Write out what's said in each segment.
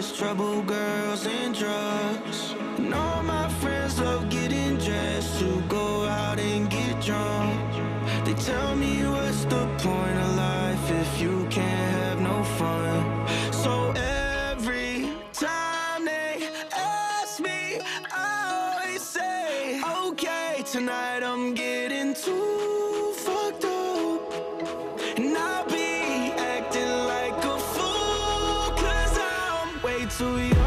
just trouble, girls, and drugs. And all my friends love getting dressed to go out and get drunk. They tell me what's the point of life if you can't have no fun. So every time they ask me, I always say, okay, tonight I'm getting too fucked up, and I'll be acting like a fool, 'cause I'm way too young.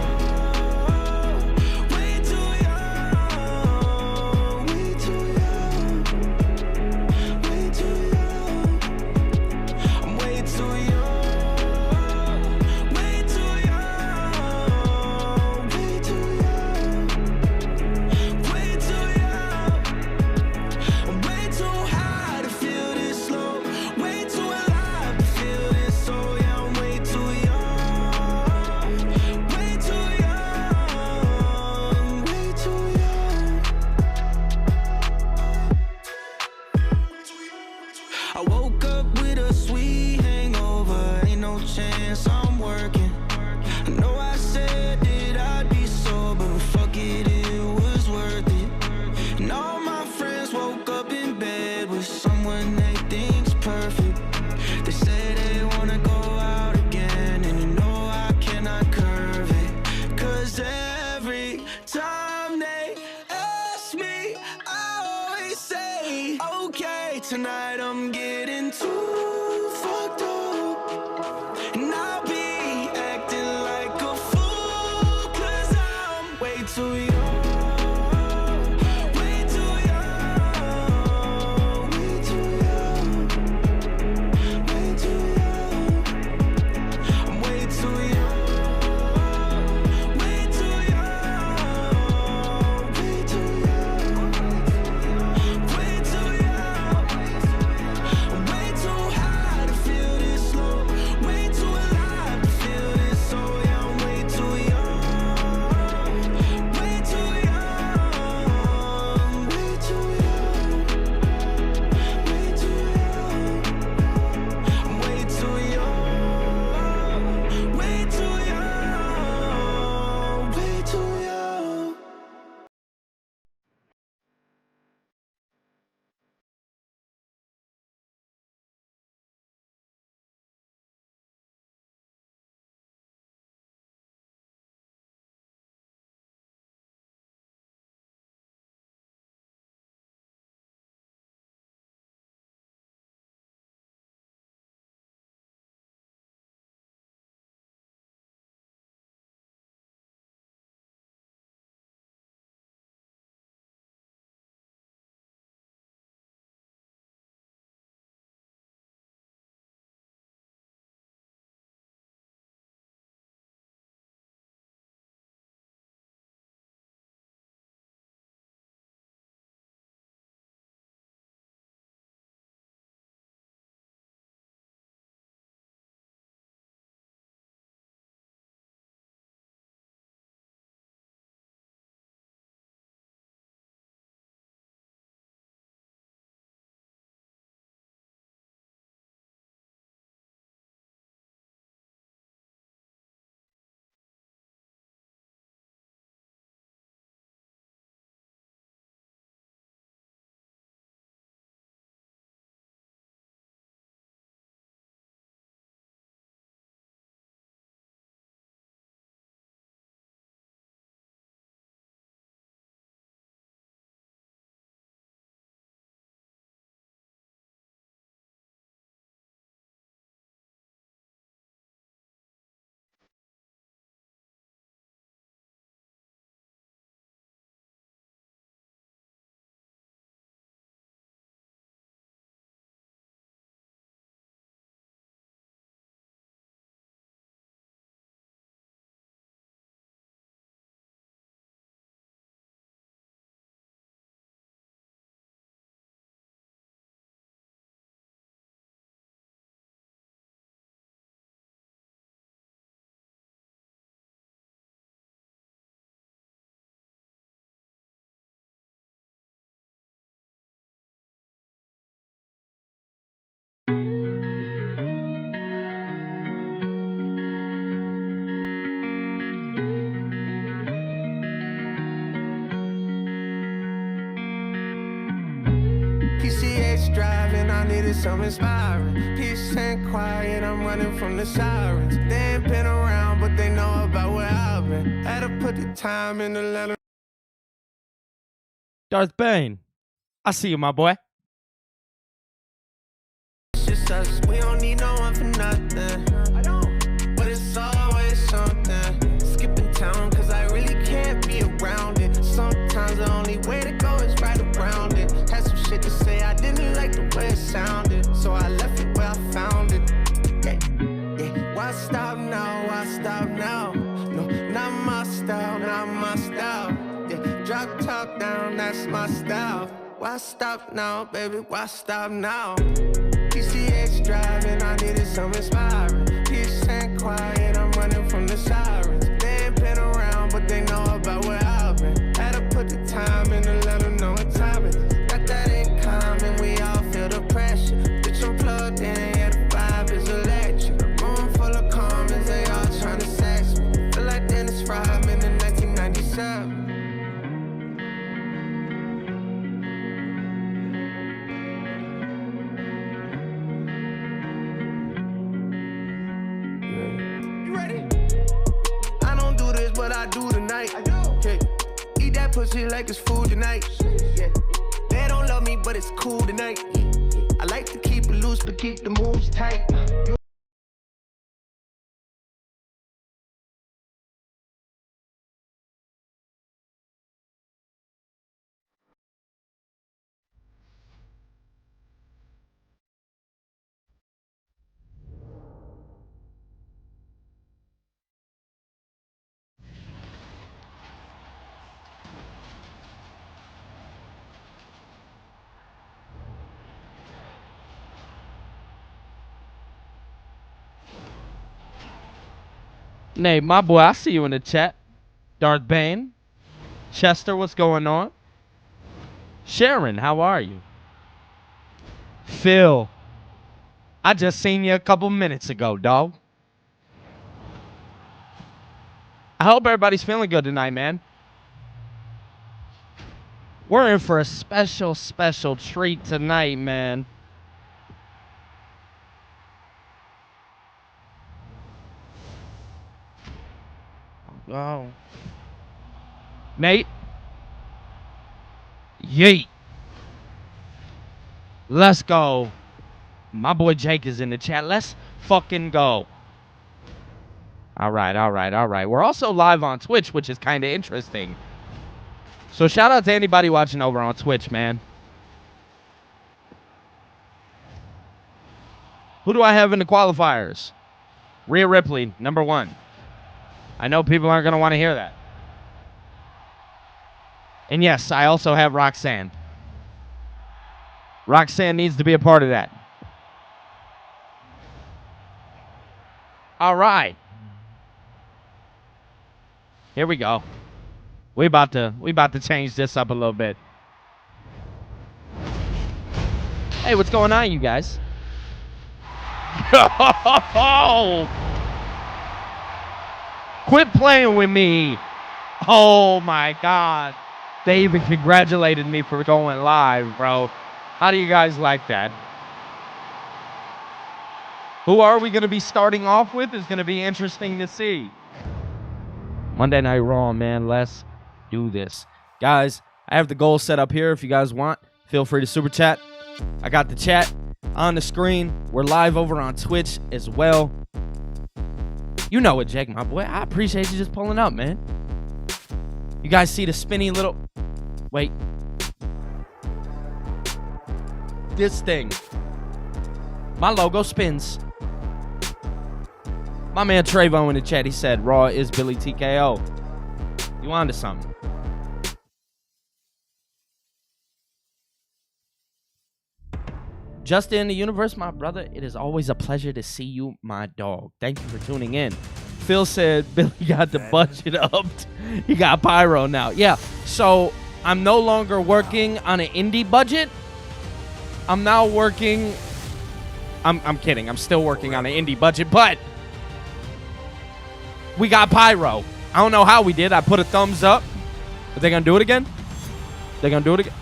I woke up with a sweet hangover, ain't no chance I'm working. I know I said that I'd be sober, but fuck it, it was worth it. And all my friends woke up in bed with someone they think's perfect. They say they wanna go out again, and you know I cannot curve it. 'Cause every time they ask me, I always say, okay, tonight I'm getting too fucked up, and I'll be acting like a fool, 'cause I'm way too young. Feel PCH driving, I needed some inspiring. Peace and quiet, I'm running from the sirens. They ain't been around, but they know about where I've been. Had to put the time in the letter. Darth Bane, I see you, my boy. It's just us, we don't need no one for nothing. I don't, but it's always something. Skipping town, cause I really can't be around it. Sometimes the only way to go is right around it. Had some shit to say, I didn't like the way it sounded. So I left it where I found it. Yeah, yeah. Why stop now? Why stop now? No, not my style, not my style. Yeah, drop top down, that's my style. Why stop now, baby? Why stop now? PCH driving, I needed some inspiring. Peace and quiet, I'm running from the sirens. They ain't been around, but they know about where I've been. Had to put the time in to let them know what time it is. Got that in common, we all feel the pressure. Bitch, I'm plugged in, yeah, the vibe is electric. Room full of comments, they all trying to sex me. Feel like Dennis Rodman in 1997. What I do tonight, I do. Okay. Eat that pussy like it's food tonight. Yeah. They don't love me, but it's cool tonight. I like to keep it loose, but keep the moves tight. Nate, my boy, I see you in the chat. Darth Bane. Chester, what's going on? Sharon, how are you? Phil, I just seen you a couple minutes ago, dog. I hope everybody's feeling good tonight, man. We're in for a special, special treat tonight, man. Oh. Nate. Yeet. Let's go. My boy Jake is in the chat. Let's fucking go. All right, all right, all right. We're also live on Twitch, which is kind of interesting. So shout out to anybody watching over on Twitch, man. Who do I have in the qualifiers? Rhea Ripley, #1. I know people aren't going to want to hear that. And yes, I also have Roxanne. Roxanne needs to be a part of that. All right. Here we go. We about to change this up a little bit. Hey, what's going on, you guys? Quit playing with me. Oh my God. They even congratulated me for going live, bro. How do you guys like that? Who are we going to be starting off with? Is going to be interesting to see. Monday Night Raw, man. Let's do this. Guys, I have the goal set up here. If you guys want, feel free to super chat. I got the chat on the screen. We're live over on Twitch as well. You know it, Jake, my boy. I appreciate you just pulling up, man. You guys see the spinny little... Wait. This thing. My logo spins. My man Trayvon in the chat, he said, Raw is Billy TKO. You on to something. Just in the universe, my brother, it is always a pleasure to see you, my dog. Thank you for tuning in. Phil said Billy got the budget upped. He got pyro now. Yeah, so I'm no longer working on an indie budget. I'm now working... I'm kidding. I'm still working on an indie budget, but we got pyro. I don't know how we did. I put a thumbs up. Are they going to do it again? They're going to do it again?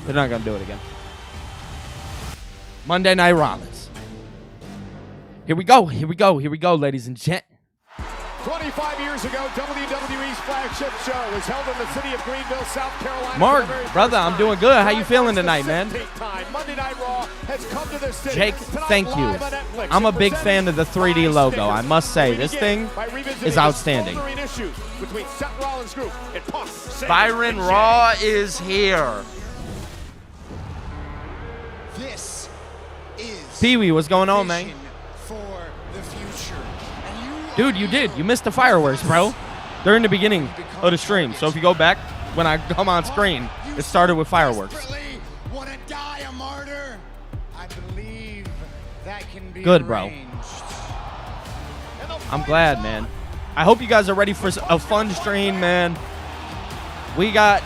They're not going to do it again. Monday Night Rollins. Here we go, ladies and gents. 25 years ago, WWE's flagship show was held in the city of Greenville, South Carolina. Mark, brother, I'm doing good. How you feeling tonight, man? Monday Night Raw has come to this city. Jake, thank you. I'm a big fan of the 3D logo. I must say, this thing is outstanding. Byron Raw is here. This is Pee-wee, what's going on, man? for the future. And Dude, you did. You missed the fireworks, bro. They're in the beginning of the stream. So if you go back, when I come on screen, it started with fireworks. desperately want to die a martyr. I believe that can be Good, bro. arranged. I'm glad, man. I hope you guys are ready for a fun stream, man. We got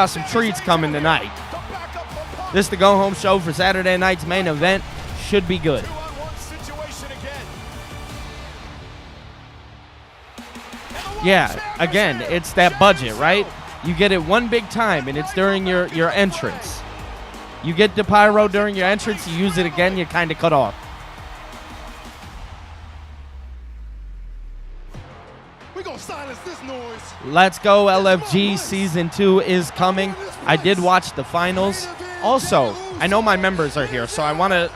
some treats coming tonight. This is the Go Home Show for Saturday night's main event. Should be good. Yeah, again, it's that budget, right? You get it one big time, and it's during your entrance. You get the pyro during your entrance, you use it again, you kind of cut off. We're going to silence this noise. Let's go, LFG Season 2 is coming. I did watch the finals. Also, I know my members are here, so I want to,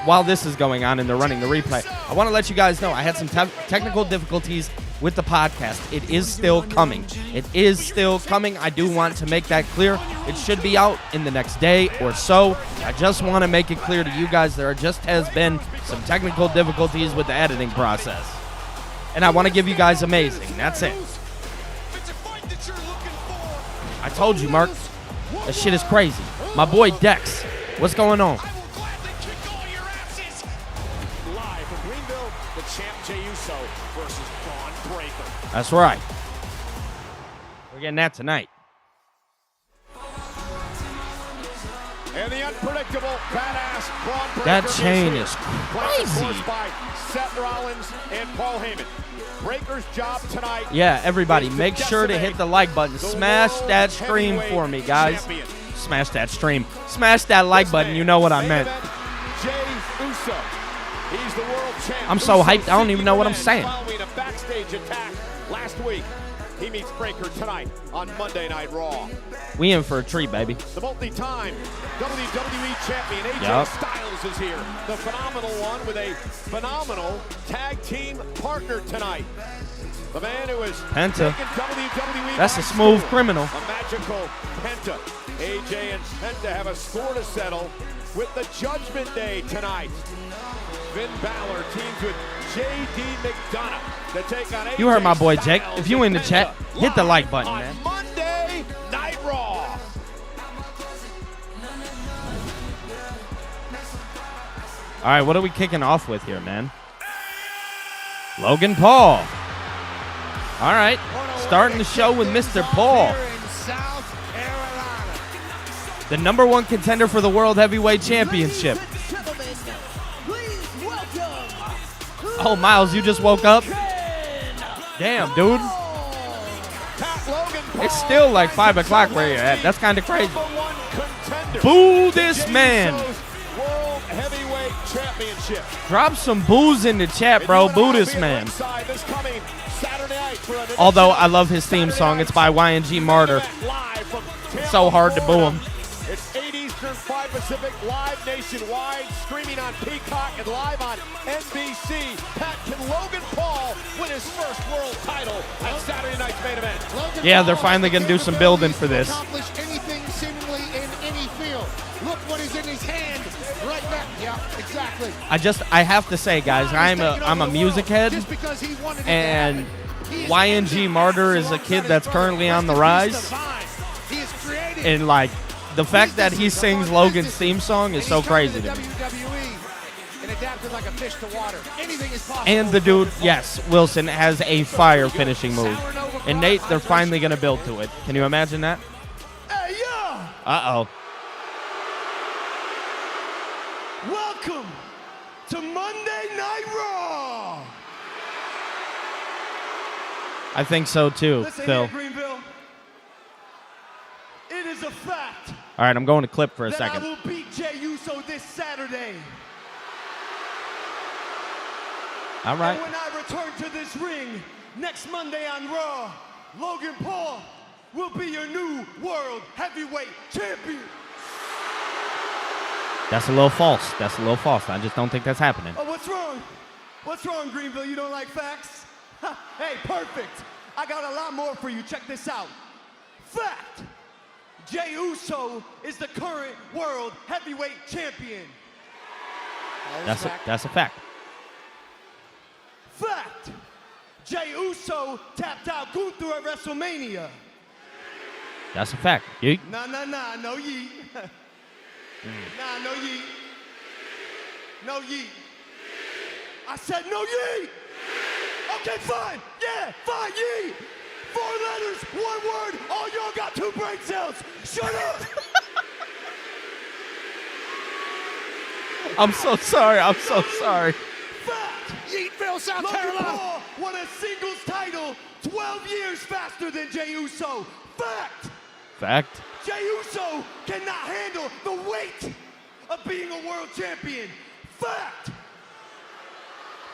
while this is going on and they're running the replay, I want to let you guys know I had some technical difficulties with the podcast. It is still coming. It is still coming. I do want to make that clear. It should be out in the next day or so. I just want to make it clear to you guys there just has been some technical difficulties with the editing process. And I want to give you guys amazing. That's it. I told you, Mark. That shit is crazy. My boy Dex, what's going on? Live from Greenville, the champ Jey Uso versus Braun Breaker. That's right. We're getting that tonight. And the unpredictable, badass Braun Breaker. That chain is Played, of course, crazy. by Seth Rollins and Paul Heyman. Breaker's job tonight. Yeah, everybody, is to make sure to hit the like button. the Smash World that stream Heavyweight for me, guys. Champion. Smash that stream. Smash that like button. You know what I Main meant. event, Jey Uso. He's the world champ. I'm so Uso hyped, I don't even know what I'm seeking saying. Following a backstage attack last week. He meets Breaker tonight on Monday Night Raw. We in for a treat, baby. The multi-time WWE champion AJ Yup. Styles is here. The phenomenal one with a phenomenal tag team partner tonight. The man who is Penta. taken WWE That's by a smooth storm. criminal. A magical Penta. AJ and Penta have a score to settle with the Judgment Day tonight. Finn Balor teams with JD McDonough to take on AJ You heard my boy Jake. Styles If you in the and chat, Penta hit the like live button, on man. Monday Night Raw. All right, what are we kicking off with here, man? Logan Paul. All right, starting the show with Mr. Paul, the #1 contender for the World Heavyweight Championship. Oh, Miles, you just woke up? Damn, dude. It's still like 5 o'clock where you're at. That's kind of crazy. Boo this man. World Heavyweight Championship. Drop some booze in the chat, bro. Boo this man. This coming Saturday night for an Although I love his theme song. It's by YNG Martyr. live from It's so hard to boo him. It's 8 Eastern, 5 Pacific, live nationwide, streaming on Peacock and live on NBC. Pat, can Logan Paul win his first world title at Saturday night's main event? Yeah, they're finally going to do some building for this. Accomplish anything seemingly in any field. Look what is in his hand right now. Yeah, exactly. I have to say, guys, I'm a music head, Just because he wanted it to and happen. He is YNG Martyr is a kid that's currently on the rise, He is creating. and like the fact that he sings Logan's theme song is so crazy to me. WWE and adapted like a fish to water. Anything is possible. And the dude, yes, Wilson has a fire finishing move, and Nate, they're finally going to build to it. Can you imagine that? Hey, yeah! Uh-oh. Welcome to Monday Night Raw. I think so too, Listen Phil. here, Greenville. It is a fact All right, I'm going to clip for a that I second. will beat Jey Uso this Saturday. All right. And when I return to this ring next Monday on Raw, Logan Paul will be your new World Heavyweight Champion. That's a little false. That's a little false. I just don't think that's happening. Oh, what's wrong? What's wrong, Greenville? You don't like facts? Hey, perfect. I got a lot more for you. Check this out. Fact. Jey Uso is the current World Heavyweight Champion. That's a fact. Fact. Jey Uso tapped out Gunther at WrestleMania. That's a fact. Yeet. Nah, no yeet. Nah, no yeet. No yeet. I said no yeet. Okay, fine. Yeah, fine, yeet. 4 letters, 1 word. All y'all got 2 brain cells. Shut up. I'm so sorry. I'm so sorry. Fact. Yeetville, South Logan Carolina. Paul won a singles title 12 years faster than Jey Uso. Fact. Fact. Jey Uso cannot handle the weight of being a world champion. Fact.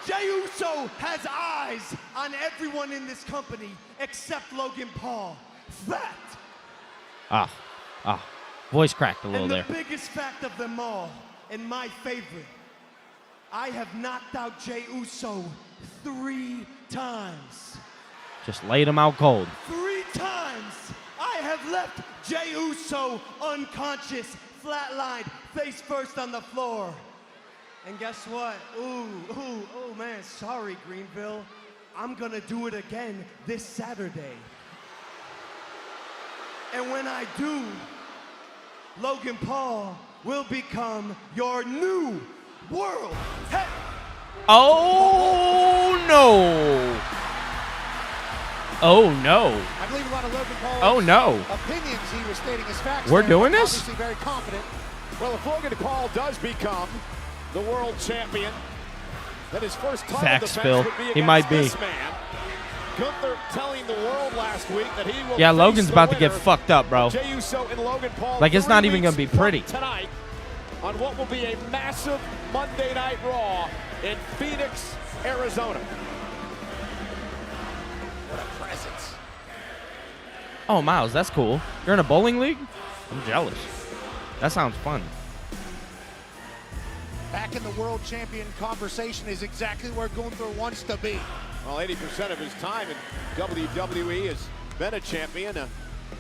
Jey Uso has eyes on everyone in this company except Logan Paul. Fact. Voice cracked a little And the there. biggest fact of them all, and my favorite, I have knocked out Jey Uso 3 times. Just laid him out cold. 3 times I have left Jey Uso unconscious, flatlined, face first on the floor. And guess what? Oh man, sorry Greenville. I'm gonna do it again this Saturday. And when I do, Logan Paul will become your new world head. Oh no! Oh no! I believe a lot of Logan Paul's Oh no! opinions he was stating as facts. We're there, doing but this? Obviously very confident. Well, if Logan Paul does become the world champion, then his first title Facts, defense Phil. would be He against might be. this man. Gunther telling the world last week that he will Yeah, face Logan's the about to get winner fucked up, bro. of Jey Uso and Logan Paul. Like, it's 3 not even weeks gonna be from pretty. tonight on what will be a massive Monday Night Raw in Phoenix, Arizona. What a presence. Oh, Miles, that's cool. You're in a bowling league? I'm jealous. That sounds fun. Back in the world champion conversation is exactly where Gunther wants to be. Well, 80% of his time in WWE has been a champion.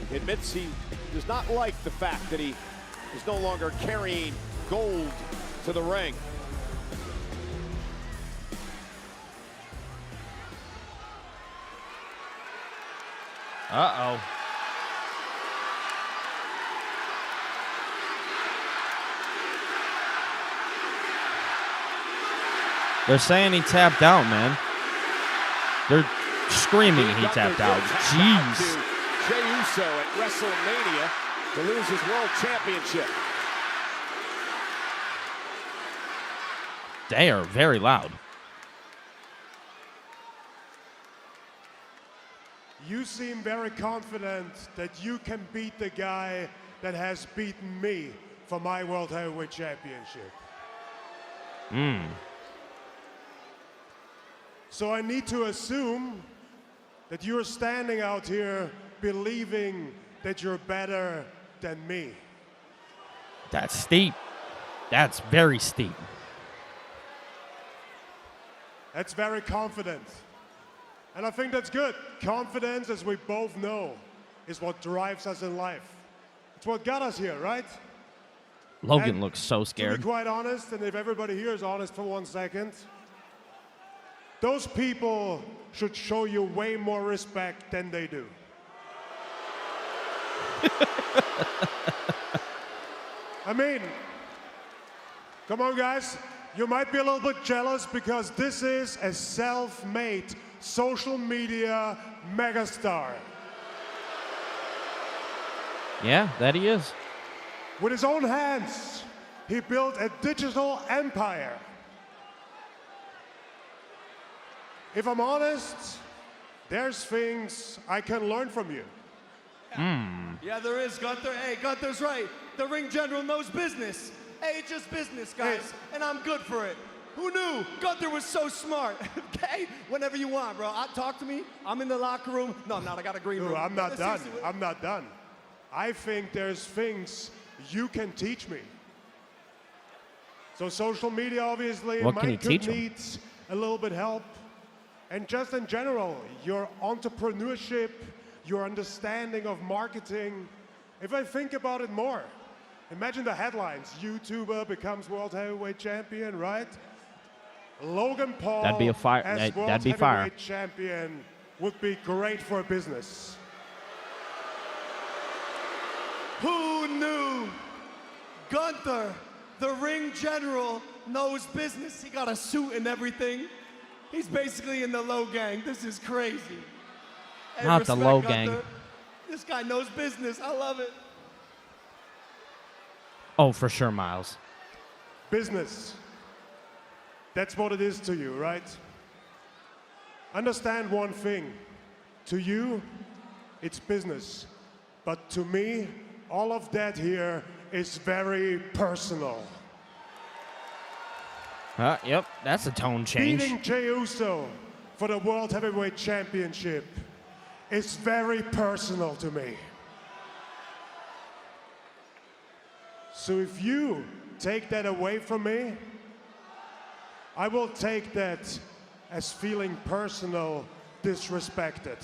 He admits he does not like the fact that he is no longer carrying gold to the ring. Uh-oh. They're saying he tapped out, man. They're screaming he tapped out. Jeez. To Jey Uso at WrestleMania to lose his world championship. They are very loud. You seem very confident that you can beat the guy that has beaten me for my World Heavyweight Championship. So I need to assume that you're standing out here believing that you're better than me. That's steep. That's very steep. That's very confident. And I think that's good. Confidence, as we both know, is what drives us in life. It's what got us here, right? Logan And looks so To scared. be quite honest, and if everybody here is honest for 1 second, those people should show you way more respect than they do. I mean, come on guys, you might be a little bit jealous because this is a self-made social media megastar. Yeah, that he is. With his own hands, he built a digital empire. If I'm honest, there's things I can learn from you. Yeah, there is, Gunther. Hey, Gunther's right. the ring general knows business. Hey, it's just business, guys, and I'm good for it. Who knew? Gunther was so smart. Okay? Whenever you want, bro. Talk to me. I'm in the locker room. No, I'm not. I got a green room. No, I'm not done. Seriously, I'm not done. I think there's things you can teach me. So social media, obviously, What can you could teach 'em? need a little bit help. And just in general, your entrepreneurship, your understanding of marketing. If I think about it more, imagine the headlines. YouTuber becomes world heavyweight champion, right? Logan Paul That'd be a fire. as world That'd be fire. heavyweight champion would be great for business. Who knew? Gunther, the ring general, knows business. He got a suit and everything. He's basically in the low gang. This is crazy. Hey, Not the respect, low Gunther. gang. This guy knows business. I love it. Oh, for sure, Miles. Business. That's what it is to you, right? Understand one thing. To you, it's business. But to me, all of that here is very personal. Yep, that's a tone change. Beating Jey Uso for the World Heavyweight Championship is very personal to me. So if you take that away from me, I will take that as feeling personal, disrespected.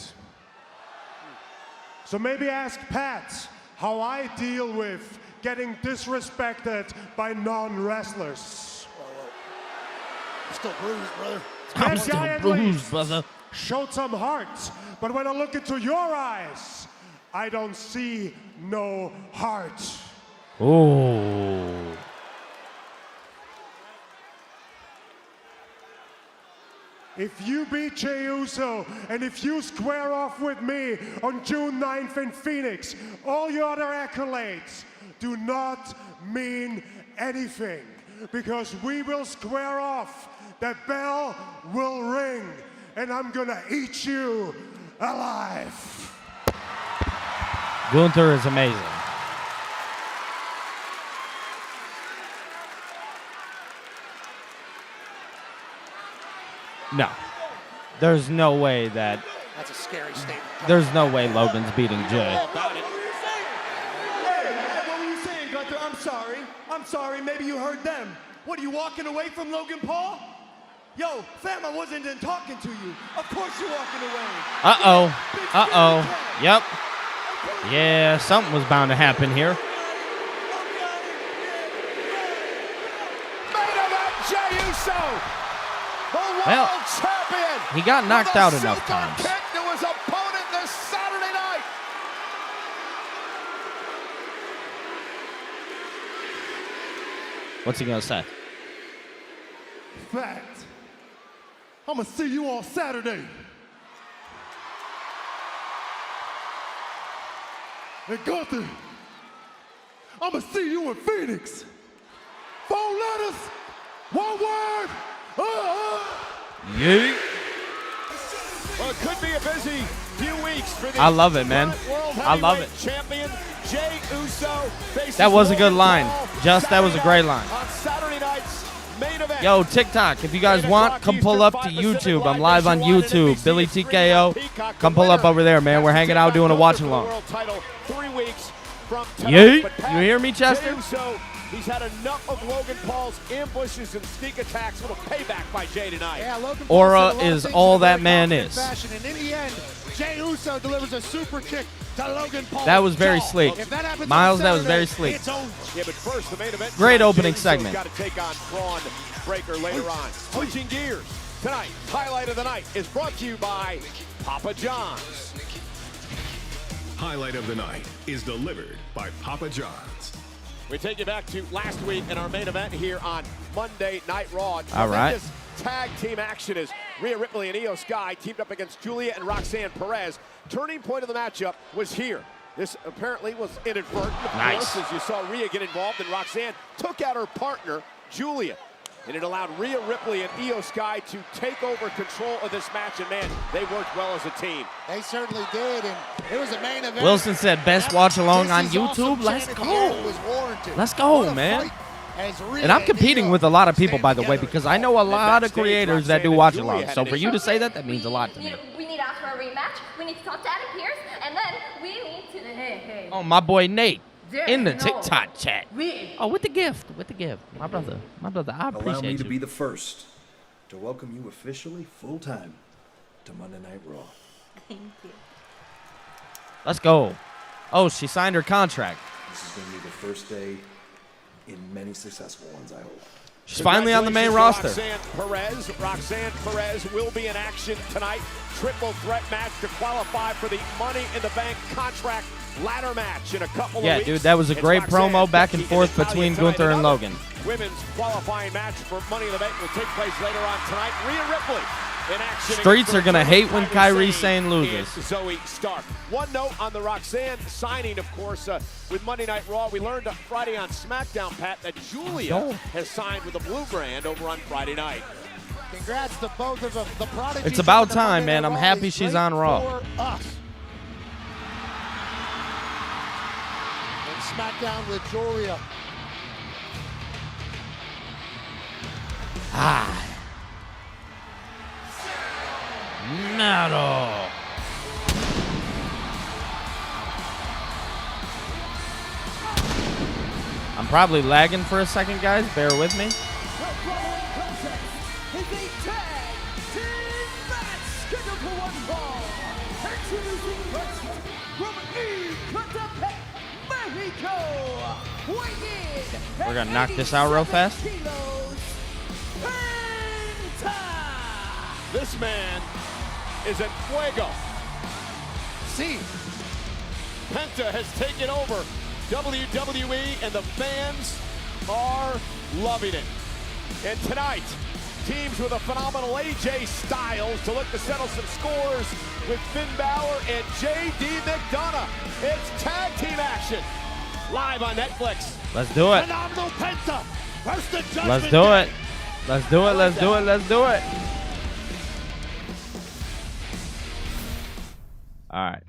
So maybe ask Pat how I deal with getting disrespected by non-wrestlers. Still bruised, brother. I'm That still guy at bruised, least brother. showed some heart, but when I look into your eyes, I don't see no heart. Oh. If you beat Jey Uso and if you square off with me on June 9th in Phoenix, all your other accolades do not mean anything, because we will square off, that bell will ring, and I'm gonna eat you alive. Gunther is amazing. No. There's no way that. That's a scary statement. There's no way Logan's beating Jay. Hey, what were you saying, Gunther? I'm sorry. I'm sorry. Maybe you heard them. What, are you walking away from Logan Paul? Yo, fam, I wasn't even talking to you. Of course you're walking away. Uh-oh. Uh-oh. Yep. Yeah, something was bound to happen here. Main event, Jey Uso, the world Well, champion. he got knocked with a out enough super times. Kick to his opponent this Saturday night. What's he gonna say? Fact. I'm gonna see you on Saturday. And Gunther, I'm gonna see you in Phoenix. 4 letters, 1 word. Yeet. Well, it could be a busy few weeks for the I love it, man. current World I love Heavyweight champion Jey Uso faces That was a good Logan line. Paul Just that was a great Saturday line. night On Saturday night's main event. Yo, TikTok, if you guys want, come pull up to YouTube. I'm live on YouTube. Billy TKO. Come pull up over there, man. We're hanging out doing a watch along. Yeet. You hear me, Chester? He's had enough of Logan Paul's ambushes and sneak attacks. Little payback by Jey tonight. Yeah, Logan Paul Aura said a lot of is things all in a that very man confident is. fashion, and in the end, Jey Uso delivers a super kick to Logan Paul. That was very sleek. If that happens Miles, on that was very Saturday, sleek. it's over. Yeah, but first, the main event. Great tonight, opening Jey Uso's segment. Got to take on Braun Breaker later on. Switching gears tonight. Highlight of the night is brought to you by Papa John's. Highlight of the night is delivered by Papa John's. We take you back to last week in our main event here on Monday Night Raw. All right. Tremendous tag team action as Rhea Ripley and Io Sky teamed up against Julia and Roxanne Perez. Turning point of the matchup was here. This apparently was inadvertent, of Nice. course, as you saw Rhea get involved, and Roxanne took out her partner, Julia. And it allowed Rhea Ripley and Io Sky to take over control of this match. And man, they worked well as a team. They certainly did, and it was a main event. Wilson said best watch along on This is YouTube. awesome. Let's Chant at the end go. was warranted. Let's go, What a man. fight as Rhea And I'm competing Io with a lot of people, stand by the way, together. because I know a lot of backstage, creators that do Roxanne watch and Julia alongs. had So an for you to say that, that means a lot to me. We need to ask for a rematch. We need to talk to Adam Pearce, and then we need to. Hey. Oh, my boy Nate in the No. TikTok chat. We. Oh, with the gift, my brother, I Allow me appreciate to you. be the first to welcome you officially full-time to Monday Night Raw. Thank you. Let's go. Oh, she signed her contract. This is going to be the first day in many successful ones, I hope. She's finally on the main roster. Roxanne Perez will be in action tonight. Triple threat match to qualify for the Money in the Bank contract ladder match in a couple of Yeah, weeks. dude, that was a It's great Roxanne, promo back and Becky, forth Natalya between tonight. Gunther and Another Logan. Women's qualifying match for Money in the Bank will take place later on tonight. Rhea Ripley in action. Streets are gonna hate when Kairi Sane Sane loses. and Zoe Stark. One note on the Roxanne signing, of course, with Monday Night Raw. We learned on Friday on SmackDown, Pat, that Julia has signed with the Blue brand over on Friday night. Congrats to both of them. The prodigies It's about on the time, Monday man. Night I'm Raw happy is she's great on Raw. for us. And SmackDown with Julia. Metal. I'm probably lagging for a second, guys. Bear with me. The following contest is a tag team match scheduled for one fall. Introducing first from Ecatepec, Mexico, weighing in We're gonna knock this out real 87 fast. kilos, Penta. This man is en fuego. See, Penta has taken over WWE, and the fans are loving it. And tonight, teams with a phenomenal AJ Styles to look to settle some scores with Finn Balor and JD McDonough. It's tag team action, live on Netflix. Let's do it. phenomenal Penta. First the Judgment Let's do Day. it. Let's do it. Let's do it. Let's do it. All right.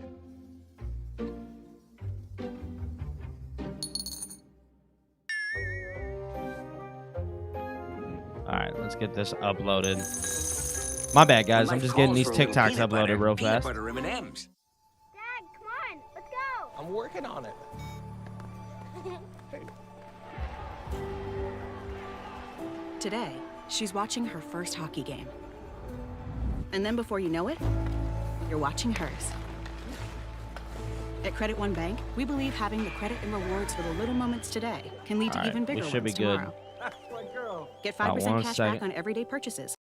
All right, let's get this uploaded. My bad, guys. I'm just getting these TikToks uploaded real fast. Butter M&Ms. Dad, come on, let's go. I'm working on it. Today, she's watching her first hockey game. And then before you know it, you're watching hers. At Credit One Bank, we believe having the credit and rewards for the little moments today can lead to All right, even we bigger should be ones good. tomorrow. Get About 5% one cash second. back on everyday purchases.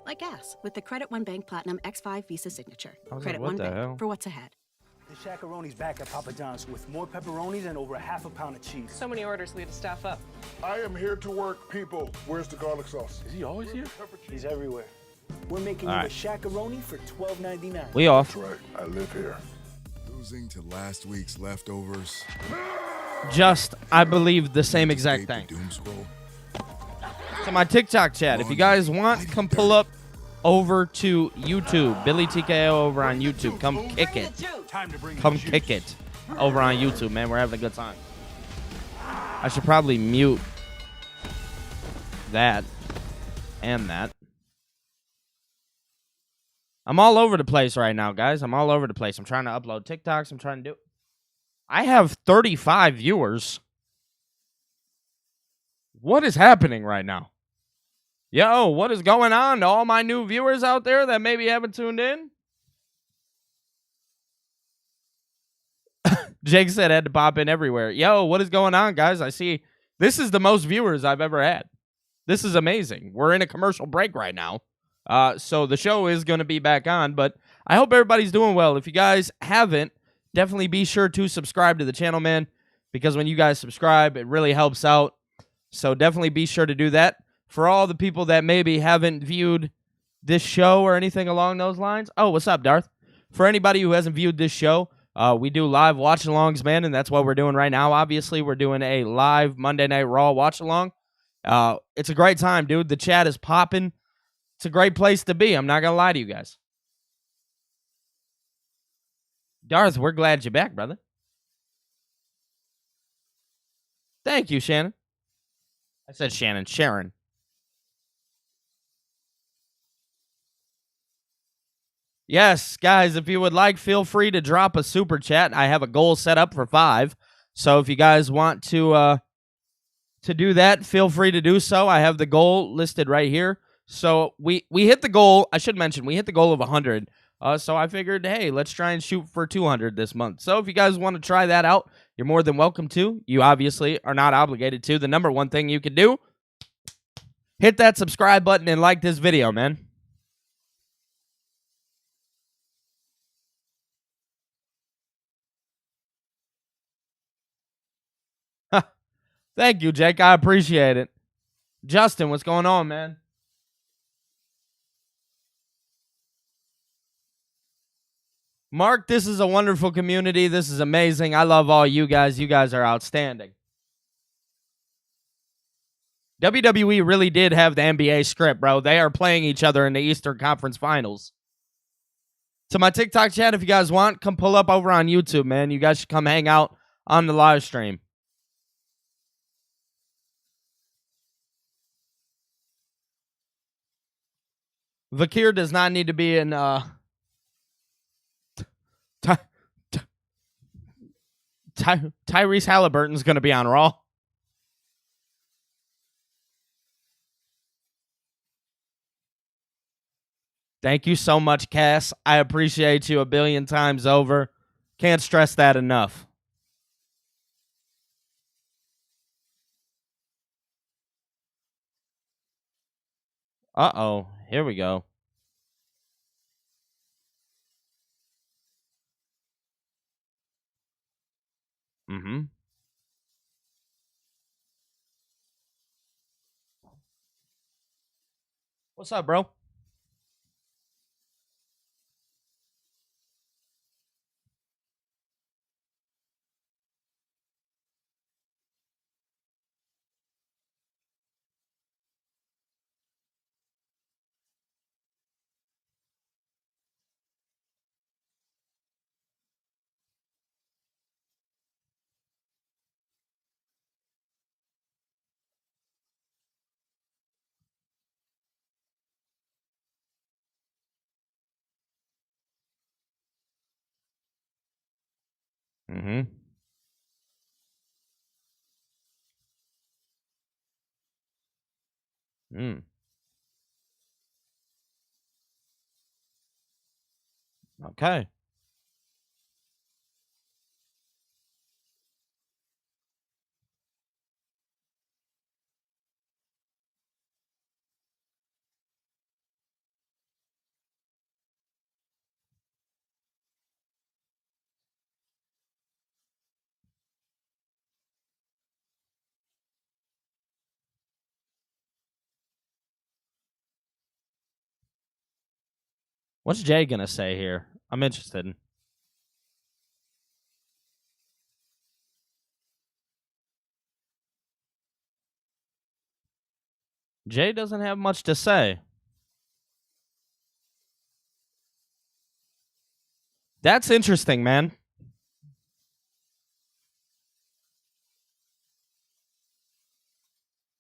Like gas with the Credit One Bank Platinum X5 Visa Signature. I was like, Credit what One the Bank hell? for what's ahead. The Shaq-a-Roni's back at Papa John's with more pepperonis and over a half a pound of cheese. So many orders, we had to staff up. I am here to work, people. Where's the garlic sauce? Is he always here? He's everywhere. We're making All you right. a Shaq-a-Roni for $12.99. We off. That's right. I live here. Losing to last week's leftovers. Just, I believe, the same exact thing. Doom scroll. So my TikTok chat, if you guys want, come pull up over to YouTube. Billy TKO over on YouTube. Come kick it. Come kick it over on YouTube, man. We're having a good time. I should probably mute that and that. I'm all over the place right now, guys. I'm all over the place. I'm trying to upload TikToks. I'm trying to do... I have 35 viewers. What is happening right now? Yo, what is going on to all my new viewers out there that maybe haven't tuned in? Jake said I had to pop in everywhere. Yo, what is going on, guys? I see this is the most viewers I've ever had. This is amazing. We're in a commercial break right now. So the show is going to be back on, but I hope everybody's doing well. If you guys haven't, definitely be sure to subscribe to the channel, man, because when you guys subscribe, it really helps out. So definitely be sure to do that. For all the people that maybe haven't viewed this show or anything along those lines. Oh, what's up, Darth? For anybody who hasn't viewed this show, We do live watch-alongs, man, and that's what we're doing right now. Obviously, we're doing a live Monday Night Raw watch-along. It's a great time, dude. The chat is popping. It's a great place to be. I'm not going to lie to you guys. Darth, we're glad you're back, brother. Thank you, Shannon. I said Shannon. Sharon. Yes, guys, if you would like, feel free to drop a super chat. I have a goal set up for 5. So if you guys want to do that, feel free to do so. I have the goal listed right here. So we hit the goal. I should mention, we hit the goal of 100. So I figured, hey, let's try and shoot for 200 this month. So if you guys want to try that out, you're more than welcome to. You obviously are not obligated to. The number one thing you can do, hit that subscribe button and like this video, man. Thank you, Jake. I appreciate it. Justin, what's going on, man? Mark, this is a wonderful community. This is amazing. I love all you guys. You guys are outstanding. WWE really did have the NBA script, bro. They are playing each other in the Eastern Conference Finals. To my TikTok chat, if you guys want, come pull up over on YouTube, man. You guys should come hang out on the live stream. Vakir does not need to be in Tyrese Halliburton's going to be on Raw. Thank you so much, Cass. I appreciate you a billion times over. Can't stress that enough. Uh-oh. Here we go. Mm-hmm. What's up, bro? Mm-hmm. Okay. What's Jay going to say here? I'm interested. Jay doesn't have much to say. That's interesting, man.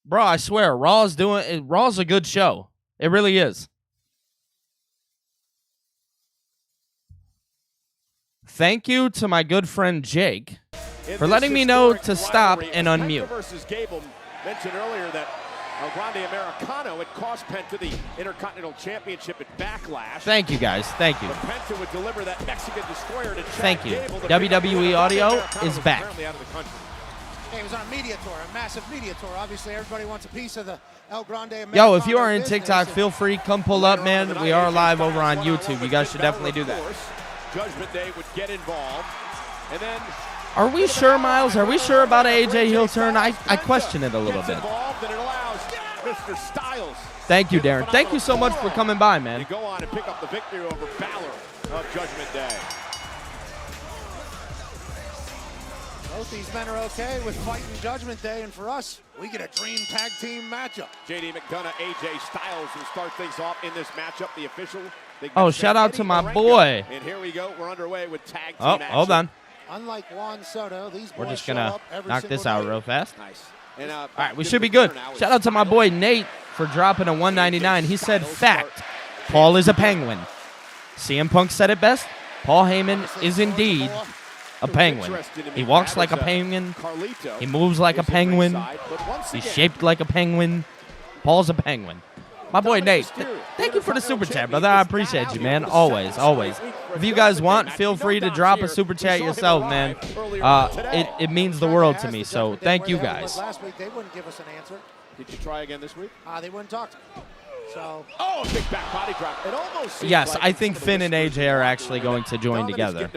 Bro, I swear, Raw's a good show. It really is. Thank you to my good friend Jake for letting me know to stop and unmute. Versus Gable mentioned earlier that El Grande Americano had cost Penta the Intercontinental Championship at Backlash. Thank you, guys. Thank you. But Penta would deliver that Mexican destroyer to Chad Thank you. Gable. WWE Audio is back. Out of the country. He was on a media tour, a massive media tour. Obviously, everybody wants a piece of the El Grande Americano. Yo, if you are in TikTok, feel free, come pull up, man. We are live over on YouTube. You guys should definitely do that. Judgment Day would get involved, and then are we sure, Miles? Are we sure about an AJ heel turn? I question it a little bit. Mr. Styles. Thank you, Darren. Thank you so much for coming by, man. You go on and pick up the victory over Balor of Judgment Day. Both these men are okay with fighting Judgment Day, and for us, we get a dream tag team matchup. JD McDonough, AJ Styles will start things off in this matchup. The official. Oh, shout out to my boy. And here we go. We're underway with tag team Oh, action. hold on. Unlike Juan Soto, these boys We're just show gonna up every knock this single out day. real fast. Nice. And, all right, we should be good. Shout out to my boy Nate for dropping a 199. He said, fact, Paul is a penguin. CM Punk said it best. Paul Heyman is indeed a penguin. He walks like a penguin. He moves like a penguin. He's shaped like a penguin. Paul's a penguin. My boy Nate, thank you for the super chat, brother. I appreciate you, man. Always, always. If you guys want, feel free to drop a super chat yourself, man. It means the world to me, so thank you guys. Last week, they wouldn't give us an answer. Did you try again this week? They wouldn't talk to me. So. Oh, big back body drop. It almost seems Yes, like I think Finn and AJ are actually going to join together.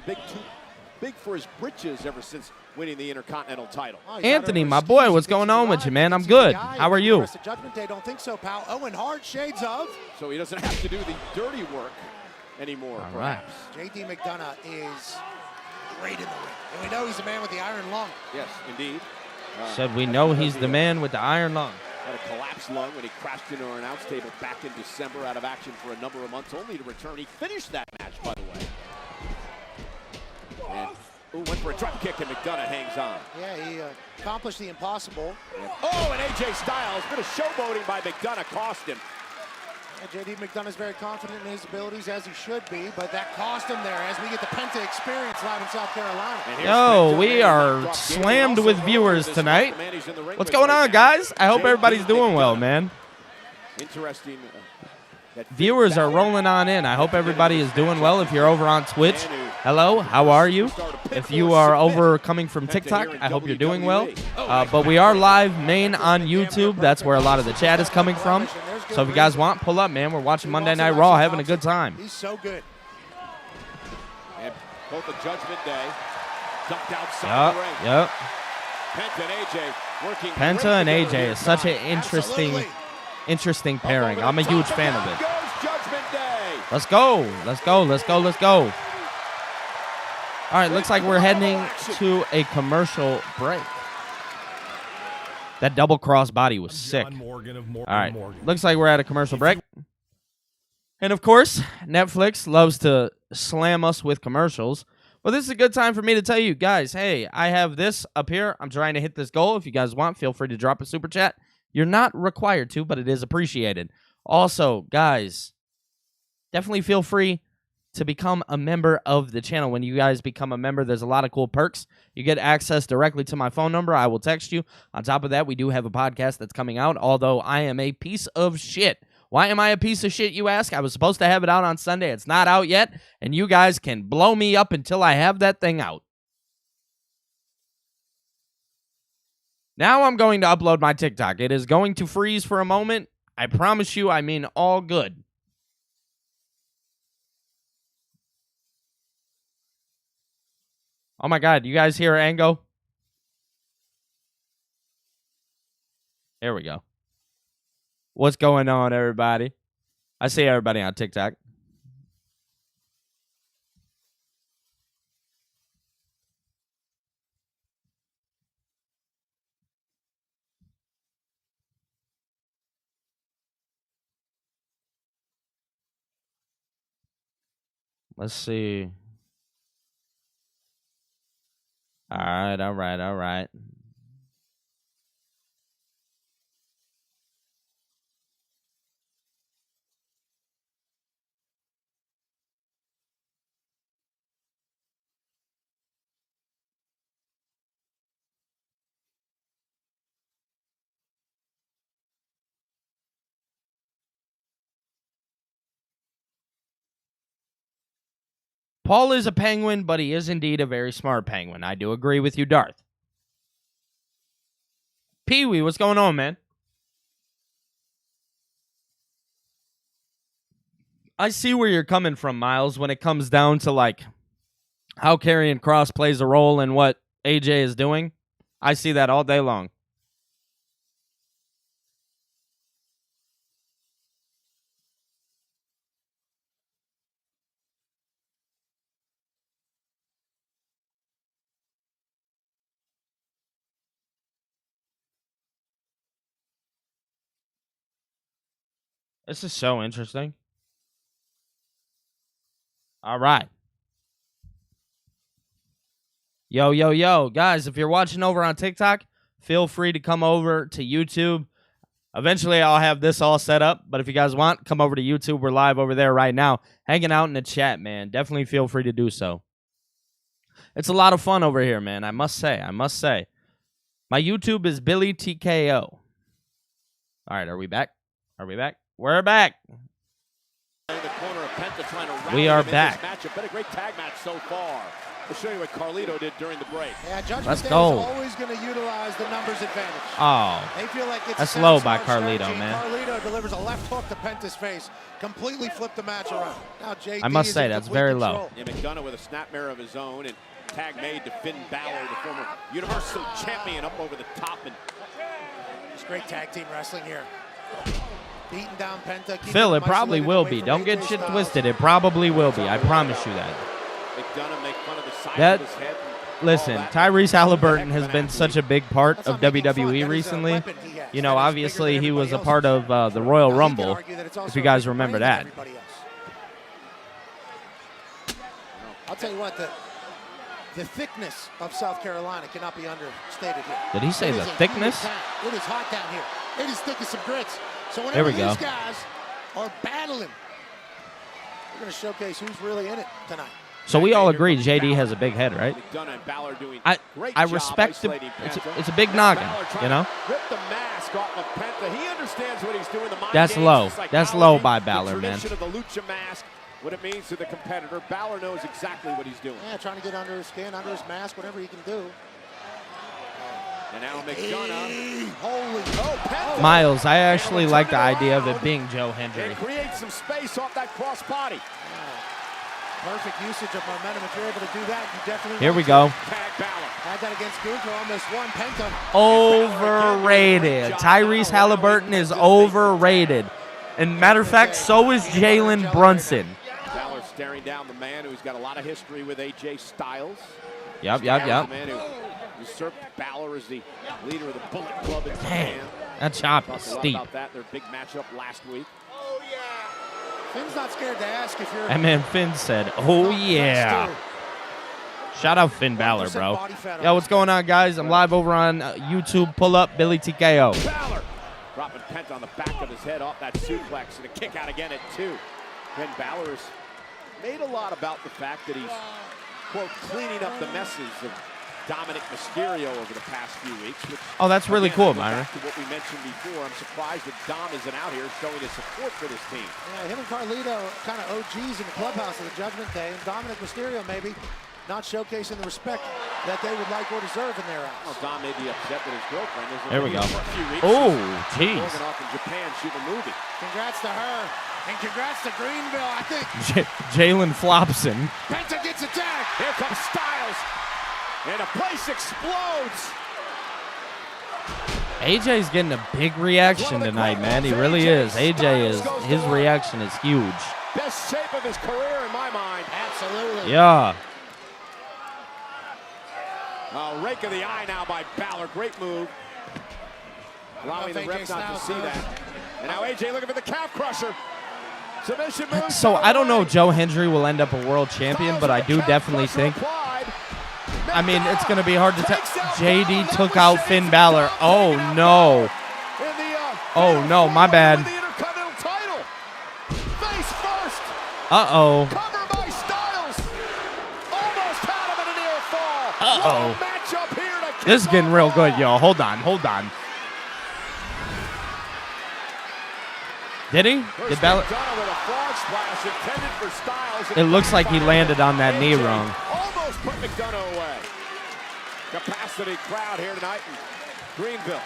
Big for his britches ever since winning the Intercontinental title. Anthony, my boy, what's going on with you, man? I'm good. How are you? Judgment Day don't think so, pal. Owen Hart, shades of. So he doesn't have to do the dirty work anymore, All right. perhaps. JD McDonough is great in the ring. And we know he's a man with the iron lung. Yes, indeed. Said we know he's the man with the iron lung. Had a collapsed lung when he crashed into our announce table back in December, out of action for a number of months, only to return. He finished that match, by the way. And went for a drop kick, and McDonough hangs on. Yeah, he accomplished the impossible. Oh, and AJ Styles, bit of showboating by McDonough cost him. JD McDonough is very confident in his abilities, as he should be, but that cost him there as we get the Penta experience live in South Carolina. Yo, we are slammed with viewers tonight. What's going on, guys? I hope everybody's doing well, man. Interesting. Viewers are rolling on in. I hope everybody is doing well. If you're over on Twitch, hello, how are you? If you are over coming from TikTok, I hope you're doing well. But we are live main on YouTube. That's where a lot of the chat is coming from. So if you guys want, pull up, man. We're watching Monday Night Raw, having a good time. He's so good. And both the Judgment Day ducked outside the ring. Yep. Penta and AJ working. Penta and AJ is such an interesting pairing. I'm a huge fan of it. Let's go. Let's go. Let's go. Let's go. All right, looks like we're heading to a commercial break. That double cross body was sick. All right, looks like we're at a commercial break. And of course, Netflix loves to slam us with commercials. Well, this is a good time for me to tell you guys, hey, I have this up here. I'm trying to hit this goal. If you guys want, feel free to drop a super chat. You're not required to, but it is appreciated. Also, guys, definitely feel free to become a member of the channel. When you guys become a member, there's a lot of cool perks. You get access directly to my phone number. I will text you. On top of that, we do have a podcast that's coming out, although I am a piece of shit. Why am I a piece of shit, you ask? I was supposed to have it out on Sunday. It's not out yet, and you guys can blow me up until I have that thing out. Now I'm going to upload my TikTok. It is going to freeze for a moment. I promise you, I mean all good. Oh my God, you guys hear Ango? There we go. What's going on, everybody? I see everybody on TikTok. Let's see. All right, all right, all right. Paul is a penguin, but he is indeed a very smart penguin. I do agree with you, Darth. Pee-wee, what's going on, man? I see where you're coming from, Miles, when it comes down to, like, how Karrion Kross plays a role in what AJ is doing. I see that all day long. This is so interesting. All right. Yo, yo, yo. Guys, if you're watching over on TikTok, feel free to come over to YouTube. Eventually, I'll have this all set up. But if you guys want, come over to YouTube. We're live over there right now, hanging out in the chat, man. Definitely feel free to do so. It's a lot of fun over here, man. I must say. My YouTube is Billy TKO. All right, are we back? We're back. In the corner of Penta trying to rally We are him in back. this matchup. Been a great tag match so far. We'll show you what Carlito did during the break. Yeah, Judgment Let's Day go. is always going to utilize the numbers advantage. Oh, They feel like it's that's a low smart by Carlito, strategy. man. Carlito delivers a left hook to Penta's face, completely flipped the match around. Now JD I must is say, in that's complete very control. low. Yeah, McDonough with a snapmare of his own, and tag made to Finn Balor, the former Universal Champion, up over the top. And It's great tag team wrestling here. Beating down Penta. keeping Phil, him it probably isolated will away be. from Don't AJ get shit Styles. twisted. It probably will be. I promise you that. McDonough make fun of the size That- of his head. Listen, Tyrese Halliburton has been such a big part of WWE recently. You know, obviously he was a part of the Royal Rumble, if you guys remember that. I'll tell you what, the thickness of South Carolina cannot be understated here. Did he say It the is a thickness? humid town. It is hot down here. It is thick as some grits. So There whenever we go. these guys are battling, we're going to showcase who's really in it tonight. So we all agree JD has a big head, right? McDonough and Balor doing I great I job respect it. isolating It's Penta. it's a big noggin, Balor trying you know? to rip the mask off of Penta. He understands what he's doing. The mind That's games, low. the That's psychology, low by Balor, the man. tradition of the lucha mask, what it means to the competitor. Balor knows exactly what he's doing. Yeah, trying to get under his skin, under his mask, whatever he can do. And now McDonough. Holy. Oh, Penta. Miles, I actually like the idea of it being Joe Hendry. And create some space off that cross body. Perfect usage of momentum. If you're able to do that, you definitely Here want we to. go. Tag Balor. Had that against Gunther, almost won. Penta. Overrated. Tyrese Halliburton is overrated. And matter of fact, so is Jalen Brunson. Balor staring down the man who's got a lot of history with AJ Styles. Yep. The man who usurped Balor as the leader of the Bullet Club in Japan. That chop is Talked a lot steep. about that, their big matchup last week. Finn's not scared to ask if you're. And man, Finn said, oh yeah. Shout out Finn Balor, bro. Yo, what's going on, guys? I'm live over on YouTube. Pull up Billy TKO. Balor dropping Penta on the back of his head off that suplex and a kick out again at 2. Finn Balor's made a lot about the fact that he's, quote, cleaning up the messes of Dominic Mysterio over the past few weeks. Which, Oh, that's really again, cool, go Myron. back to what we mentioned before. I'm surprised that Dom isn't out here showing his support for this team. Yeah, him and Carlito kind of OGs in the clubhouse of the Judgment Day, and Dominic Mysterio maybe not showcasing the respect that they would like or deserve in their eyes. Well, Dom may be upset with his girlfriend. There we go. For a few weeks, Oh, she's jeez. working off in Japan shooting a movie. Congrats to her, and congrats to Greenville. I think Jalen Flopson. Penta gets attacked. Here comes Styles, and the place explodes. AJ's getting a big reaction tonight, man. He really is. His reaction is huge. Best shape of his career in my mind. Absolutely. Yeah. Rake of the eye now by Balor. Great move. Allowing the ref not to see that. And now AJ looking for the calf crusher. Submission move. So I don't know if Joe Hendry will end up a world champion, but I do definitely think. I mean, it's going to be hard to tell. JD took out Finn Balor. Oh, no. Oh, no, my bad. Face first. Uh-oh. Cover by Styles. Almost had him in a near fall. Uh-oh. Matchup here to This is getting real good, yo. Hold on. Did he? Did Balor? It looks like he landed on that knee wrong. Almost put McDonough away. Capacity crowd here tonight in Greenville.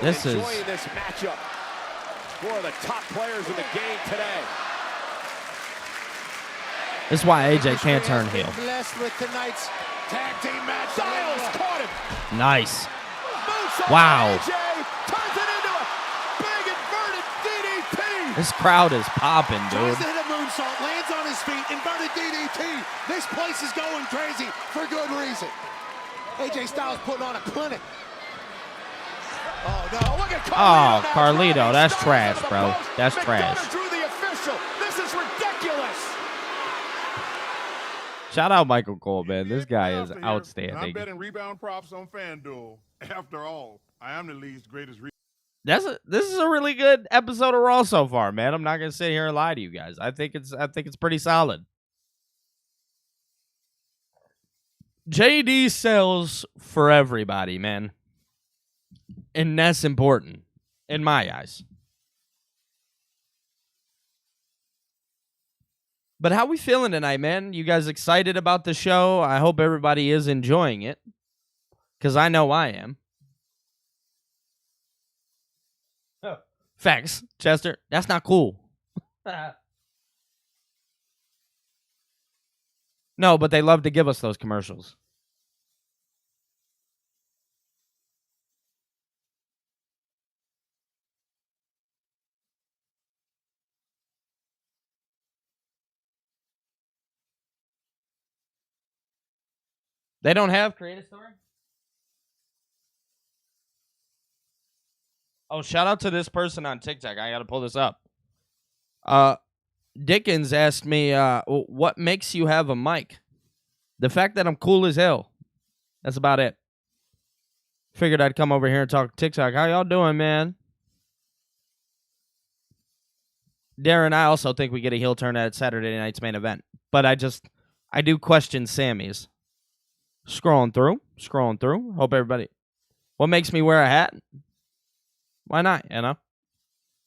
This is. Enjoying this matchup. Four of the top players in the game today. This is why AJ can't turn heel. Blessed with tonight's tag team match. Styles caught him. Nice. Moonsault Wow. AJ turns it into a big inverted DDT. This crowd is popping, Tries dude. to hit a moonsault, lands on his feet, inverted DDT. This place is going crazy for good reason. AJ Styles putting on a clinic. Oh no! Look at Oh, Carlito, that's trash, bro. That's trash. Drew the official. This is ridiculous. Shout out Michael Cole, man. This guy is I'm outstanding. betting rebound props on FanDuel. After all, I am the league's greatest. This is a really good episode of Raw so far, man. I'm not gonna sit here and lie to you guys. I think it's pretty solid. JD sells for everybody, man. And that's important in my eyes. But how we feeling tonight, man? You guys excited about the show? I hope everybody is enjoying it. Because I know I am. Oh. Facts, Chester. That's not cool. No, but they love to give us those commercials. They don't have Create a Story? Oh, shout out to this person on TikTok. I got to pull this up. Dickens asked me, what makes you have a mic? The fact that I'm cool as hell. That's about it. Figured I'd come over here and talk TikTok. How y'all doing, man? Darren, I also think we get a heel turn at Saturday night's main event. But I do question Sammy's. Scrolling through. Hope everybody. What makes me wear a hat? Why not, you know?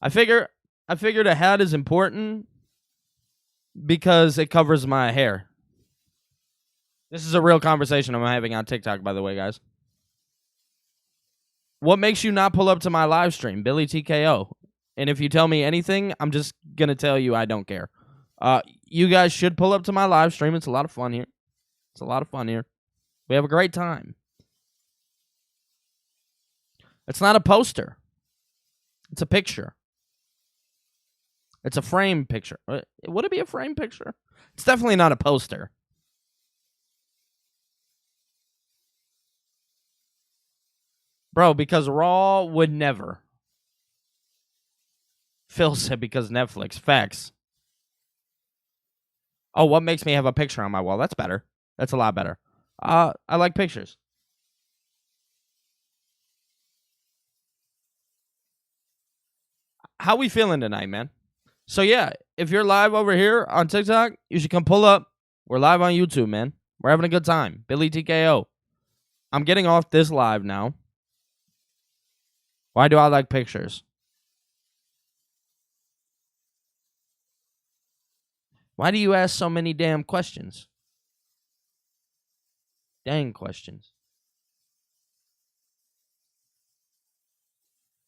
I figured a hat is important because it covers my hair. This is a real conversation I'm having on TikTok, by the way, guys. What makes you not pull up to my live stream? Billy TKO. And if you tell me anything, I'm just going to tell you I don't care. You guys should pull up to my live stream. It's a lot of fun here. We have a great time. It's not a poster. It's a picture. It's a frame picture. Would it be a frame picture? It's definitely not a poster. Bro, because Raw would never. Phil said because Netflix. Facts. Oh, what makes me have a picture on my wall? That's better. That's a lot better. I like pictures. How we feeling tonight, man? So yeah, if you're live over here on TikTok, you should come pull up. We're live on YouTube, man. We're having a good time. Billy TKO. I'm getting off this live now. Why do I like pictures? Why do you ask so many damn questions? Dang questions.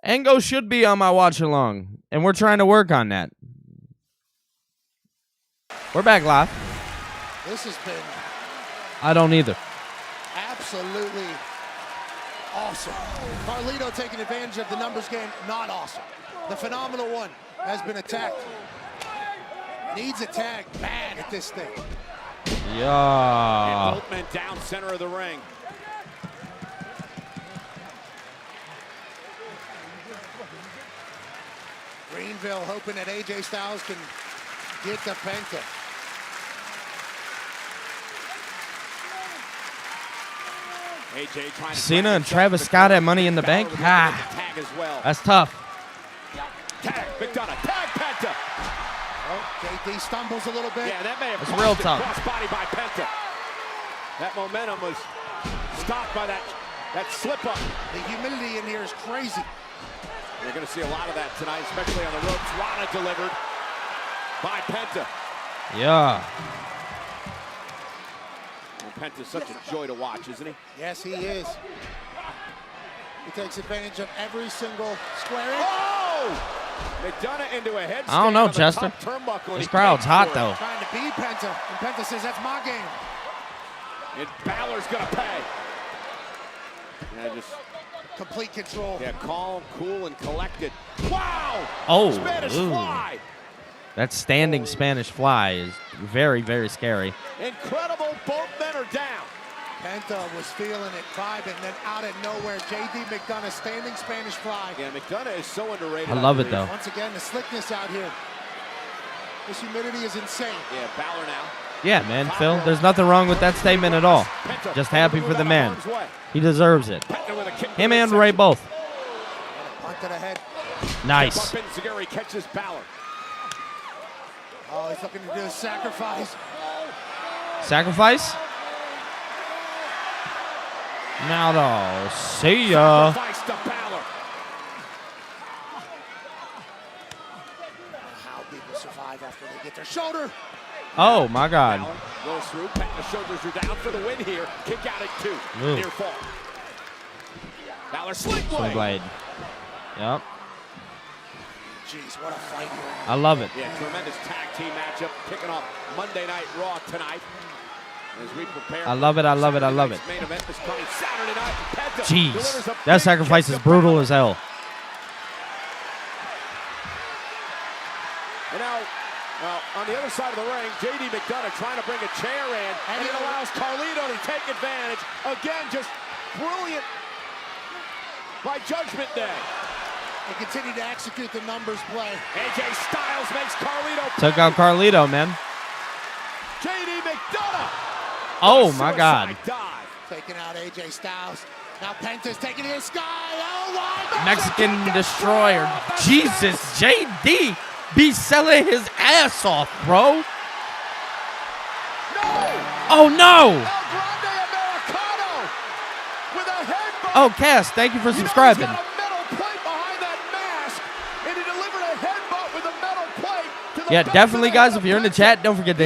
Ango should be on my watch along, and we're trying to work on that. We're back live. This has been I don't either. absolutely awesome. Carlito taking advantage of the numbers game, not awesome. The Phenomenal One has been attacked. Needs a tag bad at this thing. Yeah. And both men down center of the ring. Greenville hoping that AJ Styles can get the Penta. AJ trying to Cena and Travis Scott at Money in the Bank? tag as well. That's tough. Tag, McDonough, tag Penta. Oh, JD stumbles a little bit. Yeah, that may have It's cost real him. tough. Crossbody by Penta. That momentum was stopped by that slip up. The humidity in here is crazy. You're going to see a lot of that tonight, especially on the ropes. Rana delivered by Penta. Yeah. Well, Penta's such a joy to watch, isn't he? Yes, he is. He takes advantage of every single square inch. Oh! McDonough into a head. I don't know, Chester. This crowd's hot, though. Trying to beat Penta, and Penta says, that's my game. And Balor's going to pay. Yeah, just complete control. Yeah, calm, cool, and collected. Wow! Oh, Spanish ooh. fly. That standing Spanish fly is very, very scary. Incredible, both men are down. Penta was feeling it, vibing, then out of nowhere, J.D. McDonough standing Spanish fly. Yeah, McDonough is so underrated. I love it, though. Once again, the slickness out here. This humidity is insane. Yeah, Balor now. Yeah, man, Phil, there's nothing wrong with that statement at all. Just happy for the man. He deserves it. Him and Ray both. Punt to the head. Nice. Enziguri catches Balor. Oh, he's looking to do a sacrifice. Sacrifice? Now, though. See ya. Sacrifice to Balor. How people survive after they get their shoulder. Oh, my God. Balor goes through. The shoulders are down for the win here. Kick out at 2. Ooh. Near fall. Balor sling blade. Swing blade. Yep. Jeez, what a fight here. I love it. Yeah, tremendous tag team matchup kicking off Monday Night Raw tonight. As we prepare. I love it. I love it. I love it. Main event is coming Saturday night. Penta Jeez. delivers a That big sacrifice kick is to brutal Balor. as hell. And now, well, on the other side of the ring, J.D. McDonough trying to bring a chair in, and it allows Carlito to take advantage. Again, just brilliant by Judgment Day. They continue to execute the numbers play. AJ Styles makes Carlito. Took out Carlito, man. J.D. McDonough. Oh, my God. Dive. Taking out AJ Styles. Now Penta's taking it to Sky. Oh, my Mexican Destroyer. Jesus, JD be selling his ass off, bro. Oh, no. With a headbutt. Oh, Cass, thank you for subscribing. He's got a metal plate behind that mask, and he delivered a headbutt with a metal plate to the Yeah, back definitely, of the head guys. of If you're in the Penta. chat, don't forget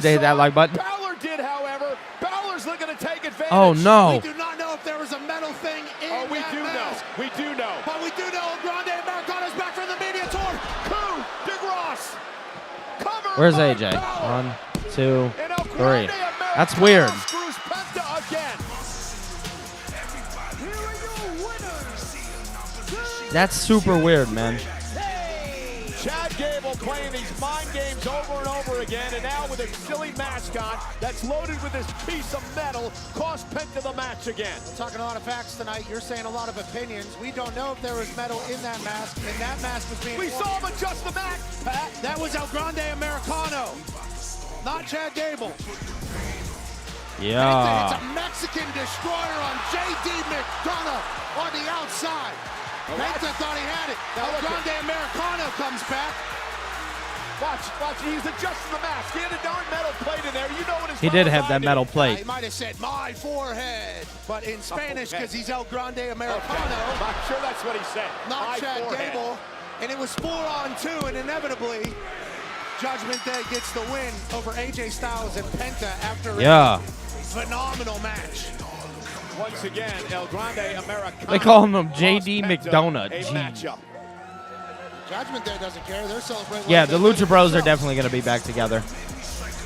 to hit that like button. Balor did, however. Balor's looking to take advantage. Oh, no. We do not know if there was a metal thing in We that do mask. know. We do know. But we do know Grande Americano's back from the media tour. Coup de grace. Covered Where's by AJ? Balor. 1, 2, And El 3. Grande That's Americano weird. screws Penta again. That's super weird, man. Chad Gable playing these mind games over and over again, and now with a silly mascot that's loaded with this piece of metal, cost Penta the match again. We're talking a lot of facts tonight. You're saying a lot of opinions. We don't know if there was metal in that mask, and that mask was being... We saw him adjust the mask, Pat. That was El Grande Americano, not Chad Gable. Yeah. It's a Mexican destroyer on J.D. McDonough on the outside. Penta thought he had it. El Grande Americano comes back. Watch, he's adjusting the mask. He had a darn metal plate in there. You know what his He did have that metal plate. He might have said my forehead, but in Spanish because he's El Grande Americano. I'm sure that's what he said. Not My Chad forehead. Gable. And it was 4-on-2, and inevitably, Judgment Day gets the win over AJ Styles and Penta after a phenomenal match. Once again, El Grande Americano. They call him JD lost Penta McDonough. a Gee. matchup. Judgment Day doesn't care. They're celebrating. Yeah, like the they Lucha did Bros are themselves. definitely going to be back together.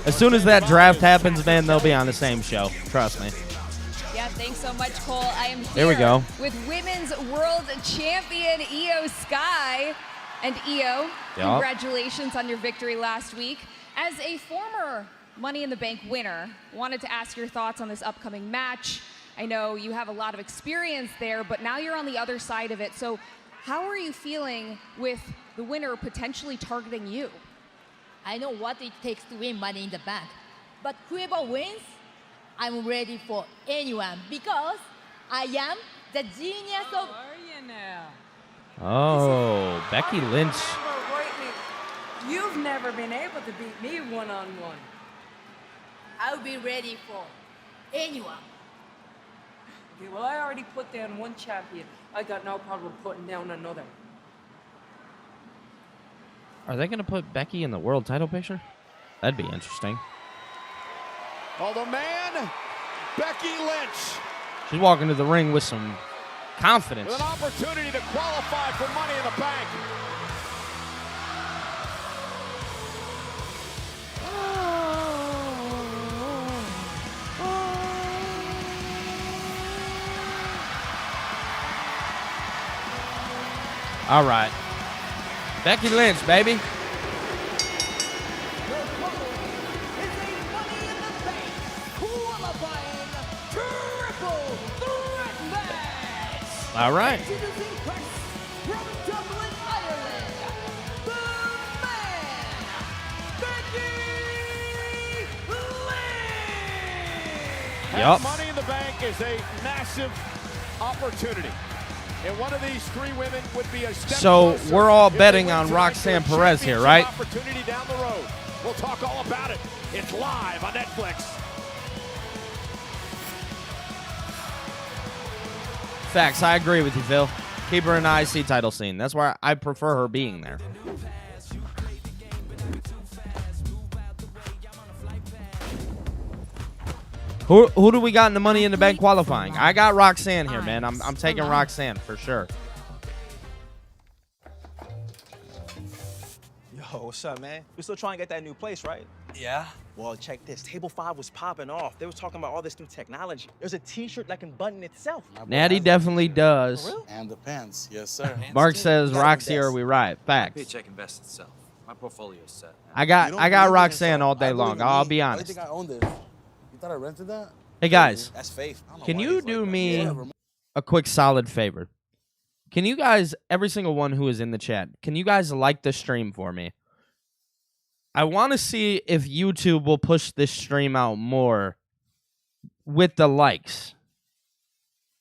As soon as that draft happens, man, they'll be on the same show. Trust me. Yeah, thanks so much, Cole. I am here There we go. with Women's World Champion Io Sky. And Io, congratulations on your victory last week. As a former Money in the Bank winner, wanted to ask your thoughts on this upcoming match. I know you have a lot of experience there, but now you're on the other side of it. So how are you feeling with the winner potentially targeting you? I know what it takes to win Money in the Bank, but whoever wins, I'm ready for anyone because I am the genius of... Oh, Becky Lynch. You've never been able to beat me one-on-one. I'll be ready for anyone. Okay, well, I already put down one champion. I got no problem putting down another. Are they going to put Becky in the world title picture? That'd be interesting. Oh, the man, Becky Lynch. She's walking to the ring with some confidence. With an opportunity to qualify for Money in the Bank. All right. Becky Lynch, baby. All right. Introducing first, from Dublin, Ireland, the man, Becky Lynch! Yup. Money in the Bank is a massive opportunity. And one of these three women would be a step So closer we're all if they betting win on tonight to a Roxanne Perez here, right? championship Opportunity down the road. We'll talk all about it. It's live on Netflix. Facts. I agree with you, Phil. Keep her in the IC title scene. That's why I prefer her being there. Who do we got in the Money in the Bank qualifying? I got Roxanne here, man. I'm taking Roxanne for sure. Yo, what's up, man? We're still trying to get that new place, right? Yeah. Well, check this. Table 5 was popping off. They were talking about all this new technology. There's a t-shirt that can button itself. Natty definitely does. And the pants, yes, sir. Mark says, Roxy, are we right? Facts. Paycheck invests itself. My portfolio's set. I got Roxanne all day long. I'll be I honest. think I own this. You thought I rented that? Hey, guys. That's faith. Can you do me a quick solid favor? Can you guys, every single one who is in the chat, can you guys like the stream for me? I want to see if YouTube will push this stream out more with the likes.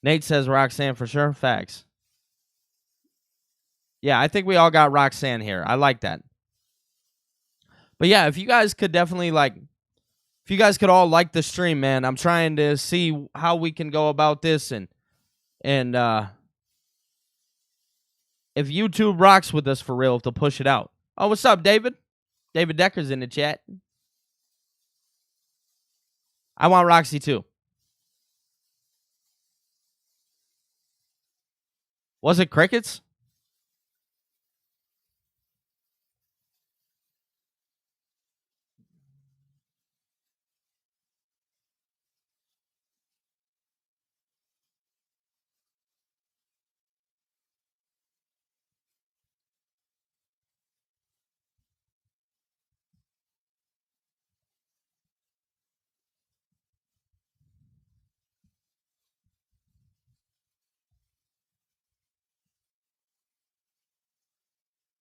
Nate says Roxanne for sure. Facts. Yeah, I think we all got Roxanne here. I like that. But yeah, if you guys could definitely if you guys could all like the stream, man. I'm trying to see how we can go about this and if YouTube rocks with us for real, to push it out. Oh, what's up, David? David Decker's in the chat. I want Roxy too. Was it crickets?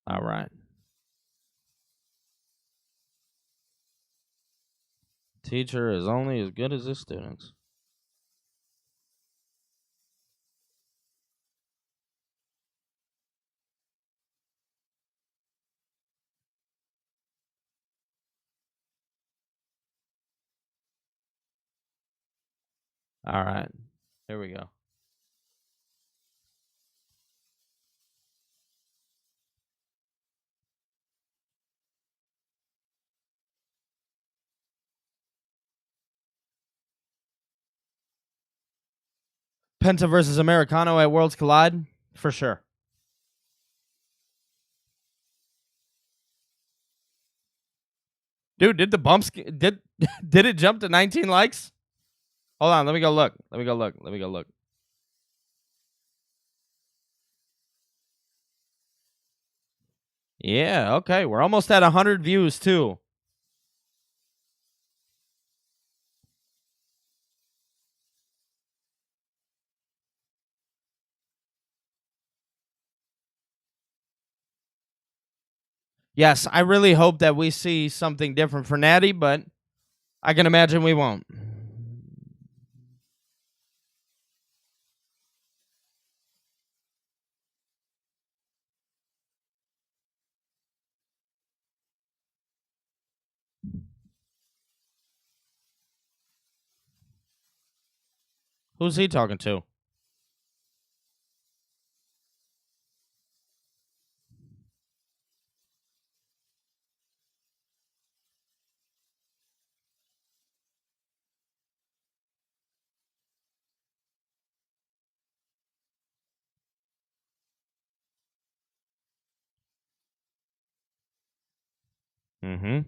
All right. Teacher is only as good as his students. All right. Here we go. Penta versus Americano at Worlds Collide? For sure. Dude, did the bumps did it jump to 19 likes? Hold on, let me go look. Let me go look. Yeah, okay. We're almost at 100 views too. Yes, I really hope that we see something different for Natty, but I can imagine we won't. Who's he talking to? Mm-hmm.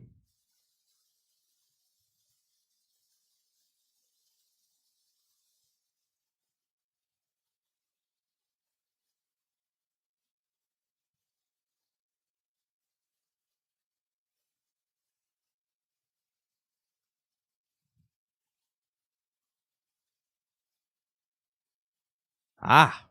Ah.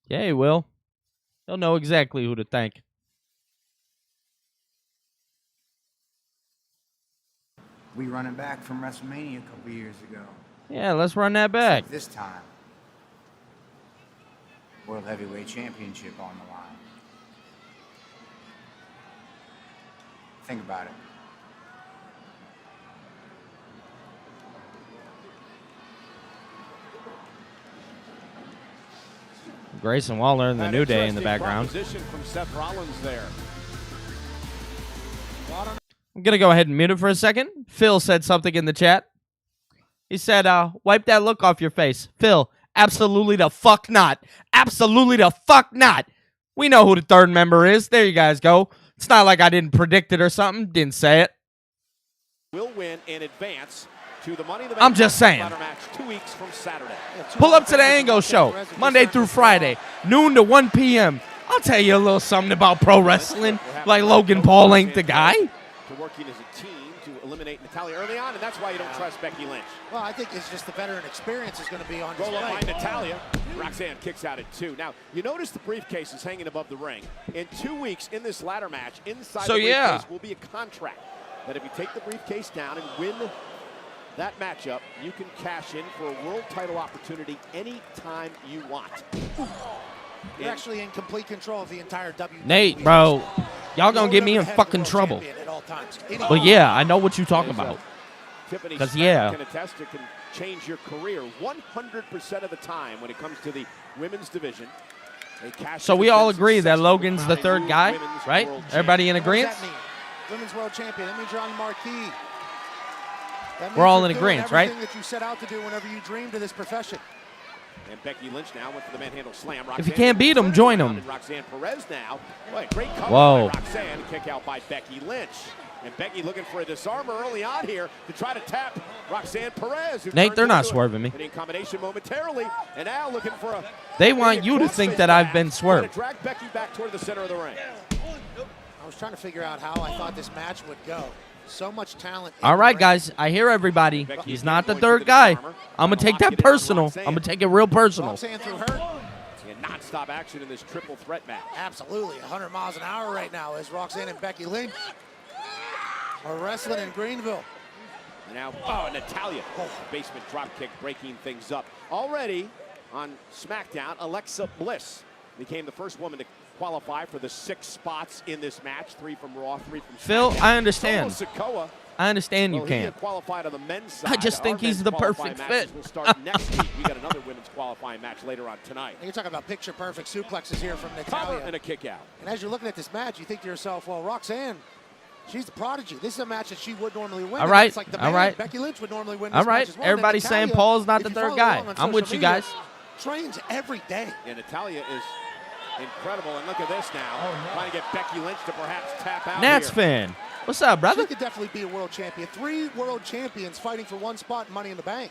Yeah, he will. He'll know exactly who to thank. We running back from WrestleMania a couple years ago. Yeah, let's run that back. This time, World Heavyweight Championship on the line. Think about it. Grayson Waller and the New Day in the background. Proposition from Seth Rollins there. I'm going to go ahead and mute it for a second. Phil said something in the chat. He said, wipe that look off your face. Phil, absolutely the fuck not. Absolutely the fuck not. We know who the third member is. There you guys go. It's not like I didn't predict it or something. Didn't say it. Will win in advance to the Money in the Bank. I'm just saying. Match 2 weeks from Saturday. Pull up to the Angle Show, Monday through Friday, noon to 1 p.m. I'll tell you a little something about pro wrestling, like Logan Paul ain't the guy. To working as a team to eliminate Natalya early on, and that's why you don't trust Becky Lynch. Well, I think it's just the veteran experience is going to be on Roll display. up by Natalya. Roxanne kicks out at 2. Now, you notice the briefcase is hanging above the ring. In 2 weeks, in this ladder match, inside the briefcase will be a contract that if you take the briefcase down and win that matchup, you can cash in for a world title opportunity anytime you want. You're actually in complete control of the entire WWE. Nate, bro, y'all gonna get me in fucking trouble. But yeah, I know what you're talking about. Because yeah. Can attest it can change your career 100% of the time when it comes to the women's division. So we all agree that Logan's the third guy, right? Everybody in agreement? What does that mean? Women's world champion. That means you're on the marquee. We're all in agreement, right? Everything that you set out to do whenever you dreamed of this profession. And Becky Lynch now went for the manhandle slam. If you can't beat him, join him. Roxanne Perez now. Boy, great cover Whoa. by Roxanne. Kick out by Becky Lynch. And Becky looking for a disarmer early on here to try to tap Roxanne Perez. Nate, they're not swerving me. In combination momentarily, and now looking for a. They want you to think that I've been swerved. Drag Becky back toward the center of the ring. I was trying to figure out how I thought this match would go. So much talent. All right, guys, I hear everybody. He's not the third guy. I'm going to take that personal. I'm going to take it real personal. Roxanne through her. Non-stop action in this triple threat match. Absolutely, 100 miles an hour right now as Roxanne and Becky Lynch are wrestling in Greenville. Now, Natalya, basement drop kick, breaking things up. Already on SmackDown, Alexa Bliss became the first woman to qualify for the 6 spots in this match. 3 from Raw, 3 from SmackDown. Phil, I understand. Sikoa, I understand you can't. Qualified on the men's side. I just think he's the perfect fit. Will start next week. We got another women's qualifying match later on tonight. You're talking about picture-perfect suplexes here from Natalya. Cover and a kick out. And as you're looking at this match, you think to yourself, well, Roxanne, she's the prodigy. This is a match that she would normally win. All right, it's like the all right. Becky Lynch would normally win this All right, match as well. everybody's saying Paul's not the third guy. I'm with you guys. Trains every day. And Natalya is incredible. And look at this now. Trying to get Becky Lynch to perhaps tap out Nats here. fan. What's up, brother? She could definitely be a world champion. 3 world champions fighting for 1 spot in Money in the Bank.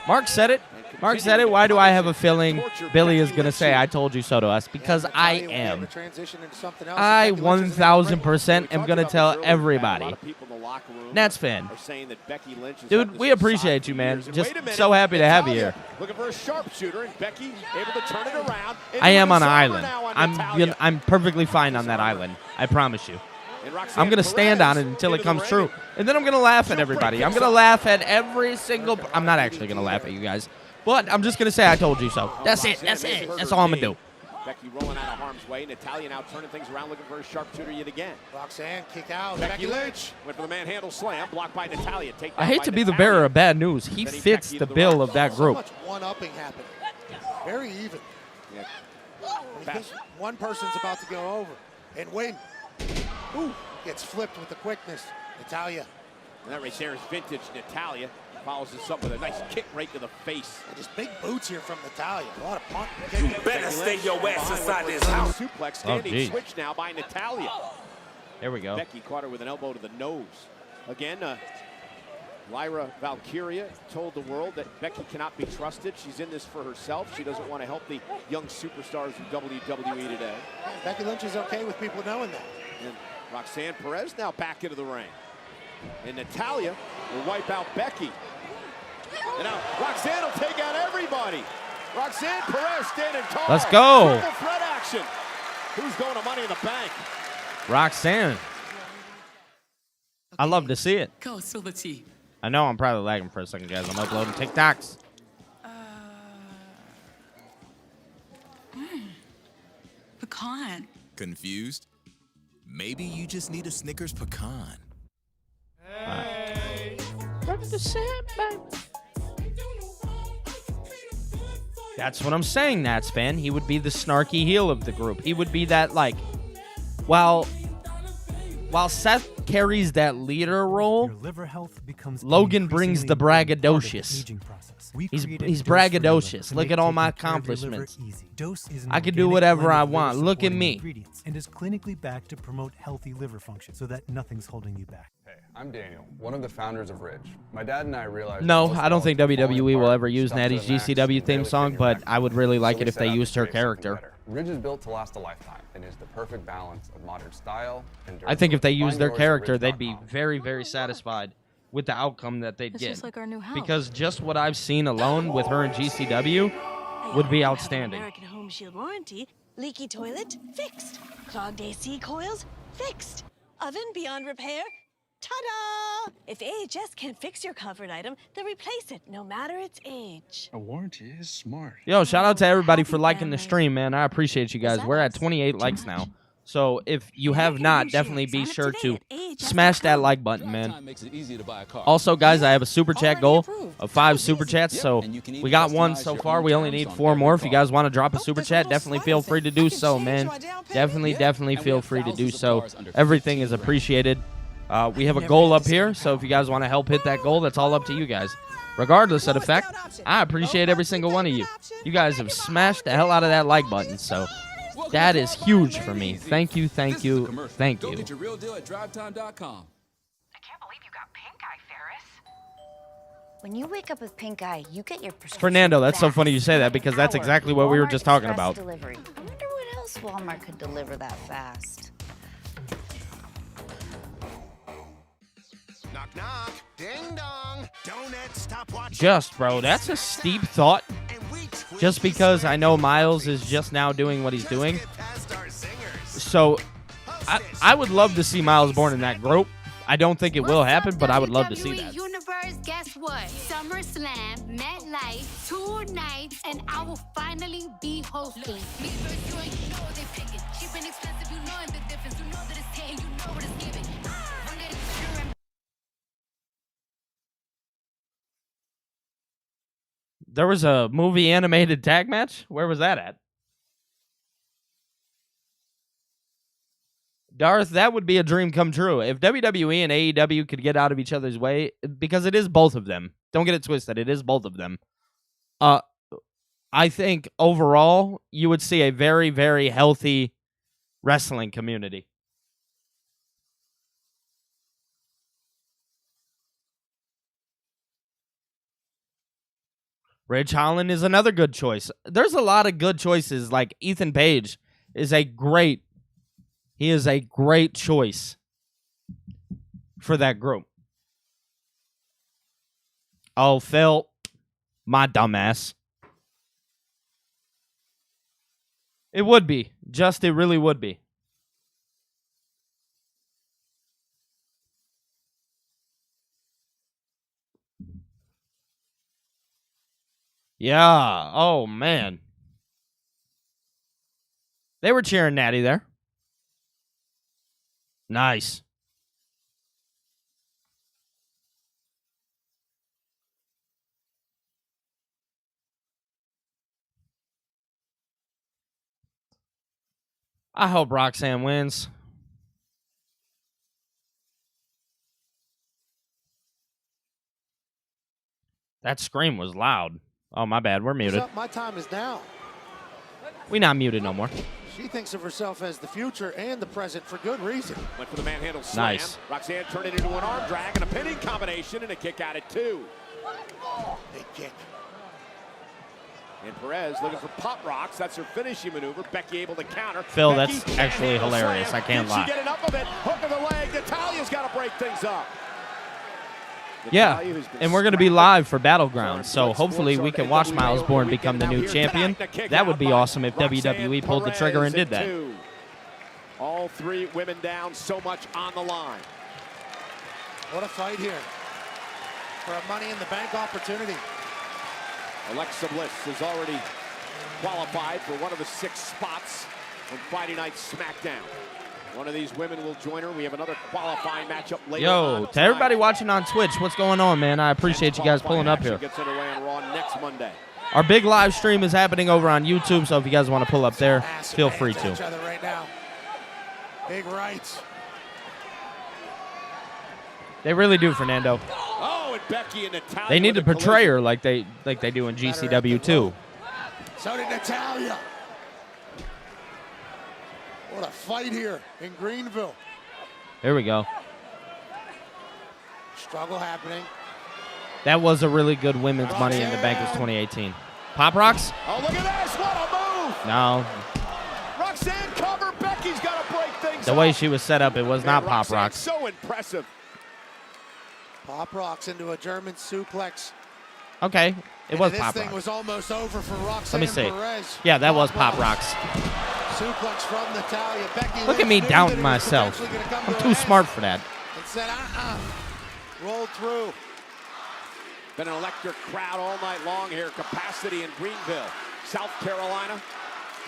Mark said it. Mark said it. Why do I have a feeling Billy is going to say I told you so to us? Because I am. I 1,000% am going to tell everybody. Nats fan. Dude, we appreciate you, man. Just so happy to have you here. Looking for a sharpshooter, and Becky able to turn it around. I am on an island. I'm perfectly fine on that island. I promise you. I'm going to stand on it until it comes true. And then I'm going to laugh at everybody. I'm going to laugh at every single... I'm not actually going to laugh at you guys. But I'm just going to say I told you so. That's it. That's it. That's all I'm going to do. Becky rolling out of harm's way. Natalya now turning things around, looking for a sharpshooter yet again. Roxanne kick out. Becky Lynch went for the manhandle slam, blocked by Natalya. I hate to be the bearer of bad news. He fits the bill of that group. So much one-upping happening. Very even. Yeah. One person's about to go over and win. Ooh, gets flipped with the quickness. Natalya. And that right there is vintage Natalya. Follows this up with a nice kick right to the face. And just big boots here from Natalya. A lot of punt. You better stay your ass inside this house. Suplex, standing switch now by Natalya. There we go. Becky caught her with an elbow to the nose. Again, Lyra Valkyria told the world that Becky cannot be trusted. She's in this for herself. She doesn't want to help the young superstars of WWE today. Becky Lynch is okay with people knowing that. And Roxanne Perez now back into the ring. And Natalya will wipe out Becky. And now Roxanne will take out everybody. Roxanne Perez standing tall. Let's go. Triple threat action. Who's going to Money in the Bank? Roxanne. I love to see it. Go, spill the tea. I know I'm probably lagging for a second, guys. I'm uploading TikToks. Pecan. Confused? Maybe you just need a Snickers pecan. That's what I'm saying, Nats fan. He would be the snarky heel of the group. He would be that, like, while Seth carries that leader role, liver health becomes Logan brings the braggadocious. He's braggadocious. Look at all my accomplishments. I can do whatever I want. Look at me. And is clinically backed to promote healthy liver function so that nothing's holding you back. Hey, I'm Daniel, one of the founders of Ridge. My dad and I realized... No, I don't think WWE will ever use Natty's GCW theme song, but I would really like it if they used her character. Ridge is built to last a lifetime and is the perfect balance of modern style and... I think if they used their character, they'd be very, very satisfied with the outcome that they'd get. Just like our new house. Because just what I've seen alone with her in GCW would be outstanding. American Home Shield warranty. Leaky toilet? Fixed. Clogged AC coils? Fixed. Oven beyond repair? Ta-da! If AHS can't fix your covered item, they'll replace it, no matter its age. A warranty is smart. Yo, shout out to everybody for liking the stream, man. I appreciate you guys. We're at 28 likes now. So if you have not, definitely be sure to smash that like button, man. Also, guys, I have a super chat goal of 5 super chats. So we got 1 so far. We only need 4 more. If you guys want to drop a super chat, definitely feel free to do so, man. Definitely feel free to do so. Everything is appreciated. We have a goal up here, so if you guys want to help hit that goal, that's all up to you guys. Regardless of the fact, I appreciate every single one of you. You guys have smashed the hell out of that like button, so that is huge for me. Thank you, thank you, thank you. Get your real deal at drivetime.com. When you wake up with pink eye, you get your prescription. Fernando, that's so funny you say that because that's exactly what we were just talking about. Delivery. I wonder what else Walmart could deliver that fast. Knock, knock. Ding dong. Donut, stop watching. Just, bro, that's a steep thought. Just because I know Miles is just now doing what he's doing. So, I would love to see Miles born in that group. I don't think it will happen, but I would love to see that. Universe, guess what? SummerSlam, MetLife, 2 nights, and I will finally be hosting. Me versus you, and you know what they picking. Cheap and expensive, you know the difference. You know that it's hitting, you know what it's giving. There was a movie animated tag match? Where was that at? Darth, that would be a dream come true. If WWE and AEW could get out of each other's way, because it is both of them. Don't get it twisted. It is both of them. I think overall, you would see a very, very healthy wrestling community. Ridge Holland is another good choice. There's a lot of good choices. Like Ethan Page is a great choice for that group. Oh, Phil, my dumbass. It would be. Just, it really would be. Yeah. Oh, man. They were cheering Natty there. Nice. I hope Roxanne wins. That scream was loud. Oh, my bad. We're muted. My time is now. We not muted no more. She thinks of herself as the future and the present for good reason. Went for the manhandle slam. Nice. Roxanne turned it into an arm drag and a pinning combination and a kick out at 2. Big kick. And Perez looking for pop rocks. That's her finishing maneuver. Becky able to counter. Phil, Becky, that's actually hilarious. Slam. I can't lie. Did she get enough of it? Hook of the leg. Natalia's got to break things up. Yeah, and we're going to be live for Battlegrounds, so hopefully we can watch Miles Bourne become the new champion. That would be awesome if WWE pulled the trigger and did that. All three women down, so much on the line. What a fight here for a Money in the Bank opportunity. Alexa Bliss has already qualified for one of the 6 spots from Friday Night SmackDown. One of these women will join her. We have another qualifying matchup later. Yo, to everybody watching on Twitch, what's going on, man? I appreciate you guys pulling up here. Gets underway on Raw next Monday. Our big live stream is happening over on YouTube, so if you guys want to pull up there, feel free to. Each other right now. Big rights. They really do, Fernando. Oh, and Becky and Natalya. They need to portray her like they do in GCW too. So did Natalya. What a fight here in Greenville. Here we go. Struggle happening. That was a really good women's Money in the Bank of 2018. Pop Rocks? Oh, look at this. What a move. No. Roxanne cover. Becky's got to break things The way she was set up, it was not Pop Rocks. So impressive. Pop Rocks into a German suplex. Okay, it was Pop This thing Rocks. was almost over for Roxanne Let me see. Perez. Yeah, that was Pop Rocks. Suplex from Natalya. Becky Look at me doubting myself. I'm too smart for that. And said, rolled through. Been an electric crowd all night long here. Capacity in Greenville, South Carolina.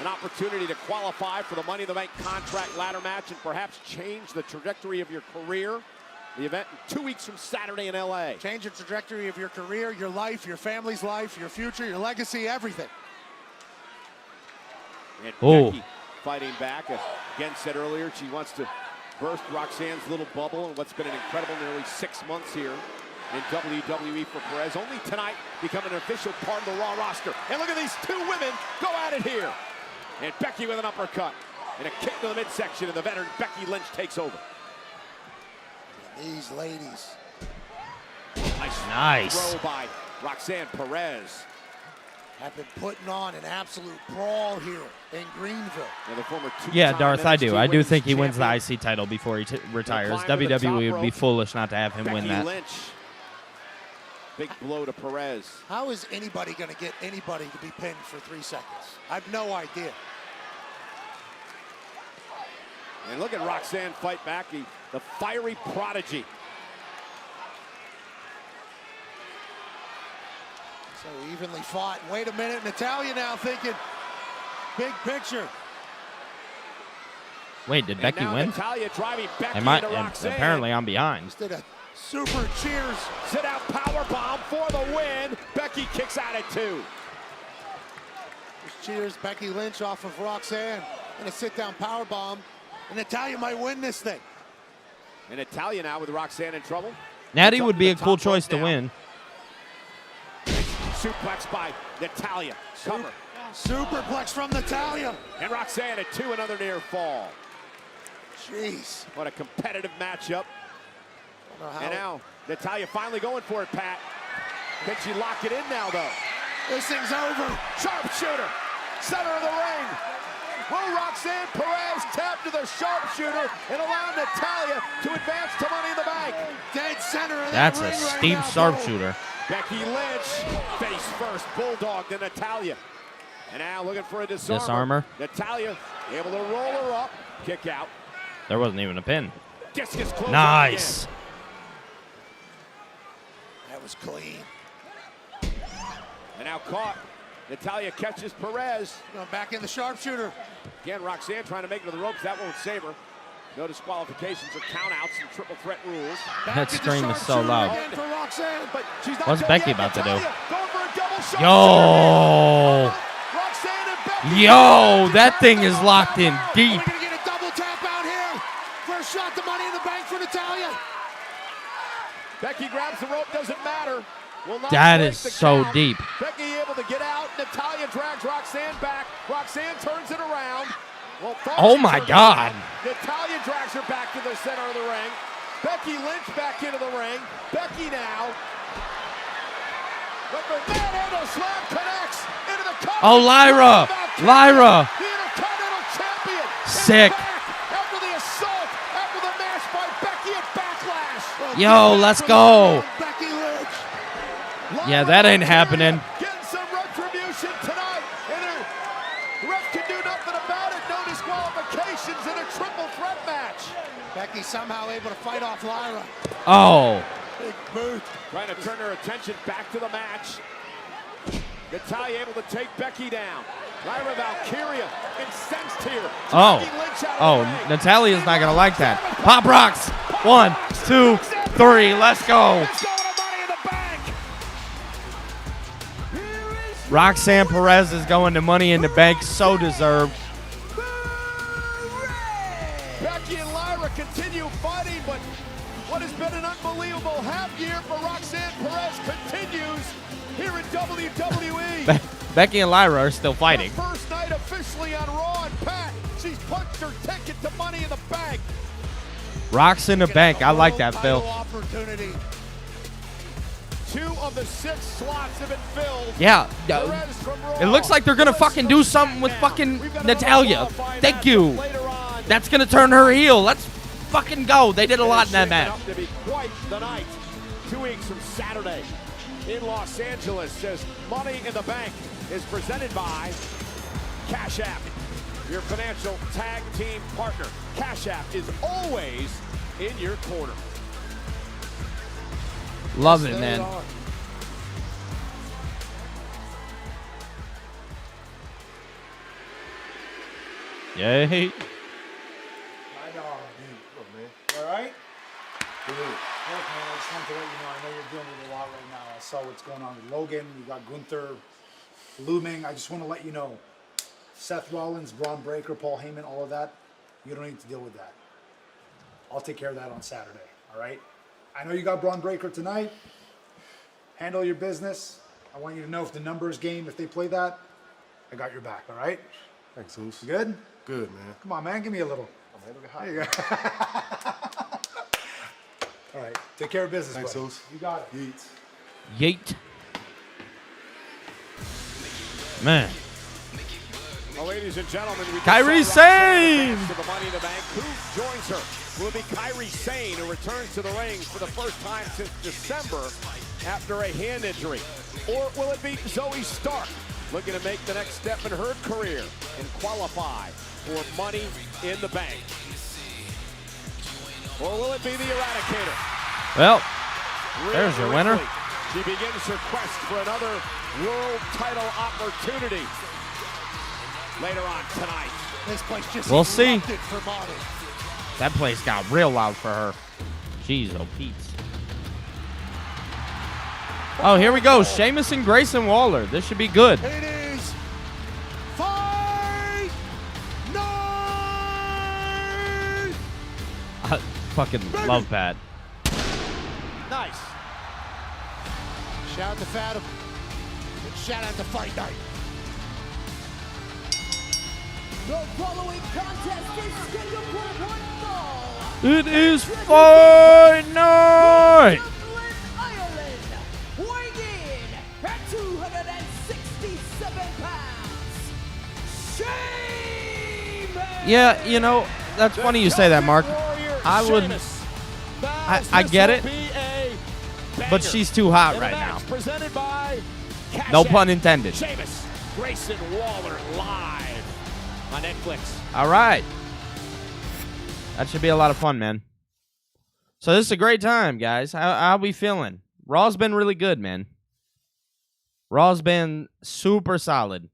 An opportunity to qualify for the Money in the Bank contract ladder match and perhaps change the trajectory of your career. The event in 2 weeks from Saturday in LA. Change the trajectory of your career, your life, your family's life, your future, your legacy, everything. And Oh. Becky fighting back. Again, said earlier she wants to burst Roxanne's little bubble in what's been an incredible nearly 6 months here in WWE for Perez. Only tonight becoming an official part of the Raw roster. And look at these 2 women go at it here. And Becky with an uppercut and a kick to the midsection, and the veteran Becky Lynch takes over. These ladies. Nice. Throw by Roxanne Perez. Have been putting on an absolute brawl here in Greenville. And the former Yeah, Darth, I do. I do think he wins the champion. IC title before he retires. climb to the top WWE would be rope. foolish not to have him win Becky that. Lynch. Big blow to Perez. How is anybody going to get anybody to be pinned for 3 seconds? I have no idea. And look at Roxanne fight back, the fiery prodigy. So evenly fought. Wait a minute, Natalya now thinking big picture. Wait, did Becky now win? Natalya driving Becky Am I, into Roxanne. apparently I'm behind. Just did a super cheers. Sit out power bomb for the win. Becky kicks out at 2. Just cheers Becky Lynch off of Roxanne. And a sit down power bomb. And Natalya might win this thing. And Natalya now with Roxanne in trouble. Natty It's up would to be the a cool top rope choice to now. win. Suplex by Natalya. Cover. Superplex from Natalya. And Roxanne at 2, another near fall. Jeez. What a competitive matchup. And now Natalya finally going for it, Pat. Can she lock it in now, though? This thing's over. Sharpshooter, center of the ring. Will Roxanne Perez tap to the sharpshooter and allow Natalya to advance to Money in the Bank? Dead center of That's that a ring right steep now, sharpshooter. Becky Lynch, face first, bulldog to Natalya. And now looking for a disarmer. Disarmer. Natalya able to roll her up, kick out. There wasn't even a pin. Discus close. Nice. That was clean. And now caught. Natalya catches Perez. Going back in the sharpshooter. Again, Roxanne trying to make it to the ropes. That won't save her. No disqualifications or countouts and triple threat rules. That scream is so loud. Again for Roxanne, but she's not What's done Becky yet. about to do? Natalya going for a double sharpshooter. Yo! Roxanne and Becky. Yo, that thing is locked in deep. We're gonna get a double tap out here. First shot to Money in the Bank for Natalya. Becky grabs the rope, doesn't matter. Will not That break is the so count. deep. Becky able to get out. Natalya drags Roxanne back. Roxanne turns it around. Well, Oh my God. Natalya drags her back to the center of the ring. Becky Lynch back into the ring. Becky now. But the manhandle slam connects into the cover. Oh, Lyra. Lyra. The Intercontinental Champion. is Sick. back after the assault, after the match by Becky at Backlash. Yo, let's go. Becky Yeah, that ain't happening. Getting some retribution tonight. And the ref can do nothing about it. No disqualifications in a triple threat match. Becky somehow able to fight off Lyra. Oh. Big boot. Trying to turn her attention back to the match. Natalya able to take Becky down. Lyra Valkyria incensed here. Oh, Natalia's not gonna like that. Pop rocks. 1, 2, 3. Let's go. Roxanne Perez is going to Money in the Bank. So deserved. Becky and Lyra continue fighting, but what has been an unbelievable half year for Roxanne Perez continues here in WWE. Becky and Lyra are still fighting. First night officially on Raw, and Pat, she's punched her ticket to Money in the Bank. Rocks in the bank. I like that, Phil. Opportunity. 2 of the 6 slots have been filled. Yeah. It looks like they're going to fucking do something with fucking Natalya. Thank you. That's going to turn her heel. Let's fucking go. They did a lot in that match. To be quite the night. 2 weeks from Saturday in Los Angeles, as Money in the Bank is presented by Cash App, your financial tag team partner. Cash App is always in your corner. Love it, man. Yay. My dog, dude. Look, man. All right? Dude. Look, man, I just wanted to let you know, I know you're dealing with a lot right now. I saw what's going on with Logan. You got Gunther looming. I just want to let you know, Seth Rollins, Braun Breaker, Paul Heyman, all of that, you don't need to deal with that. I'll take care of that on Saturday, all right? I know you got Braun Breaker tonight. Handle your business. I want you to know if the numbers game, if they play that, I got your back, all right? Thanks, Zeus. You good? Good, man. Come on, man. Give me a little. There you go. All right. Take care of business, Thanks, buddy. Zeus. You got it. Yeet. Man. Well, ladies and gentlemen, we Kairi just saw Sane! Roxanne to the Money in the Bank. Who joins her? Will it be Kairi Sane, who returns to the ring for the first time since December after a hand injury? Or will it be Zoe Stark, looking to make the next step in her career and qualify for Money in the Bank? Or will it be the Eradicator? Well, there's your winner. She begins her quest for another world title opportunity later on tonight. This place just We'll see. erupted for Money. That place got real loud for her. Jeez, oh Pete. Oh, here we go. Sheamus and Grayson Waller. This should be good. It is fight night. I fucking love Pat. Nice. Shout out to Fathom. And shout out to Fight Night. The following contest is scheduled for one fall. It is Fight Night. Ireland, weighing in at 267 pounds, Sheamus. Yeah, you know, that's funny you say that, Mark. I would. I get it. But she's too hot right now. Presented by Cash No App. pun intended. Sheamus, Grayson Waller live on Netflix. All right. That should be a lot of fun, man. So this is a great time, guys. How we feeling? Raw's been really good, man. Raw's been super solid.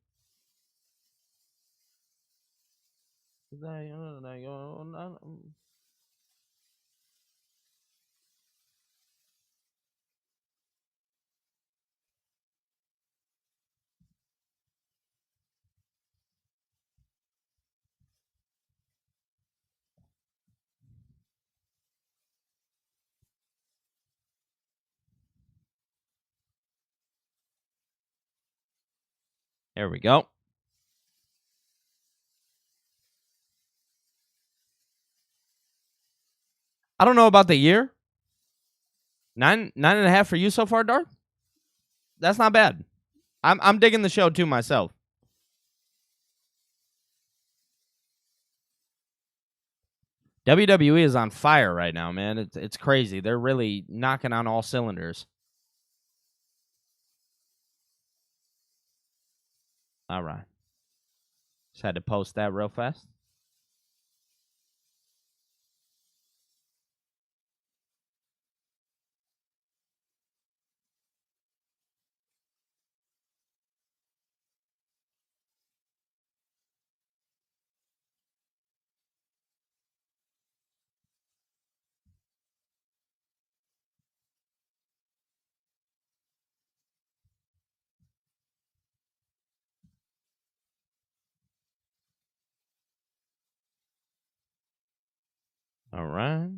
There we go. I don't know about the year. 9.5 for you so far, Darth? That's not bad. I'm digging the show too myself. WWE is on fire right now, man. It's crazy. They're really knocking on all cylinders. All right. Just had to post that real fast. All right.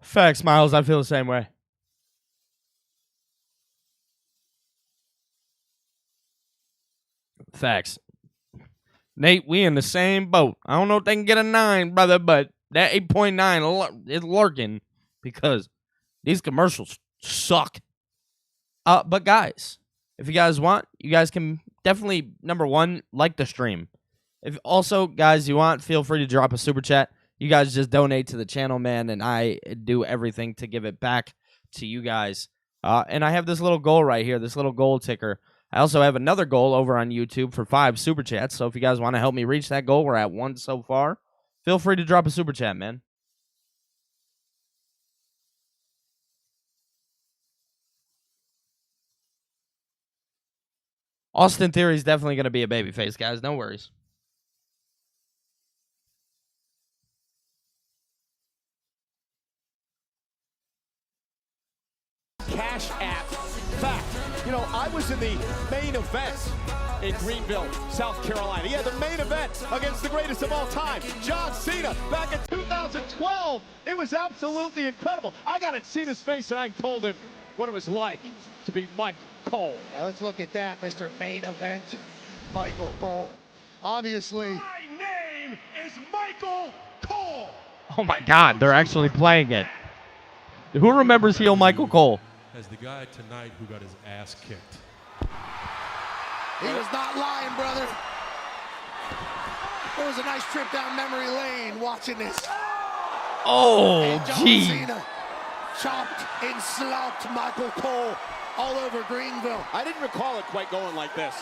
Facts, Miles. I feel the same way. Facts. Nate, we in the same boat. I don't know if they can get a 9, brother, but that 8.9 is lurking because these commercials suck. But guys, if you guys want, you guys can definitely, number one, like the stream. If also, guys, you want, feel free to drop a super chat. You guys just donate to the channel, man, and I do everything to give it back to you guys. And I have this little goal right here, this little goal ticker. I also have another goal over on YouTube for 5 super chats. So if you guys want to help me reach that goal, we're at 1 so far. Feel free to drop a super chat, man. Austin Theory is definitely going to be a babyface, guys. No worries. Cash App. Fact, you know, I was in the main event in Greenville, South Carolina. Yeah, the main event against the greatest of all time, John Cena, back in 2012. It was absolutely incredible. I got to see his face, and I told him what it was like to be Michael Cole. Now let's look at that, Mr. Main Event, Michael Cole. Obviously, My name is Michael Cole. Oh my God, they're actually playing it. Who remembers heel Michael Cole? As the guy tonight who got his ass kicked. he was not lying, brother. It was a nice trip down memory lane watching this. Oh, And John gee. Cena chopped and slopped Michael Cole all over Greenville. I didn't recall it quite going like this.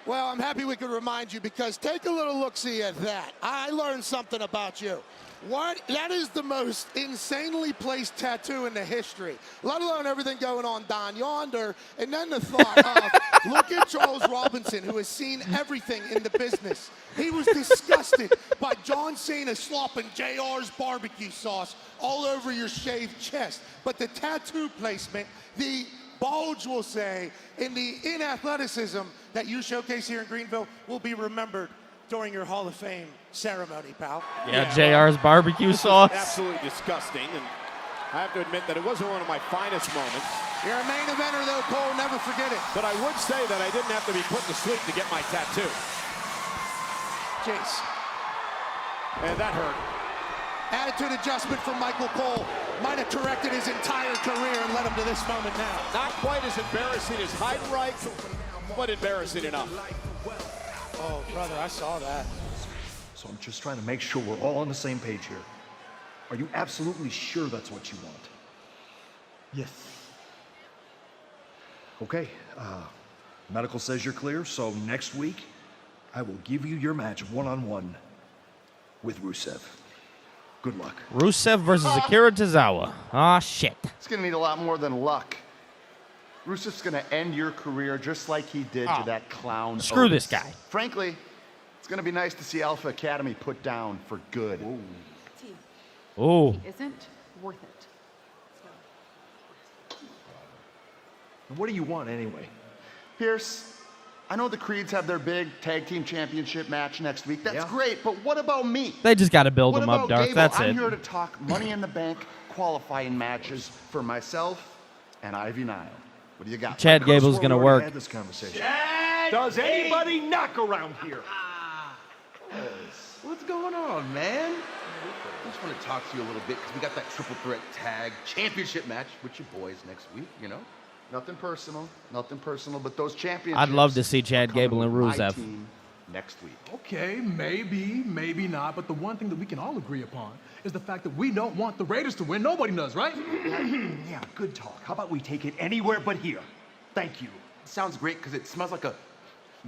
Well, I'm happy we could remind you because take a little look-see at that. I learned something about you. That is the most insanely placed tattoo in the history, let alone everything going on down yonder. And then the thought of, look at Charles Robinson, who has seen everything in the business. He was disgusted by John Cena slopping JR's barbecue sauce all over your shaved chest. But the tattoo placement, the bulge, we'll say, in the athleticism that you showcase here in Greenville will be remembered during your Hall of Fame ceremony, pal. Yeah, JR's barbecue sauce. Absolutely disgusting, and I have to admit that it wasn't one of my finest moments. You're a main eventer, though, Cole. Never forget it. But I would say that I didn't have to be put to sleep to get my tattoo. Jace. And that hurt. Attitude adjustment from Michael Cole might have corrected his entire career and led him to this moment now. Not quite as embarrassing as Heidenreich, but embarrassing enough. Oh, brother, I saw that. So I'm just trying to make sure we're all on the same page here. Are you absolutely sure that's what you want? Yes. Okay, medical says you're clear, so next week, I will give you your match one-on-one with Rusev. Good luck. Rusev versus Akira Tozawa. Ah, shit. It's going to need a lot more than luck. Rusev's going to end your career just like he did to that clown. Screw Otis. this guy. Frankly, it's going to be nice to see Alpha Academy put down for good. Oh. Isn't worth it. What do you want anyway? Pierce, I know the Creeds have their big tag team championship match next week. That's great, but what about me? They just got to build What him up, about Darth. Gable? That's I'm it. here to talk Money in the Bank qualifying matches for myself and Ivy Nile. What do you got? Chad Gable's going to work. Had this conversation. Does anybody knock around here? What's going on, man? I just want to talk to you a little bit because we got that triple threat tag championship match with your boys next week, you know? Nothing personal, but those championships. I'd love to see Chad Gable and my Rusev. team next week. Okay, maybe not, but the one thing that we can all agree upon is the fact that we don't want the Raiders to win. Nobody does, right? Yeah, good talk. How about we take it anywhere but here? Thank you. Sounds great because it smells like a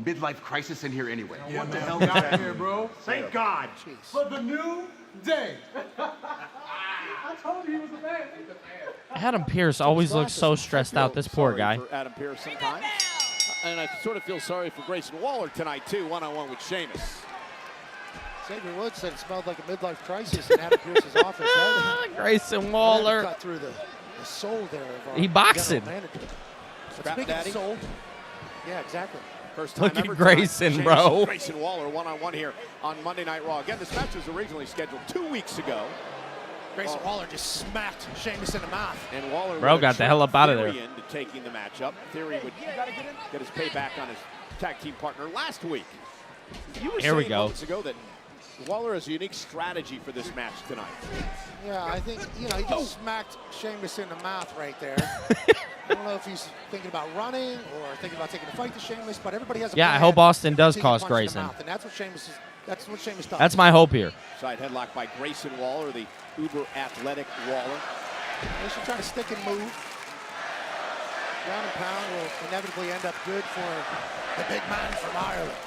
midlife crisis in here anyway. Yeah, what the hell got here, bro? Thank God. For the new day. I told you he was a man. Adam Pearce always looks so stressed out. This poor guy. For Adam Pearce sometimes. And I sort of feel sorry for Grayson Waller tonight, too, one-on-one with Sheamus. Xavier Woods said it smelled like a midlife crisis in Adam Pearce's office. Grayson Waller. Cut through the soul there of our He boxing. general manager. Scrap Speaking of daddy. soul, yeah, exactly. First time Look at ever Grayson, tonight. bro. Sheamus, Grayson Waller one-on-one here on Monday Night Raw. Again, this match was originally scheduled 2 weeks ago. Grayson Waller just smacked Sheamus in the mouth. And Waller Bro would got the hell up out of Theory there. into taking the matchup. Theory would get his payback on his tag team partner last week. You were Here we saying go. moments ago that Waller has a unique strategy for this match tonight. Yeah, I think, he just smacked Sheamus in the mouth right there. I don't know if he's thinking about running or thinking about taking a fight to Sheamus, but everybody has a Yeah, I plan hope Austin does to cost punch in the Grayson. mouth, and that's what Sheamus does. That's my hope here. Side headlock by Grayson Waller, the uber athletic Waller. They should try to stick and move. Ground and pound will inevitably end up good for the big man from Ireland.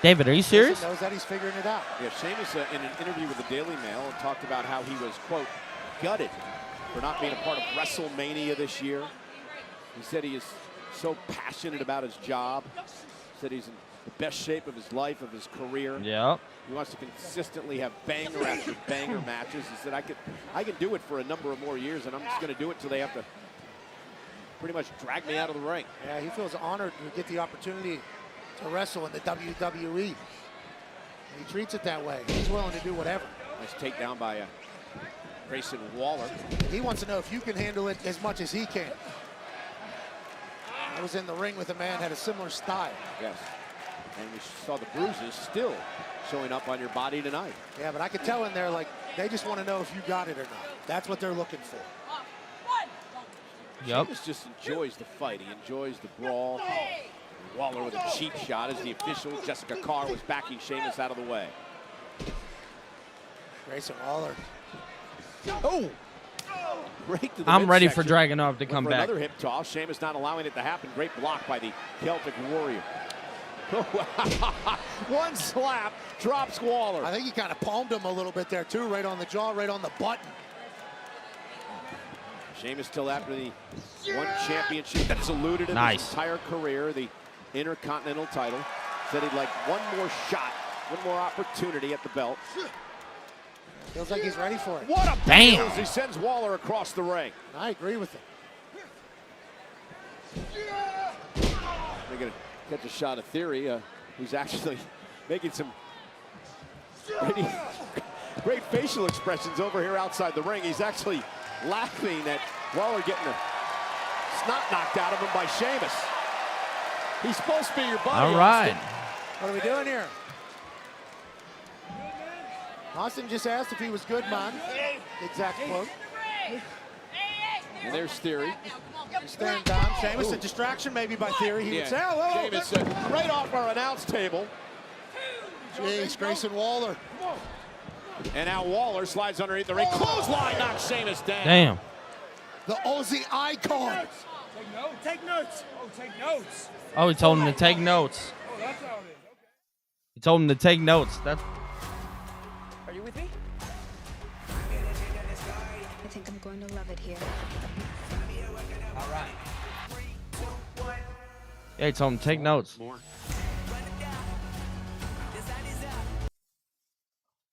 David, are you serious? Knows that he's figuring it out. Yeah, Sheamus in an interview with the Daily Mail talked about how he was, quote, gutted for not being a part of WrestleMania this year. He said he is so passionate about his job. He said he's in the best shape of his life, of his career. Yep. He wants to consistently have banger after banger matches. He said, I can do it for a number of more years, and I'm just going to do it till they have to pretty much drag me out of the ring. Yeah, he feels honored to get the opportunity to wrestle in the WWE. He treats it that way. He's willing to do whatever. Nice takedown by Grayson Waller. He wants to know if you can handle it as much as he can. I was in the ring with a man had a similar style. Yes. And we saw the bruises still showing up on your body tonight. Yeah, but I could tell in there, like, they just want to know if you got it or not. That's what they're looking for. Yep. Sheamus just enjoys the fight. He enjoys the brawl. Waller with a cheap shot as the official, Jessica Carr, was backing Sheamus out of the way. Grayson Waller. Oh! Right to the I'm ready for midsection. Dragunov to come for back. Another hip toss. Sheamus not allowing it to happen. Great block by the Celtic Warrior. One slap drops Waller. I think he kind of palmed him a little bit there, too, right on the jaw, right on the button. Sheamus still after the one championship that's eluded in his entire career, the Intercontinental title. Said he'd like one more shot, one more opportunity at the belt. Feels like he's ready for it. What a Damn. as he sends Waller across the ring. I agree with him. They're going to catch a shot of Theory, who's actually making some great facial expressions over here outside the ring. He's actually laughing at Waller getting the snot knocked out of him by Sheamus. He's supposed to be your buddy. All right. Austin. What are we doing here? Austin just asked if he was good, man. Exact quote. And there's Theory. He's staring down. Sheamus, a distraction maybe by Theory. He would say, oh, Sheamus right off our announce table. Jeez, Grayson Waller. And now Waller slides underneath the ring. Clothesline knocks Sheamus down. Damn. The Aussie icon. Take notes. Oh, take notes. Oh, he told him to take notes. Oh, that's how it is. He told him to take notes. That's Are you with me? I think I'm going to love it here. All right. yeah. He told him to take notes.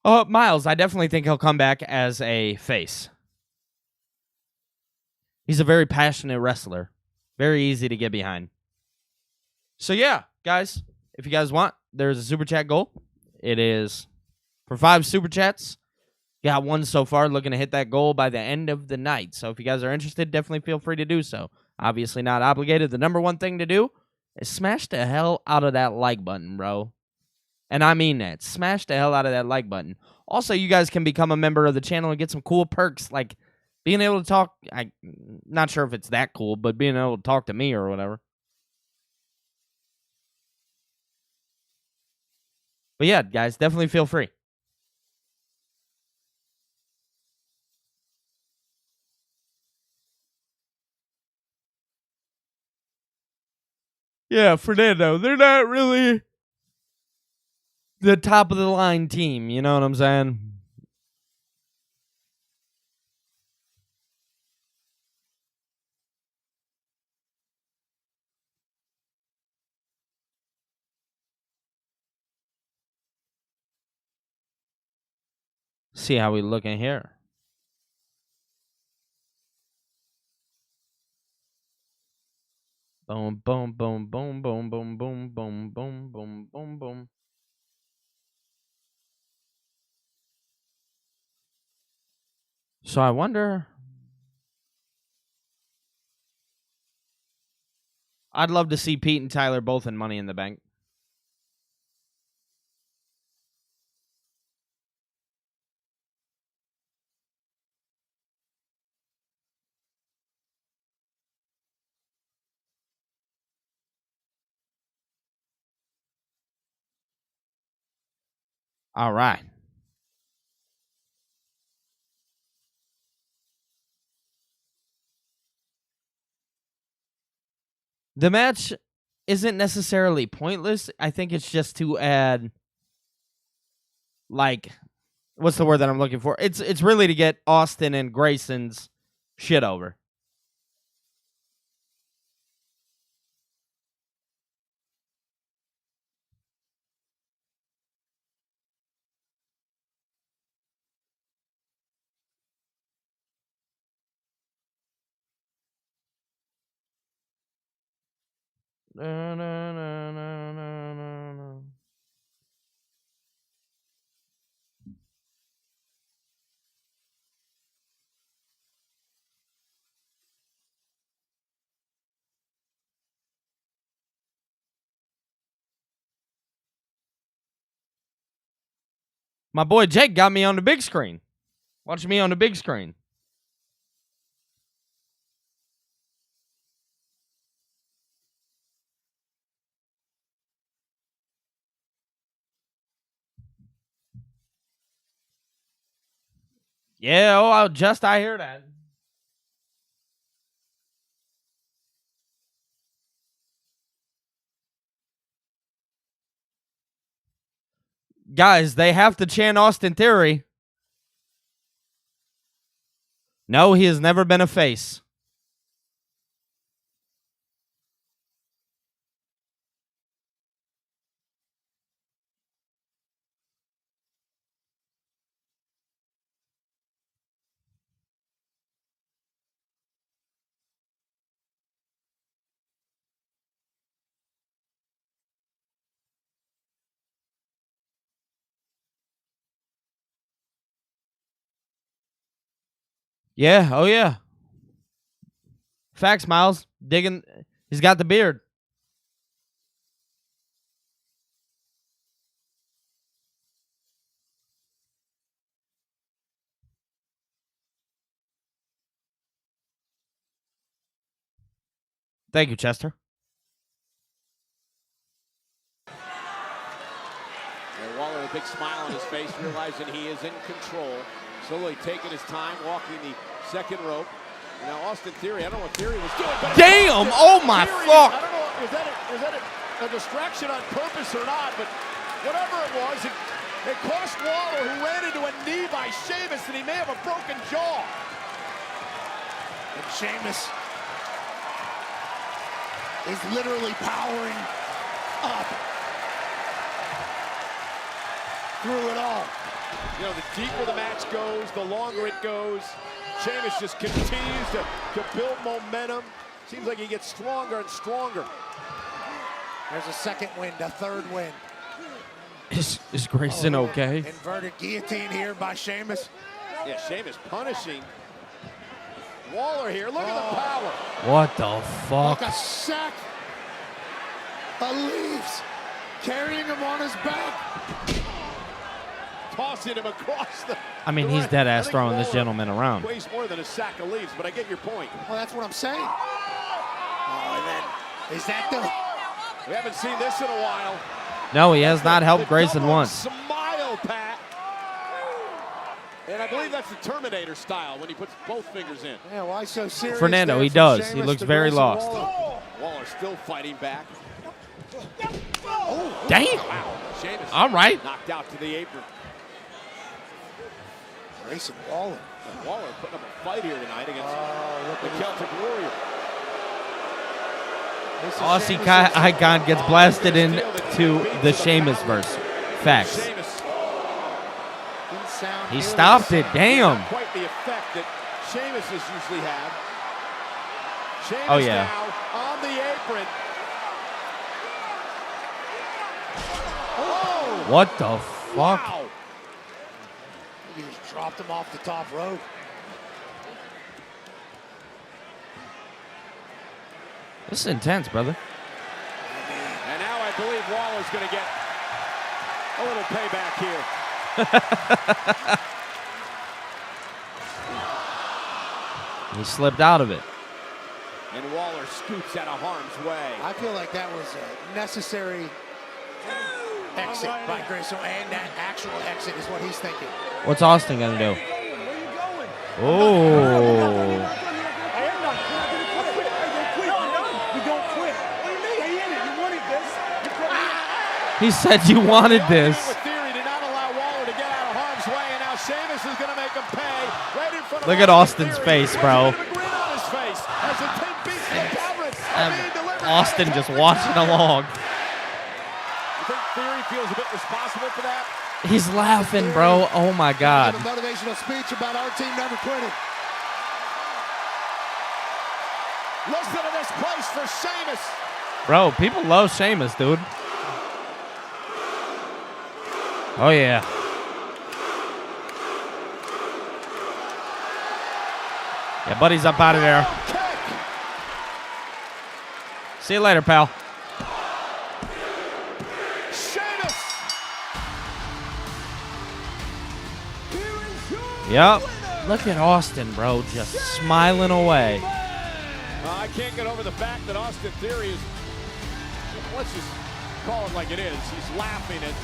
Miles, I definitely think he'll come back as a face. He's a very passionate wrestler. Very easy to get behind. So yeah, guys, if you guys want, there's a super chat goal. It is for 5 super chats. Got one so far, looking to hit that goal by the end of the night. So if you guys are interested, definitely feel free to do so. Obviously not obligated. The number one thing to do is smash the hell out of that like button, bro. And I mean that. Smash the hell out of that like button. Also, you guys can become a member of the channel and get some cool perks, like being able to talk. I'm not sure if it's that cool, but being able to talk to me or whatever. But yeah, guys, definitely feel free. Yeah, Fernando, they're not really the top of the line team, you know what I'm saying? See how we looking here. Boom, boom, boom, boom, boom, boom, boom, boom, boom, boom, boom, boom. So I wonder. I'd love to see Pete and Tyler both in Money in the Bank. All right. The match isn't necessarily pointless. I think it's just to add, like, what's the word that I'm looking for? It's really to get Austin and Grayson's shit over. Na, na, na, na, na, na, na. My boy Jake got me on the big screen. Watch me on the big screen. Yeah, oh, I hear that. Guys, they have to chant Austin Theory. No, he has never been a face. Yeah, oh yeah. Facts, Miles. Digging. He's got the beard. Thank you, Chester. And Waller, a big smile on his face, realizing he is in control. Slowly taking his time, walking the second rope. And now Austin Theory, I don't know what Theory was doing. But damn! Oh my Theory, fuck! I don't know, is that a distraction on purpose or not? But whatever it was, it cost Waller, who ran into a knee by Sheamus, and he may have a broken jaw. And Sheamus is literally powering up through it all. You know, the deeper the match goes, the longer it goes. Sheamus just continues to build momentum. Seems like he gets stronger and stronger. There's a second wind, a third wind. Is Grayson okay? Inverted guillotine here by Sheamus. Yeah, Sheamus punishing Waller here. Look at the power. What the fuck? Like a sack of leaves carrying him on his back. Tossing him across the. I mean, he's dead ass throwing this gentleman around. Weighs more than a sack of leaves, but I get your point. Well, that's what I'm saying. Oh, and then, is that the... We haven't seen this in a while. No, he has not helped Grayson once. Smile, Pat. And I believe that's the Terminator style when he puts both fingers in. Yeah, why so serious? Fernando, he does. He looks very lost. Waller still fighting back. Oh, damn. Wow. Sheamus all right. Knocked out to the apron. Grayson Waller. Waller putting up a fight here tonight against the Celtic Warrior. Aussie Icon gets blasted into the Sheamus verse. Facts. He stopped it. Damn. Not quite the effect that Sheamus has usually had. Sheamus Oh, yeah. now on the apron. Oh! What the fuck? Wow. He just dropped him off the top rope. This is intense, brother. And now I believe Waller's going to get a little payback here. He slipped out of it. And Waller scoots out of harm's way. I feel like that was a necessary exit by Grayson, and that actual exit is what he's thinking. What's Austin gonna do? Oh. He said you wanted this. Look at Austin's face, bro. Austin just watching along. You think Theory feels a bit responsible for that? He's laughing, bro. Oh my God. A motivational speech about our team never quitting. Listen to this place for Sheamus. Bro, people love Sheamus, dude. Oh yeah. Yeah, buddy's up out of there. See you later, pal. Sheamus. Yep. Look at Austin, bro, just smiling away. I can't get over the fact that Austin Theory is, let's just call it like it is. He's laughing at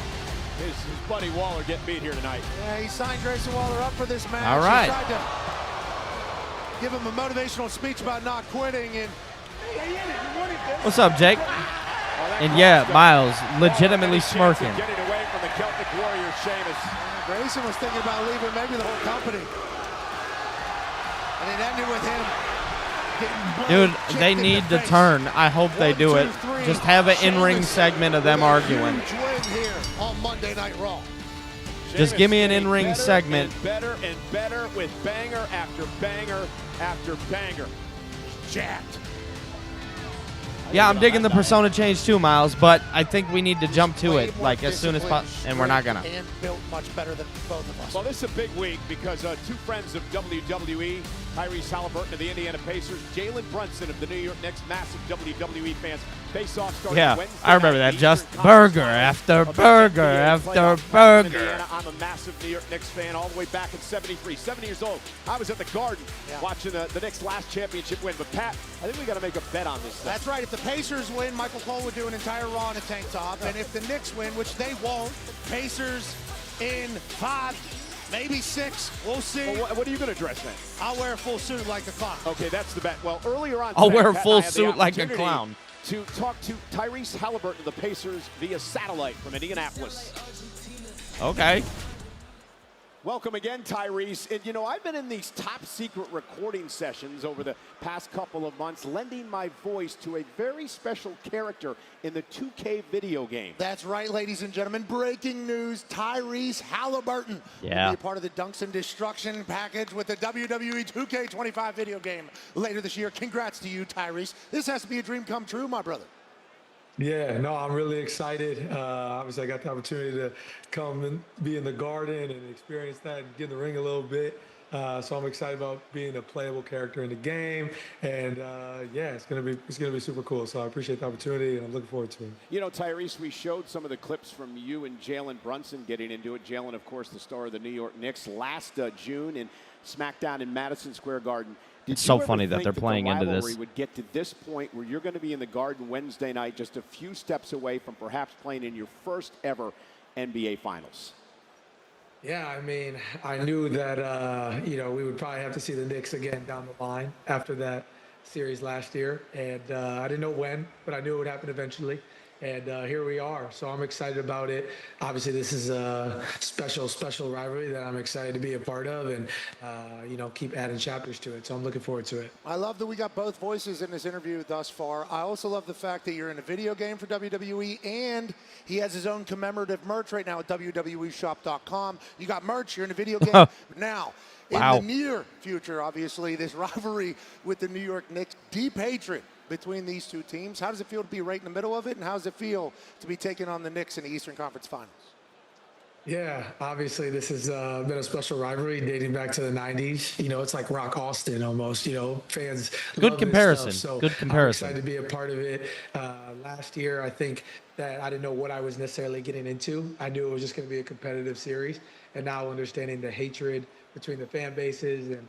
his buddy Waller getting beat here tonight. Yeah, he signed Grayson Waller up for this match. All right. He tried to give him a motivational speech about not quitting. And What's up, Jake? And yeah, Miles, legitimately smirking. Getting away from the Celtic Warrior, Sheamus. Grayson was thinking about leaving maybe the whole company. And it ended with him. Dude, they need to turn. I hope they do it. Just have an in-ring segment of them arguing. Huge win here on Monday Night Raw. Just give me an in-ring segment. Better and better with banger after banger after banger. Jacked. Yeah, I'm digging the persona change too, Miles, but I think we need to jump to it like as soon as possible, and we're not gonna. And built much better than both of us. Well, this is a big week because two friends of WWE, Tyrese Halliburton of the Indiana Pacers, Jalen Brunson of the New York Knicks, massive WWE fans. Face off starting Yeah, Wednesday I remember night, that. Just Eastern burger Conference after Finals burger of the NBA after playoff in burger. Indiana. I'm a massive New York Knicks fan all the way back in '73. 7 years old. I was at the Garden watching the Knicks' last championship win. But Pat, I think we got to make a bet on this. That's right. If the Pacers win, Michael Cole would do an entire Raw in a tank top. And if the Knicks win, which they won't, Pacers in 5, maybe 6. We'll see. Well, what are you going to dress then? I'll wear a full suit like a clown. Okay, that's the bet. Well, earlier on I'll today, wear a Pat full and I had the suit like a opportunity clown. to talk to Tyrese Halliburton of the Pacers via satellite from Indianapolis. Okay. Welcome again, Tyrese. And you know, I've been in these top secret recording sessions over the past couple of months, lending my voice to a very special character in the 2K video game. That's right, ladies and gentlemen. Breaking news, Tyrese Halliburton Yeah. will be a part of the Dunks and Destruction package with the WWE 2K25 video game later this year. Congrats to you, Tyrese. This has to be a dream come true, my brother. Yeah, no, I'm really excited. Obviously, I got the opportunity to come and be in the Garden and experience that and get in the ring a little bit. So I'm excited about being a playable character in the game, and yeah, it's gonna be super cool. So I appreciate the opportunity, and I'm looking forward to it. You know, Tyrese, we showed some of the clips from you and Jalen Brunson getting into it. Jalen, of course, the star of the New York Knicks last June in SmackDown in Madison Square Garden. Did It's so you ever funny that think they're playing the into this. rivalry would get to this point where you're going to be in the Garden Wednesday night, just a few steps away from perhaps playing in your first ever NBA Finals? Yeah, I mean, I knew that you know, we would probably have to see the Knicks again down the line after that series last year, and I didn't know when, but I knew it would happen eventually. And here we are. So I'm excited about it. Obviously, this is a special rivalry that I'm excited to be a part of, and you know, keep adding chapters to it. So I'm looking forward to it. I love that we got both voices in this interview thus far. I also love the fact that you're in a video game for WWE, and he has his own commemorative merch right now at WWEshop.com. You got merch, you're in a video game. Now, in the near future, obviously, this rivalry with the New York Knicks, deep hatred between these two teams. How does it feel to be right in the middle of it, and how does it feel to be taking on the Knicks in the Eastern Conference Finals? Yeah, obviously this has been a special rivalry dating back to the 90s. You know, it's like Rock Austin almost, you know, fans Good love comparison. This stuff. So Good comparison. I'm excited to be a part of it. Last year, I think that I didn't know what I was necessarily getting into. I knew it was just going to be a competitive series, and now understanding the hatred between the fan bases and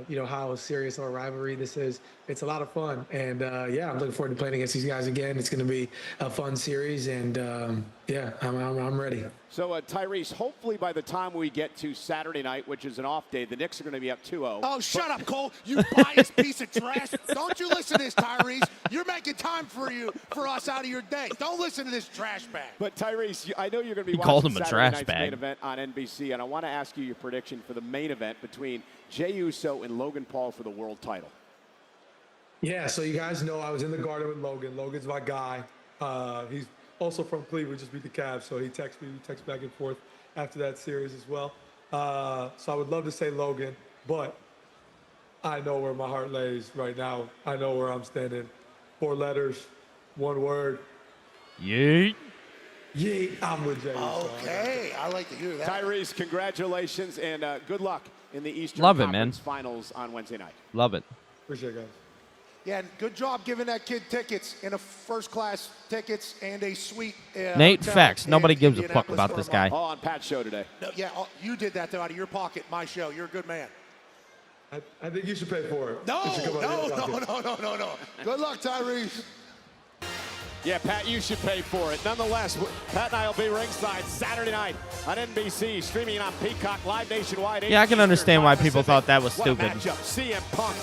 you know, how serious of a rivalry this is. It's a lot of fun, and yeah, I'm looking forward to playing against these guys again. It's going to be a fun series, and yeah, I'm ready. So Tyrese, hopefully by the time we get to Saturday night, which is an off day, the Knicks are going to be up 2-0. Oh, shut up, Cole. You biased piece of trash. Don't you listen to this, Tyrese. You're making time for us out of your day. Don't listen to this trash bag. But Tyrese, I know you're going to be called watching him a Saturday trash night's bag. main event on NBC, and I want to ask you your prediction for the main event between Jey Uso and Logan Paul for the world title. Yeah, so you guys know I was in the Garden with Logan. Logan's my guy. He's also from Cleveland, just beat the Cavs, so he texts me, we text back and forth after that series as well. So I would love to say Logan, but I know where my heart lays right now. I know where I'm standing. 4 letters, 1 word. Yeet. Yeet, I'm with Jey. Okay, I like to hear that. Tyrese, congratulations, and good luck in the Eastern Love it, Conference man. Finals on Wednesday night. Love it. Appreciate it, guys. Yeah, and good job giving that kid tickets, and a first-class tickets and a suite. Nate, hotel facts. in Nobody gives a fuck Indianapolis about for this a guy. month. All on Pat's show today. No, yeah, you did that though out of your pocket, my show. You're a good man. I think you should pay for it. No, It should come out of your pocket. no. Good luck, Tyrese. Yeah, Pat, you should pay for it. Nonetheless, Pat and I will be ringside Saturday night on NBC, streaming on Peacock live nationwide. Yeah, I can understand why people thought that was What a stupid. matchup. CM Punk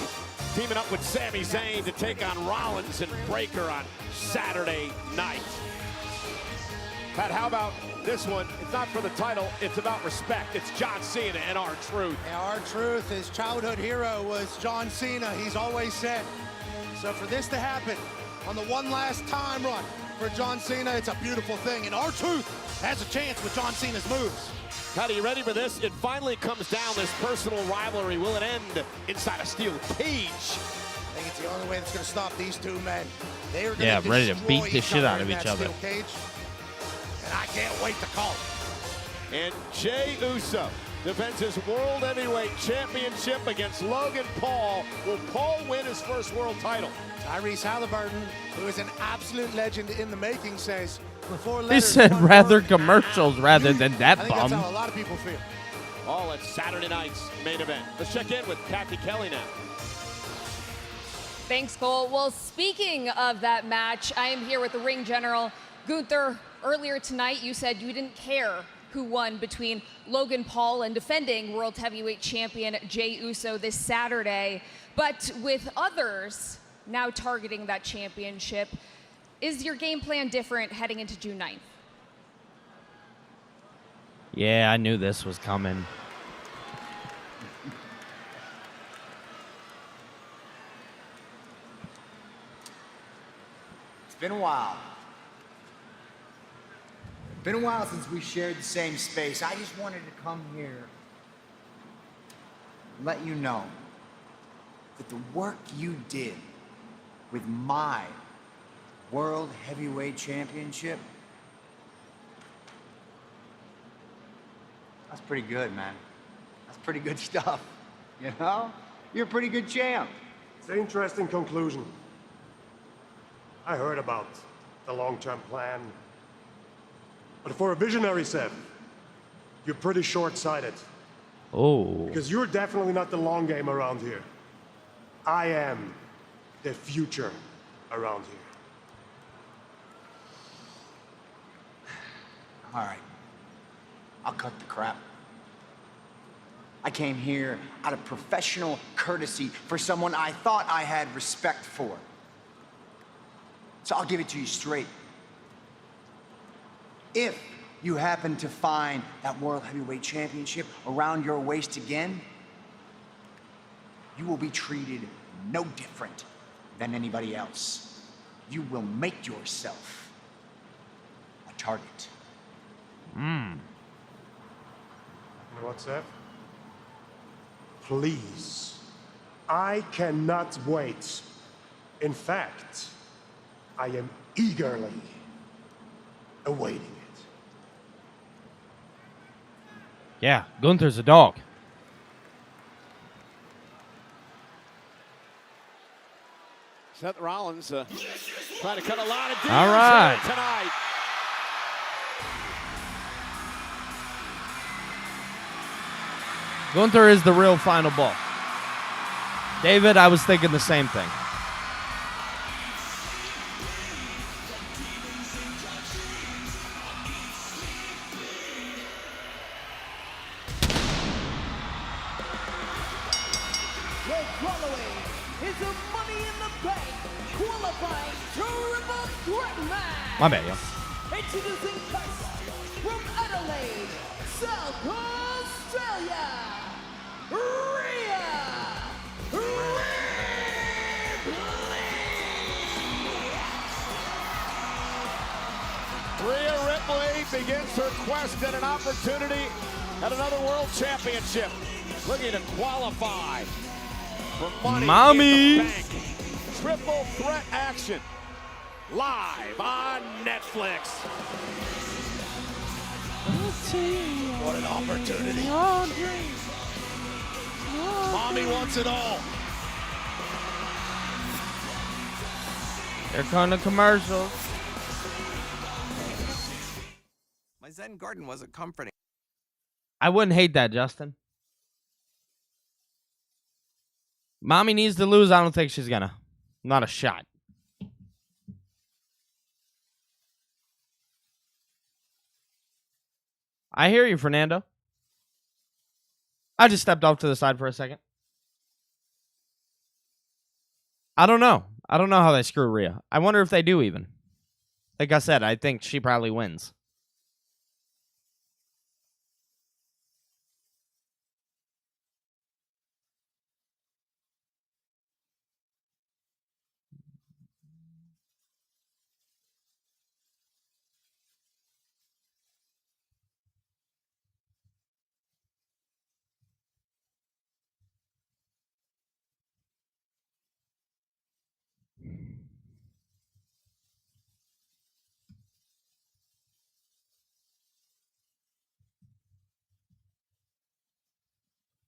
teaming up with Sami Zayn to take on Rollins and Breakker on Saturday night. Pat, how about this one? It's not for the title, it's about respect. It's John Cena and R-Truth. Yeah, R-Truth, his childhood hero was John Cena, he's always said. So for this to happen on the one last time run for John Cena, it's a beautiful thing. And R-Truth has a chance with John Cena's moves. Pat, are you ready for this? It finally comes down, this personal rivalry. Will it end inside a steel cage? I think it's the only way that's going to stop these two men. They are going to ready to destroy beat the shit out of each other. steel cage. And I can't wait to call it. And Jey Uso defends his World Heavyweight Championship against Logan Paul. Will Paul win his first world title? Tyrese Halliburton, who is an absolute legend in the making, says before He letters, said one rather word. commercials rather than I that think that's bum. how a lot of people feel. All at Saturday night's main event. Let's check in with Kathy Kelly now. Thanks, Cole. Well, speaking of that match, I am here with the ring general, Gunther. Earlier tonight, you said you didn't care who won between Logan Paul and defending World Heavyweight Champion Jey Uso this Saturday. But with others now targeting that championship, is your game plan different heading into June 9th? Yeah, I knew this was coming. It's been a while. Been a while since we shared the same space. I just wanted to come here and let you know that the work you did with my World Heavyweight Championship, that's pretty good, man. That's pretty good stuff. You know? You're a pretty good champ. It's an interesting conclusion. I heard about the long-term plan. But for a visionary, Seth, you're pretty short-sighted. Oh. Because you're definitely not the long game around here. I am the future around here. All right. I'll cut the crap. I came here out of professional courtesy for someone I thought I had respect for. So I'll give it to you straight. If you happen to find that World Heavyweight Championship around your waist again, you will be treated no different than anybody else. You will make yourself a target. You know what, Seth? Please. I cannot wait. In fact, I am eagerly awaiting it. Yeah, Gunther's a dog. Seth Rollins trying to cut a lot of deals All right. here tonight. Gunther is the real final ball. David, I was thinking the same thing. The following is a Money in the Bank qualifying triple threat match. My bad, yo. Introducing first from Adelaide, South Australia, Rhea Rhea Ripley begins her quest at an opportunity at another world championship. Looking to qualify for Money in the Bank. Triple threat action. Live on Netflix. What an opportunity. Mommy wants it all. Here come the commercials. My Zen garden wasn't comforting. I wouldn't hate that, Justin. Mommy needs to lose. I don't think she's gonna. Not a shot. I hear you, Fernando. I just stepped off to the side for a second. I don't know. I don't know how they screw Rhea. I wonder if they do even. Like I said, I think she probably wins.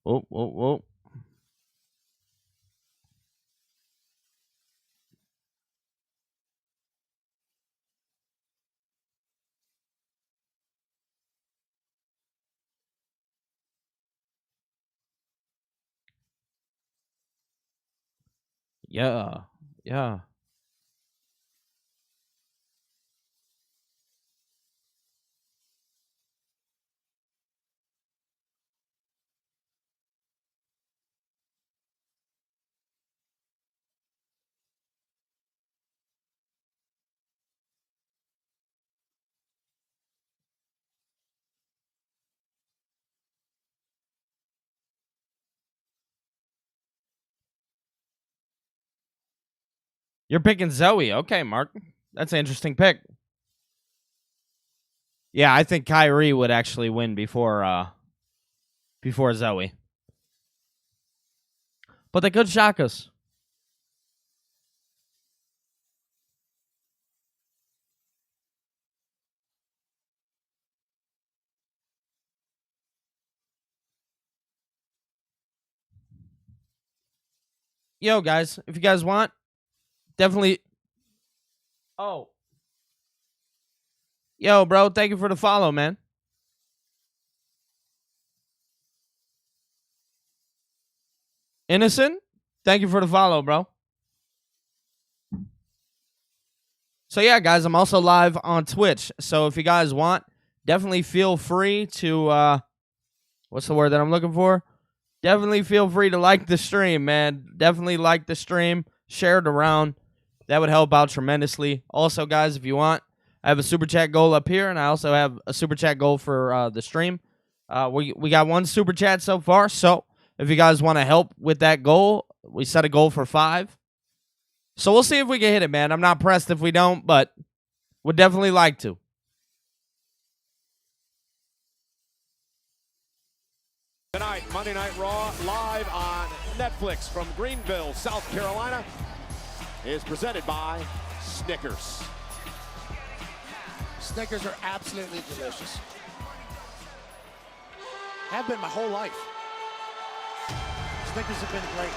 Whoa, whoa, whoa. Yeah, yeah. You're picking Zoe. Okay, Mark. That's an interesting pick. Yeah, I think Kyrie would actually win before Zoe. But they could shock us. yo, guys, if you guys want, definitely. Oh. Yo, bro, thank you for the follow, man. Innocent, thank you for the follow, bro. So, yeah, guys, I'm also live on Twitch. So, if you guys want, definitely feel free to, what's the word that I'm looking for? Definitely feel free to like the stream, man. Definitely like the stream. Share it around. That would help out tremendously. Also, guys, if you want, I have a super chat goal up here, and I also have a super chat goal for the stream. We got 1 super chat so far, so if you guys want to help with that goal, we set a goal for 5. So we'll see if we can hit it, man. I'm not pressed if we don't, but would definitely like to. Tonight, Monday Night Raw, live on Netflix from Greenville, South Carolina, is presented by Snickers. Snickers are absolutely delicious. Have been my whole life. Snickers have been great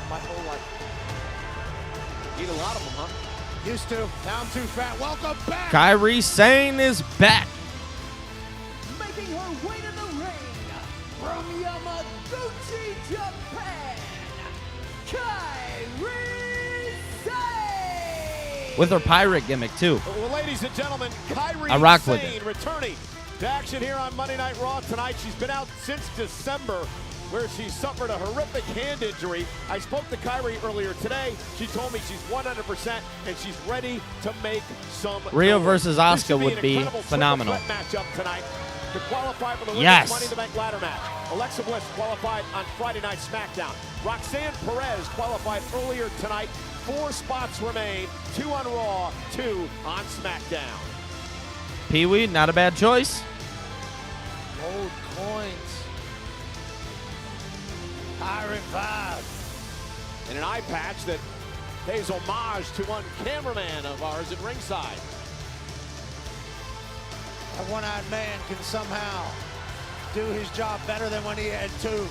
my whole life. Eat a lot of them, huh? Used to. Now I'm too fat. Welcome back. Kairi Sane is back. Making her way to the ring from Yamaguchi, Japan, Kairi Sane. With her pirate gimmick, too. Well, ladies and gentlemen, Kairi I rock with Sane it. returning to action here on Monday Night Raw tonight. She's been out since December, where she suffered a horrific hand injury. I spoke to Kairi earlier today. She told me she's 100% and she's ready to make some Rhea noise. versus This Asuka should would an be incredible phenomenal. triple threat matchup tonight to qualify for the Women's Yes. Money in the Bank ladder match. Alexa Bliss qualified on Friday Night SmackDown. Roxanne Perez qualified earlier tonight. 4 spots remain, 2 on Raw, 2 on SmackDown. Pee-wee, not a bad choice. Gold coins. Iron 5. And an eye patch that pays homage to one cameraman of ours at ringside. A one-eyed man can somehow do his job better than when he had 2.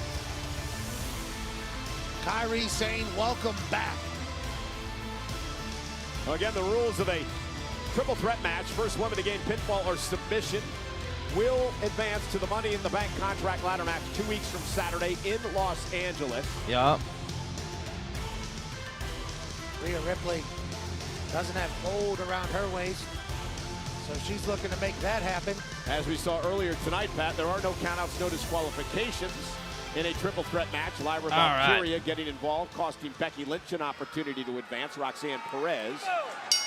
Kairi Sane, welcome back. Again, the rules of a triple threat match. First woman to gain pinfall or submission will advance to the Money in the Bank contract ladder match 2 weeks from Saturday in Los Angeles. Yup. Rhea Ripley doesn't have gold around her waist, so she's looking to make that happen. As we saw earlier tonight, Pat, there are no countouts, no disqualifications in a triple threat match. Lyra Valkyria getting involved, costing Becky Lynch an opportunity to advance. Roxanne Perez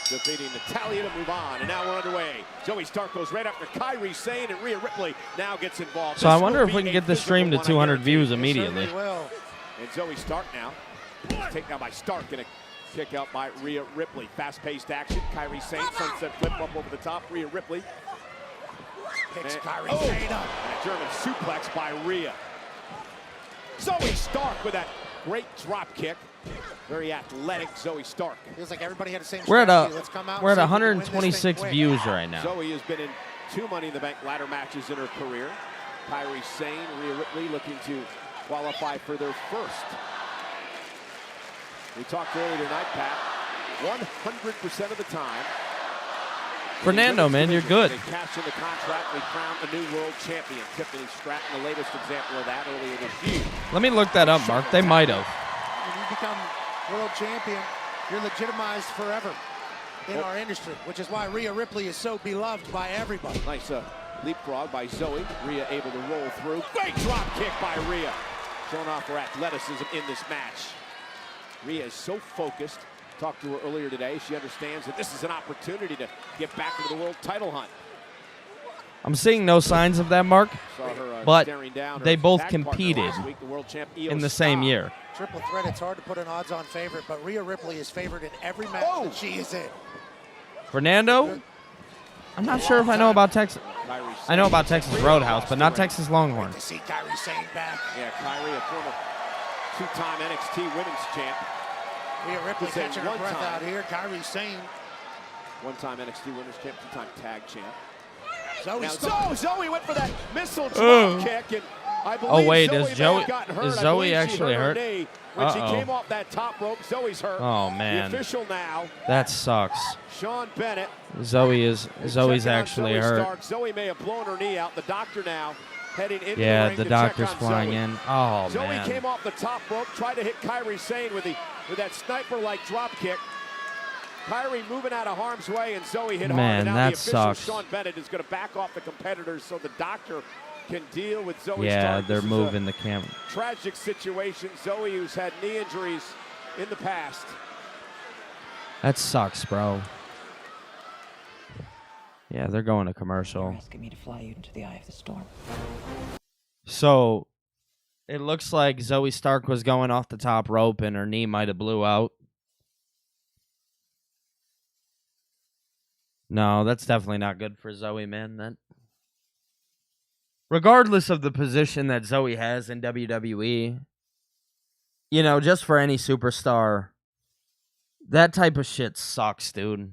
defeating Natalya to move on. And now we're underway. Zoe Stark goes right after Kairi Sane, and Rhea Ripley now gets involved. So I wonder if we can get this stream to 200 views immediately. And Zoe Stark now. Taken out by Stark and a kick out by Rhea Ripley. Fast-paced action. Kairi Sane, sunset flip up over the top. Rhea Ripley picks Kairi Sane up. And a German suplex by Rhea. Zoe Stark with that great drop kick. Very athletic Zoe Stark. Feels like everybody had the same We're strategy. at Let's come out we're at and see if we can win this 126 thing views quick. right now. Zoe has been in 2 Money in the Bank ladder matches in her career. Kairi Sane, Rhea Ripley looking to qualify for their first. We talked earlier tonight, Pat. 100% of the time. Fernando, man, you're good. They cash in the contract. We crown a new world champion. Tiffany Stratton, the latest example of that earlier this year. Let me look that up, Mark. They might have. When you become world champion, you're legitimized forever in our industry, which is why Rhea Ripley is so beloved by everybody. Nice leapfrog by Zoe. Rhea able to roll through. Great drop kick by Rhea. Showing off her athleticism in this match. Rhea is so focused. Talked to her earlier today. She understands that this is an opportunity to get back into the world title hunt. I'm seeing no signs of that, Mark. Saw her, But staring down her they both tag partner competed last week, the world champ Io in the same Sky. year. Triple threat, it's hard to put an odds-on favorite, but Rhea Ripley is favored in every match that she is in. Fernando? I'm not sure if I know about Texas. I know about Texas Roadhouse, but not Texas Longhorn. To see Kairi Sane back. Yeah, Kairi, a former 2-time NXT Women's Champ. Rhea Ripley Could say catching her breath one-time. out here. Kairi Sane. 1-time NXT Women's Champ, 2-time Tag Champ. Zoe Now, Stark. Zoe went for that missile Oh. drop kick, and I believe wait, Zoe is may have Joey gotten hurt. is I Zoe believe she actually her hurt? knee when she came off that top rope. Zoe's hurt. Oh man. The official now. That sucks. Sean Bennett. Zoe's checking on actually Zoe hurt. Stark. Zoe may have blown her knee out. The doctor now heading into Yeah, the ring the to doctor's check on flying Zoe. in. Oh Zoe man. came off the top rope, tried to hit Kairi Sane with that sniper-like drop kick. Kairi moving out of harm's way, and Zoe hit hard. Man, And now that the official, sucks. Sean Bennett, is going to back off the competitors so the doctor can deal with Zoe Yeah, Stark. they're This is moving a the camera. tragic situation. Zoe, who's had knee injuries in the past. That sucks, bro. Yeah, they're going to commercial. Asking me to fly you into the eye of the storm. So, it looks like Zoe Stark was going off the top rope and her knee might have blew out. No, that's definitely not good for Zoe, man. That, regardless of the position that Zoe has in WWE, you know, just for any superstar, that type of shit sucks, dude.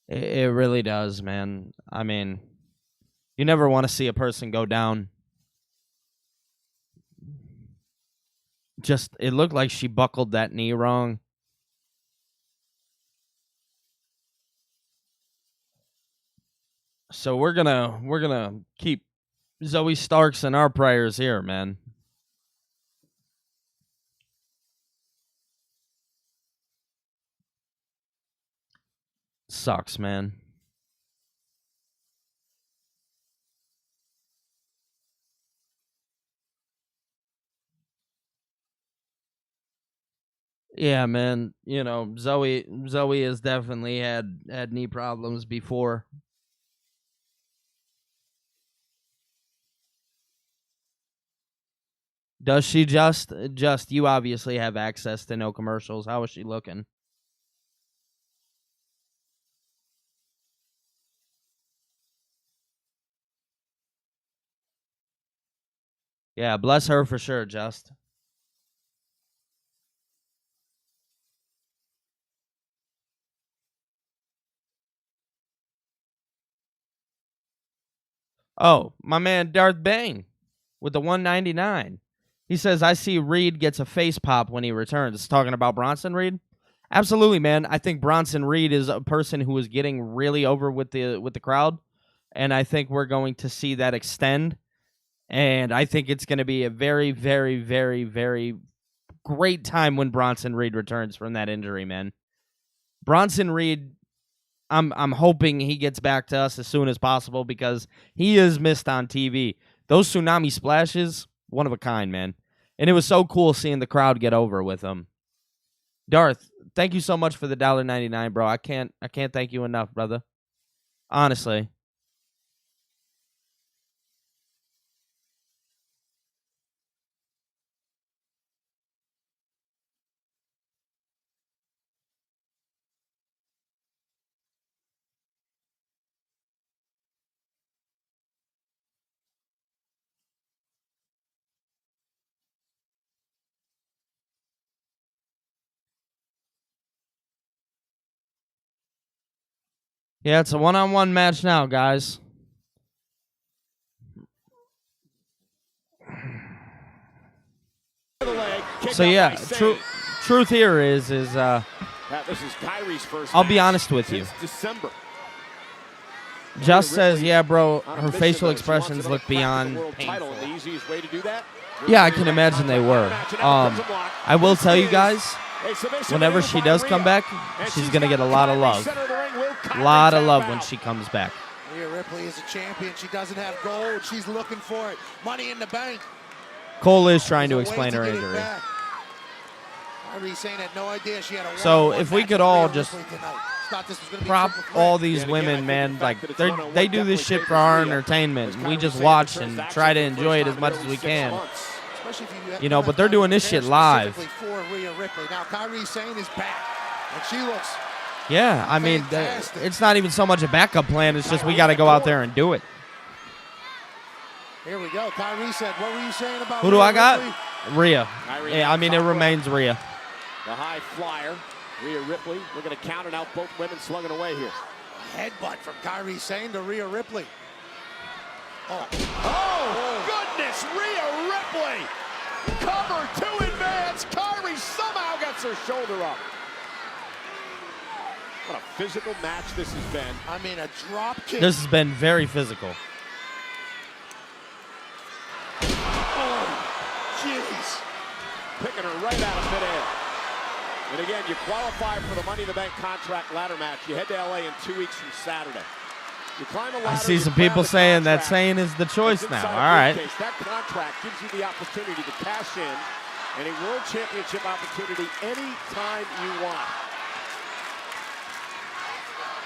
It really does, man. I mean, you never want to see a person go down. Just, it looked like she buckled that knee wrong. So we're gonna keep Zoe Starks in our prayers here, man. Sucks, man. Yeah, man. You know, Zoe has definitely had knee problems before. Does she just you obviously have access to no commercials. How is she looking? Yeah, bless her for sure, Just. Oh, my man Darth Bane with the 199. He says, I see Reed gets a face pop when he returns. Talking about Bronson Reed? Absolutely, man. I think Bronson Reed is a person who is getting really over with the crowd, and I think we're going to see that extend. And I think it's going to be a very, very, very, very great time when Bronson Reed returns from that injury, man. Bronson Reed, I'm hoping he gets back to us as soon as possible because he is missed on TV. Those tsunami splashes, one of a kind, man. And it was so cool seeing the crowd get over with him. Darth, thank you so much for the $1.99, bro. I can't thank you enough, brother. Honestly. Yeah, it's a one-on-one match now, guys. So yeah, truth here is this is Kairi's first I'll be match honest with you. since December. Just says, yeah, bro, On a her mission, facial though. She wants expressions another look crack at the beyond world title, painful. and the easiest way to do that? Yeah, I can imagine they were. I will tell you guys, whenever she does come back, she's going to get a lot of love. A lot of love when she comes back. Rhea Ripley is a champion. She doesn't have gold. She's looking for it. Money in the bank. Cole is trying to There's a way explain her get it injury. back. Kairi Sane had no idea she had a So one-on-one if we match could with all Rhea just Ripley tonight. Thought this was gonna be a prop triple threat. all these women, man, like they do this shit for our entertainment. We just watch and try to enjoy it as much as we can. Especially if you You know, but they're doing this shit live. specifically for Rhea Ripley. Now Kairi Sane is back, and she looks. Yeah, I mean, it's not even so much a backup plan. It's just we got to go out there and do it. Here we go. Kairi said, "What were you saying about?" Who do Rhea I got? Ripley? Rhea. Kairi Yeah, I mean, it remains Rhea. The high flyer, Rhea Ripley. We're going to count it out. Both women slugging away here. Headbutt from Kairi Sane to Rhea Ripley. Oh, goodness, Rhea Ripley. Cover 2 advance. Kyrie somehow gets her shoulder up. What a physical match this has been. I mean, a drop kick. This has been very physical. Oh, jeez. Picking her right out of midair. And again, you qualify for the Money in the Bank contract ladder match. You head to LA in 2 weeks from Saturday. You climb a ladder. I see some people saying that saying is the choice now. All right. That contract gives you the opportunity to cash in and a world championship opportunity anytime you want.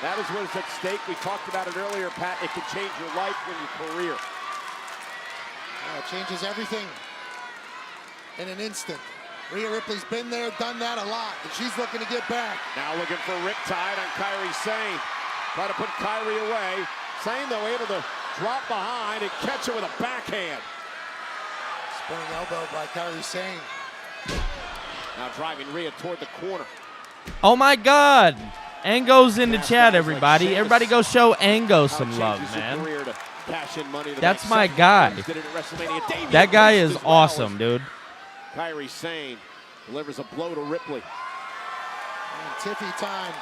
That is what is at stake. We talked about it earlier, Pat. It can change your life and your career. It changes everything in an instant. Rhea Ripley's been there, done that a lot, and she's looking to get back. Now looking for a riptide on Kairi Sane. Try to put Kairi away. Sane, though, able to drop behind and catch her with a backhand. Spinning elbow by Kairi Sane. Now driving Rhea toward the corner. Oh, my God. Ango's in the chat, everybody. Everybody go show Ango some love, man. That's my guy. That guy is awesome, dude. Kairi Sane delivers a blow to Ripley. And Tiffy time.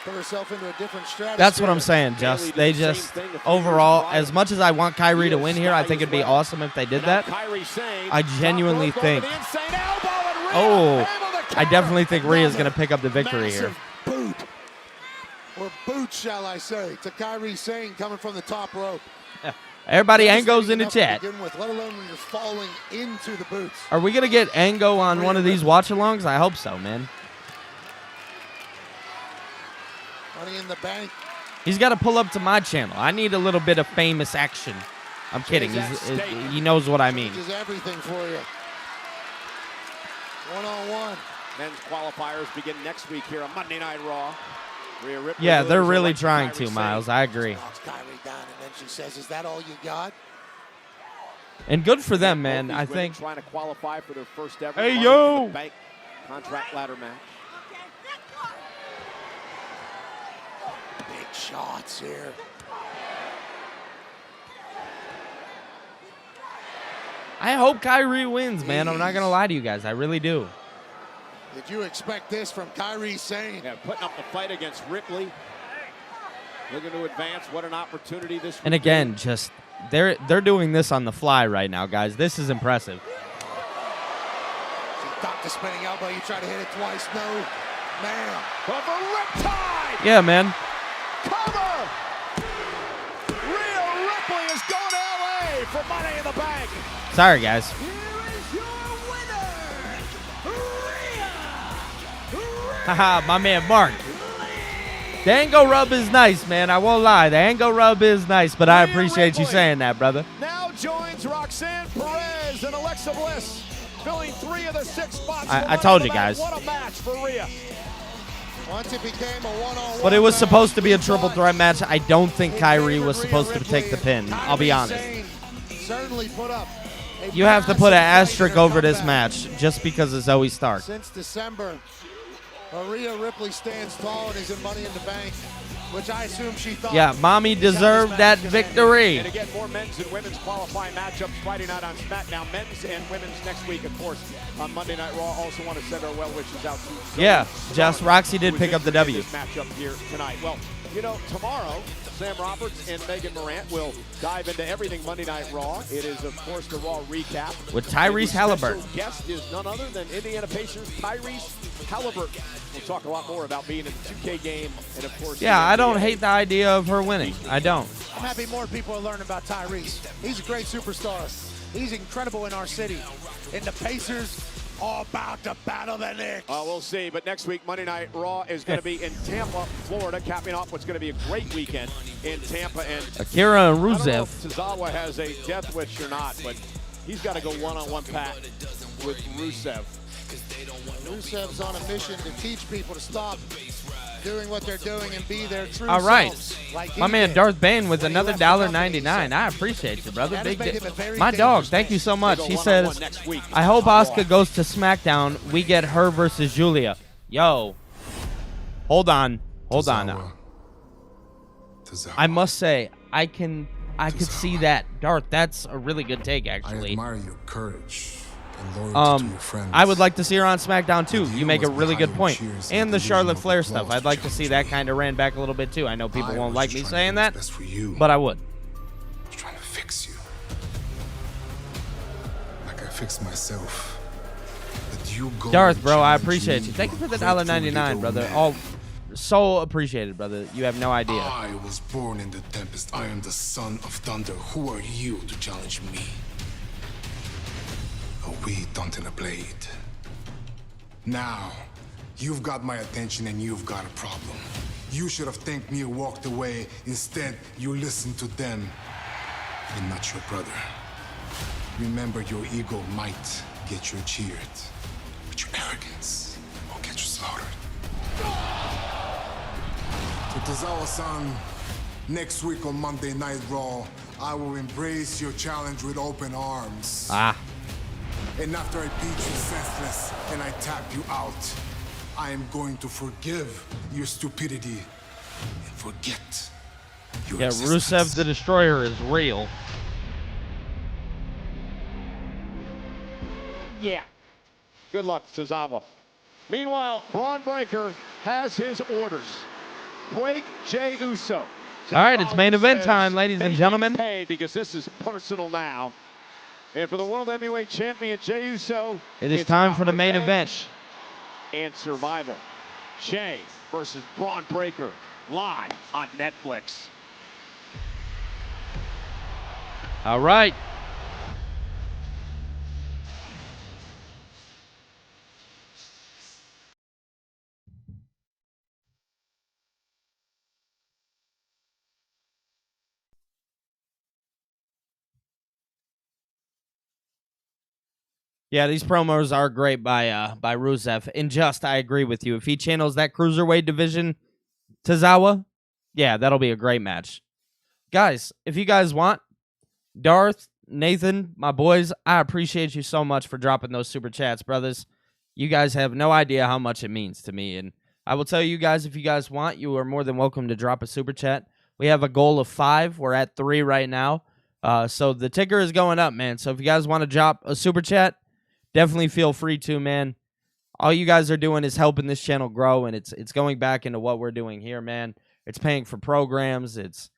Put herself into a different strategy. That's what I'm saying, Just. They just, overall, as much as I want Kyrie to win here, I think it'd be awesome if they did that. I genuinely think. Oh, I definitely think Rhea's going to pick up the victory here. Boot. Or boots, shall I say, to Kairi Sane coming from the top rope. Everybody, Ango's in the chat. To begin with, let alone when you're falling into the boots. Are we going to get Ango on one of these watch-alongs? I hope so, man. Money in the Bank. He's got to pull up to my channel. I need a little bit of famous action. I'm kidding. He knows what I mean. Changes everything for you. One-on-one. Men's qualifiers begin next week here on Monday Night Raw. Rhea Ripley Yeah, they're really trying to, Miles. I agree. Knocks Kyrie down, and then she says, "Is that all you got?" And good for them, man. I think. Trying to qualify for their first ever Hey, Money yo! in the Bank contract ladder match. Big shots here. I hope Kyrie wins, man. I'm not going to lie to you guys. I really do. Did you expect this from Kairi Sane? Yeah, putting up the fight against Ripley. Looking to advance. What an opportunity this would And again, just they're doing this on the fly right now, guys. This is impressive. She ducked the spinning elbow. You try to hit it twice. No. Man. Cover riptide. Yeah, man. Cover. Rhea Ripley is going to LA for Money in the Bank. Sorry, guys. Haha, my man Mark. The Ango rub is nice, man. I won't lie. The Ango rub is nice, but I appreciate you saying that, brother. Now joins Roxanne Perez and Alexa Bliss, filling 3 of the 6 spots. I told you guys. What a match for Rhea. Once it became a one-on-one. But it was supposed to be a triple threat match. I don't think Kyrie was supposed to take the pin. I'll be honest. Certainly put up. You have to put an asterisk over this match just because of Zoe Stark. Since December, Rhea Ripley stands tall and is in Money in the Bank, which I assume she thought. Yeah, mommy deserved that victory. And again, more men's and women's qualifying matchups Friday night on SmackDown. Men's and women's next week, of course, on Monday Night Raw. Also want to send our well wishes out to Yeah, just Roxy did pick up the W. This matchup here tonight. Well, you know, tomorrow, Sam Roberts and Megan Morant will dive into everything Monday Night Raw. It is, of course, the Raw recap. With Tyrese Halliburton. Special guest is none other than Indiana Pacers' Tyrese Halliburton. We'll talk a lot more about being in the 2K game and, of course, Yeah, I don't hate the idea of her winning. I don't. I'm happy more people are learning about Tyrese. He's a great superstar. He's incredible in our city. And the Pacers are about to battle the Knicks. We'll see. But next week, Monday Night Raw is going to be in Tampa, Florida, capping off what's going to be a great weekend in Tampa. And Akira and I don't know Rusev. if Tozawa has a death wish or not, but he's got to go one-on-one, Pat, with Rusev. Rusev's on a mission to teach people to stop doing what they're doing and be their true All right. selves, like My he man did Darth Bane with when he another left the company. $1.99. I appreciate you, brother. That has Big made di- him a very My dog, dangerous thank man. you so much. They He go says, one-on-one next week. I hope Asuka goes to SmackDown. We get her versus Julia. Yo. Hold on. Hold on now. I must say, I can I could see that. Darth, that's a really good take, I actually. admire your courage and loyalty to your friends. I would like to see her on SmackDown, too. You make a must be really good hiding point. cheers And and the Charlotte delusional Flair stuff. applause I'd to like to see that kind of ran back a little bit, too. I know people I won't was like just me trying to saying do that, what's best for you. but I would. I was trying to fix you. Like I fixed myself. But you go Darth, and bro, I challenge appreciate me you. Thank you for the to a great $1.99, little brother. man. All so appreciated, brother. You have no idea. I was born in the Tempest. I am the son of thunder. Who are you to challenge me? A weed dumped in a blade. Now, you've got my attention and you've got a problem. You should have thanked me and walked away. Instead, you listened to them and not your brother. Remember, your ego might get you cheered, but your arrogance will get you slaughtered. To Tozawa-san, next week on Monday Night Raw, I will embrace your challenge with open arms. Ah. And after I beat you senseless and I tap you out, I am going to forgive your stupidity and forget your Yeah, existence. Rusev the Destroyer is real. Yeah. Good luck, Tozawa. Meanwhile, Braun Breaker has his orders. Break Jey Uso. All right, it's main event time, ladies and gentlemen. Hey, because this is personal now. And for the World Heavyweight Champion, Jey Uso, It is it's time about for the main revenge event. and survival. Jey versus Braun Breaker, live on Netflix. All right. Yeah, these promos are great by Rusev. And just, I agree with you. If he channels that cruiserweight division to Zawa, yeah, that'll be a great match. Guys, if you guys want, Darth, Nathan, my boys, I appreciate you so much for dropping those super chats, brothers. You guys have no idea how much it means to me. And I will tell you guys, if you guys want, you are more than welcome to drop a super chat. We have a goal of 5. We're at 3 right now. So the ticker is going up, man. So if you guys want to drop a super chat, definitely feel free to, man. All you guys are doing is helping this channel grow, and it's going back into what we're doing here, man. It's paying for programs. It's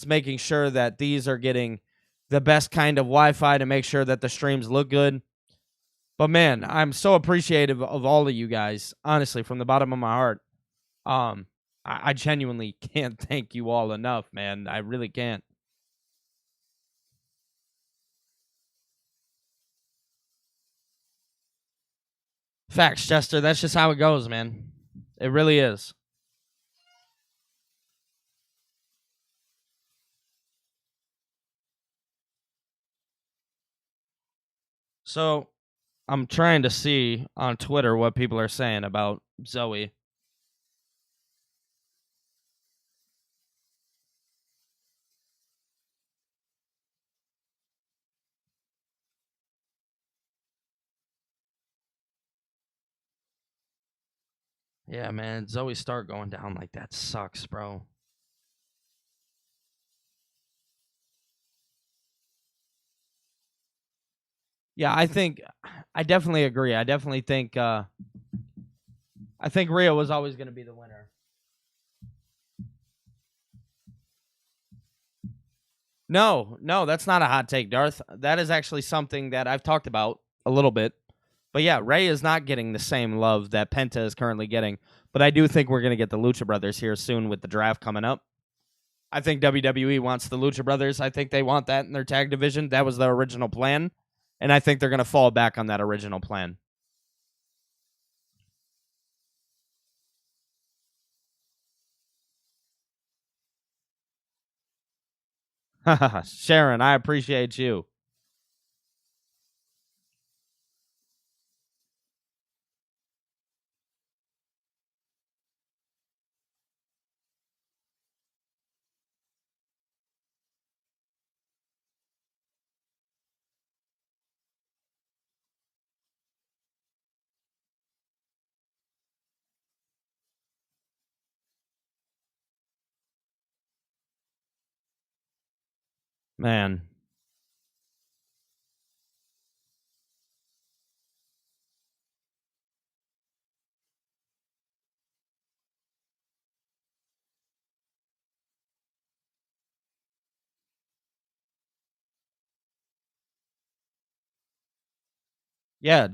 making sure that these are getting the best kind of Wi-Fi to make sure that the streams look good. But, man, I'm so appreciative of all of you guys, honestly, from the bottom of my heart. I genuinely can't thank you all enough, man. I really can't. Facts, Chester. That's just how it goes, man. It really is. So, I'm trying to see on Twitter what people are saying about Zoe. Yeah, man, Zoe Stark going down like that sucks, bro. Yeah, I definitely agree. I definitely think Rhea was always going to be the winner. No, that's not a hot take, Darth. That is actually something that I've talked about a little bit. But yeah, Rey is not getting the same love that Penta is currently getting. But I do think we're going to get the Lucha Brothers here soon with the draft coming up. I think WWE wants the Lucha Brothers. I think they want that in their tag division. That was their original plan. And I think they're going to fall back on that original plan. Sharon, I appreciate you. Man. Yeah,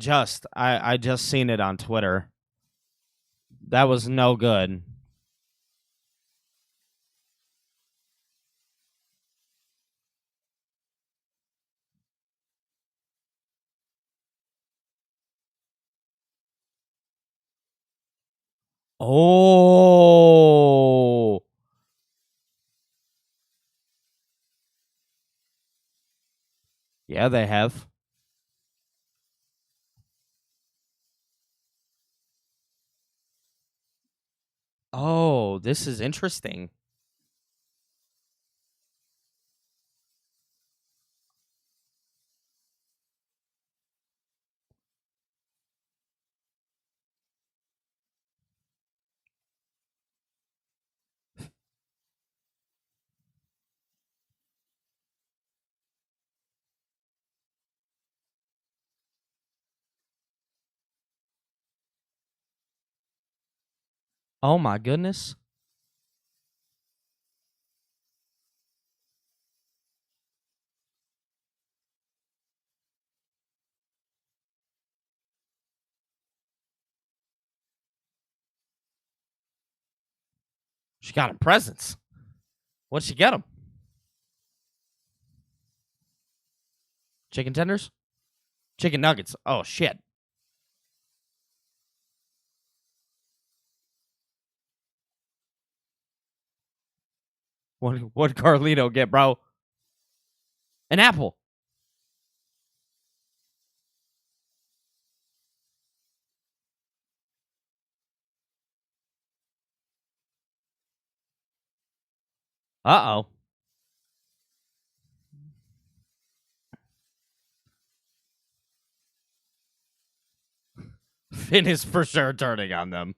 I just seen it on Twitter. That was no good. Oh. Yeah, they have. Oh, this is interesting. Oh my goodness. She got him presents. What'd she get him? Chicken tenders? Chicken nuggets. Oh, shit. What'd Carlito get, bro? An apple. Uh-oh. Finn is for sure turning on them.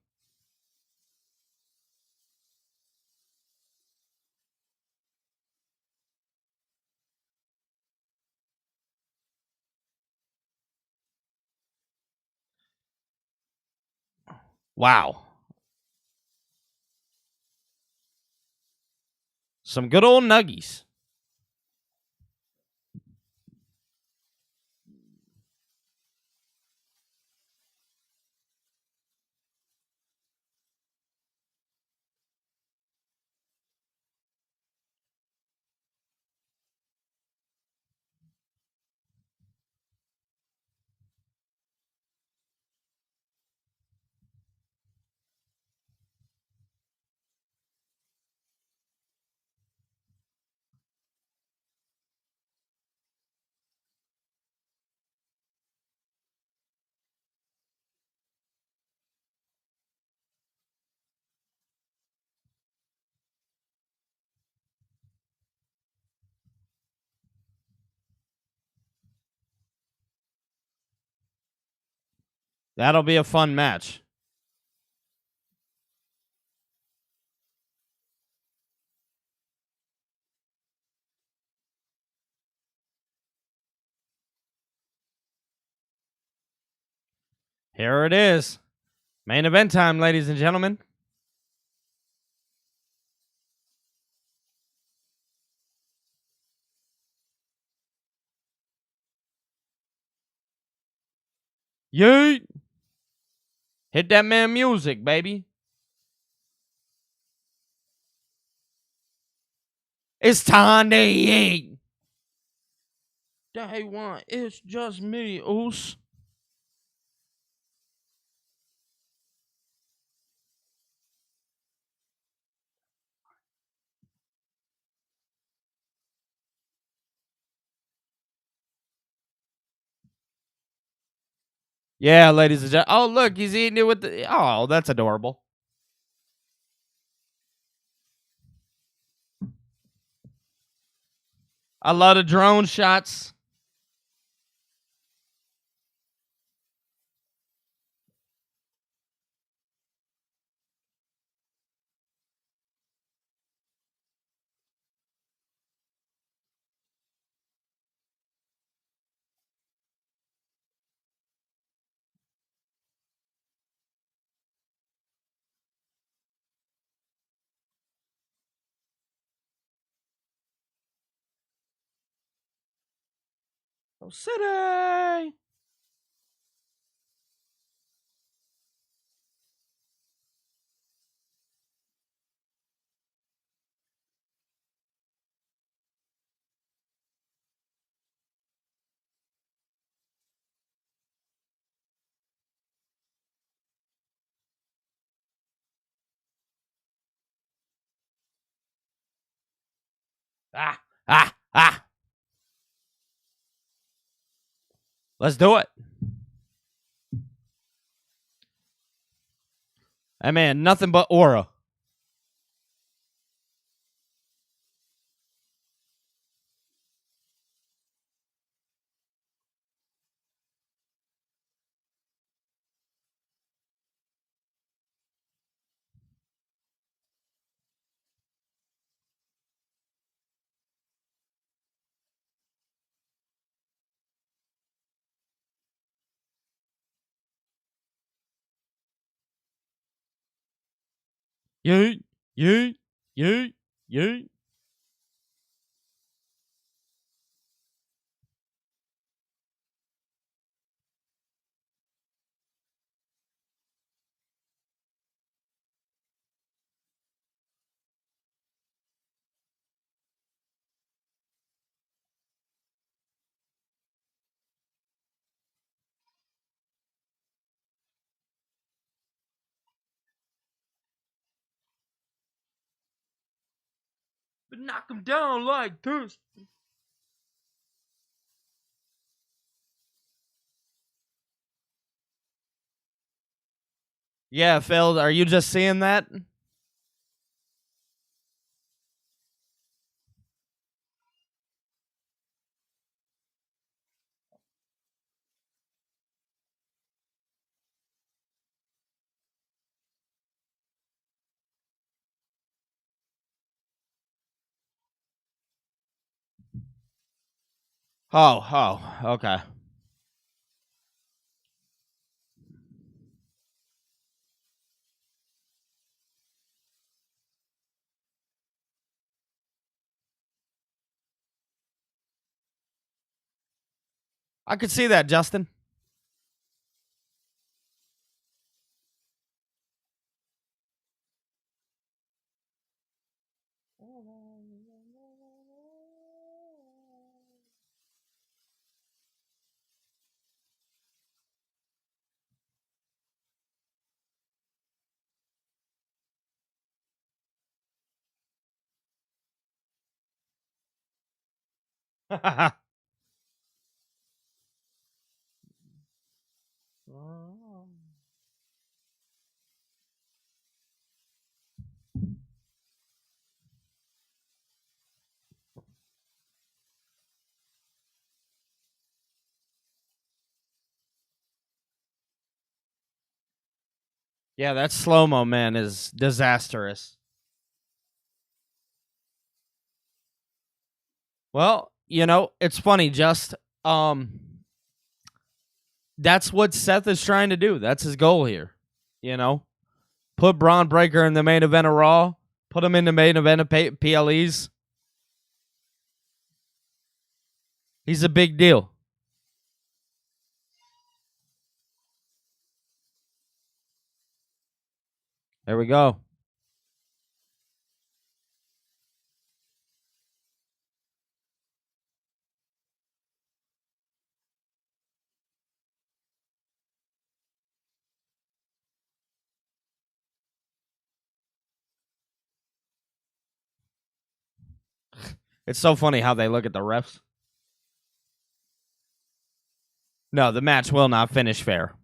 Wow. Some good old nuggies. That'll be a fun match. Here it is. Main event time, ladies and gentlemen. Yeet. Hit that man music, baby. It's time to eat. Day one, it's just me, Oos. Yeah, ladies and gentlemen. Oh, look, he's eating it with the... Oh, that's adorable. A lot of drone shots. Go City! Ah! Let's do it. Hey, man, nothing but aura. Yeet. But knock him down like this. Yeah, Phil, are you just seeing that? Oh, okay. I could see that, Justin. Yeah, that slow-mo, man, is disastrous. Well, you know, it's funny, just that's what Seth is trying to do. That's his goal here. You know? Put Braun Breaker in the main event of Raw. Put him in the main event of PLEs. He's a big deal. There we go. It's so funny how they look at the refs. No, the match will not finish fair.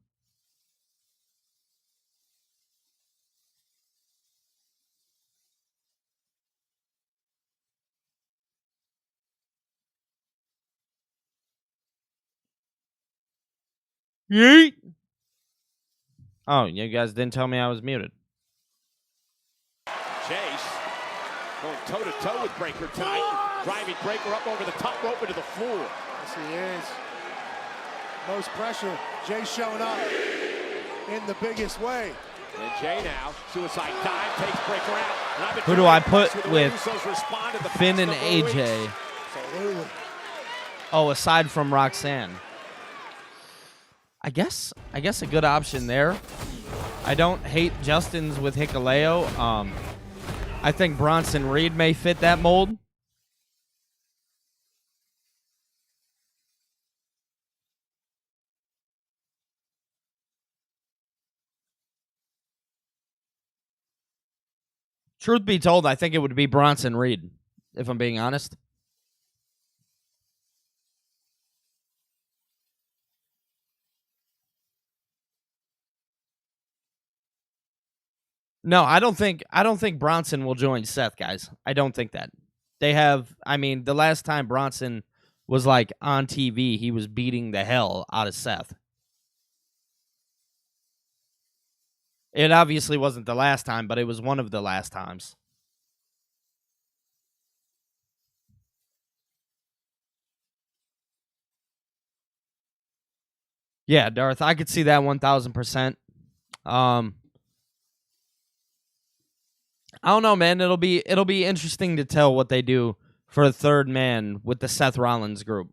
Yeet. Oh, you guys didn't tell me I was muted. Chase going toe-to-toe with Breaker tonight. Driving Breaker up over the top rope into the floor. Yes, he is. Most pressure. Jay showing up in the biggest way. And Jay now, suicide dive, takes Breaker out. Who do I put with Finn and AJ? Absolutely. Oh, aside from Roxanne. I guess a good option there. I don't hate Justin's with Hikuleo. I think Bronson Reed may fit that mold. Truth be told, I think it would be Bronson Reed, if I'm being honest. No, I don't think Bronson will join Seth, guys. I don't think that. They have, I mean, the last time Bronson was like on TV, he was beating the hell out of Seth. It obviously wasn't the last time, but it was one of the last times. Yeah, Darth, I could see that 1,000%. I don't know, man. It'll be interesting to tell what they do for a third man with the Seth Rollins group.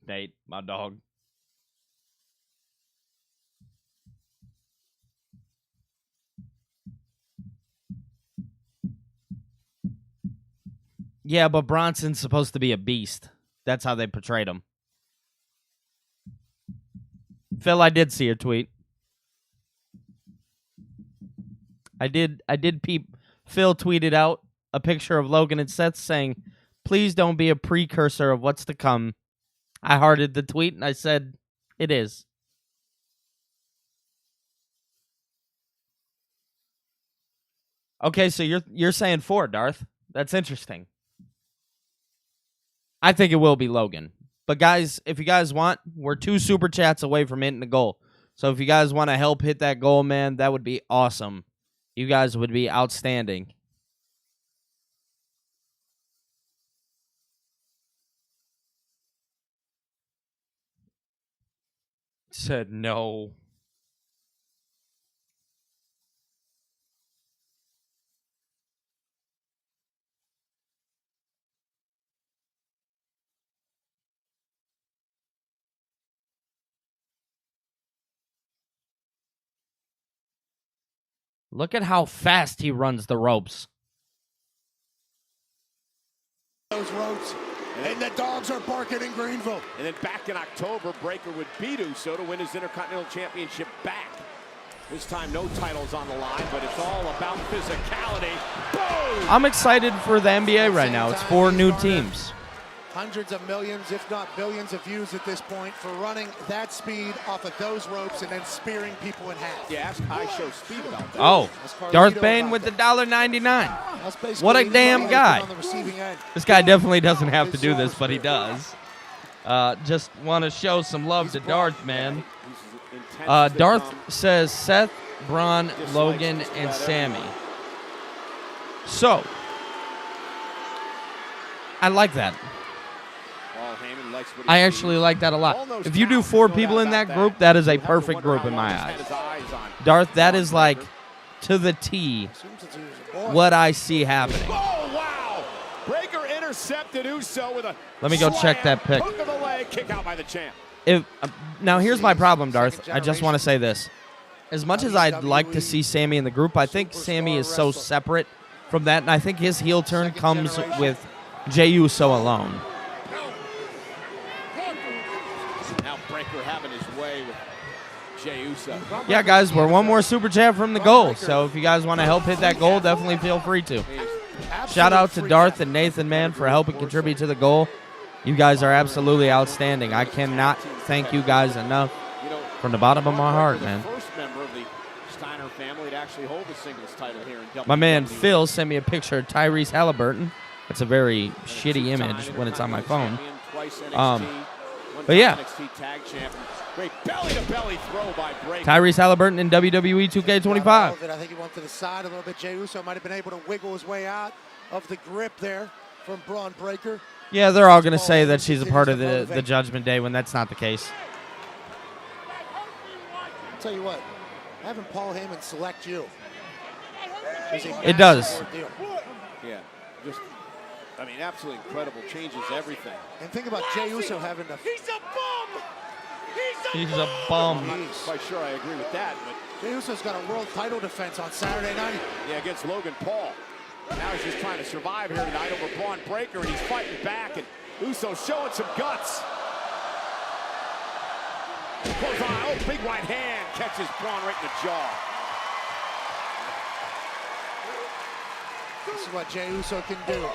Nate, my dog. Yeah, but Bronson's supposed to be a beast. That's how they portrayed him. Phil, I did see your tweet. I did peep. Phil tweeted out a picture of Logan and Seth saying, "Please don't be a precursor of what's to come." I hearted the tweet and I said, "It is." Okay, so you're saying 4, Darth. That's interesting. I think it will be Logan. But guys, if you guys want, we're 2 super chats away from hitting the goal. So if you guys want to help hit that goal, man, that would be awesome. You guys would be outstanding. Said no. Look at how fast he runs the ropes. Those ropes, and the dogs are barking in Greenville. And then back in October, Breakker would beat Uso to win his Intercontinental Championship back. This time, no titles on the line, but it's all about physicality. Boom! I'm excited for the NBA right now. It's 4 new teams. Hundreds of millions, if not billions of views at this point for running that speed off of those ropes and then spearing people in half. Yeah, ask I Show Speed about that. Oh, Darth Bane with the $1.99. What a damn guy. This guy definitely doesn't have to do this, but he does. Just want to show some love to Darth, man. Darth says Seth, Braun, Logan, and Sammy. So, I like that. I actually like that a lot. If you do 4 people in that group, that is a perfect group in my eyes. Darth, that is like, to the T, what I see happening. Oh, wow! Breakker intercepted Uso with a Let me go check that pick. hook of the leg, kick out by the champ. Now, here's my problem, Darth. I just want to say this. As much as I'd like to see Sammy in the group, I think Sammy is so separate from that, and I think his heel turn comes with Jey Uso alone. Now Breakker having his way with Jey Uso. Yeah, guys, we're 1 more super chat from the goal, so if you guys want to help hit that goal, definitely feel free to. Shout out to Darth and Nathan, man, for helping contribute to the goal. You guys are absolutely outstanding. I cannot thank you guys enough From the bottom of my heart, man. First member of the Steiner family to actually hold the singles title here in WWE. My man Phil sent me a picture of Tyrese Halliburton. It's a very shitty image when it's on my phone. But yeah, NXT tag champion. Great belly-to-belly throw by Breakker. Tyrese Halliburton in WWE 2K25. I think he went to the side a little bit. Jey Uso might have been able to wiggle his way out of the grip there from Braun Breakker. Yeah, they're all going to say that she's a part of the Judgment Day when that's not the case. I'll tell you what, having Paul Heyman select you is a It does. massive ordeal. Yeah, just, I mean, absolutely incredible. Changes everything. And think about Jey Uso having to... He's a bum! He's a bum. I'm not quite sure I agree with that, but... Jey Uso's got a world title defense on Saturday night. Yeah, against Logan Paul. Now he's just trying to survive here tonight over Braun Breakker, and he's fighting back, and Uso showing some guts. Goes on, oh, big right hand catches Braun right in the jaw. This is what Jey Uso can do.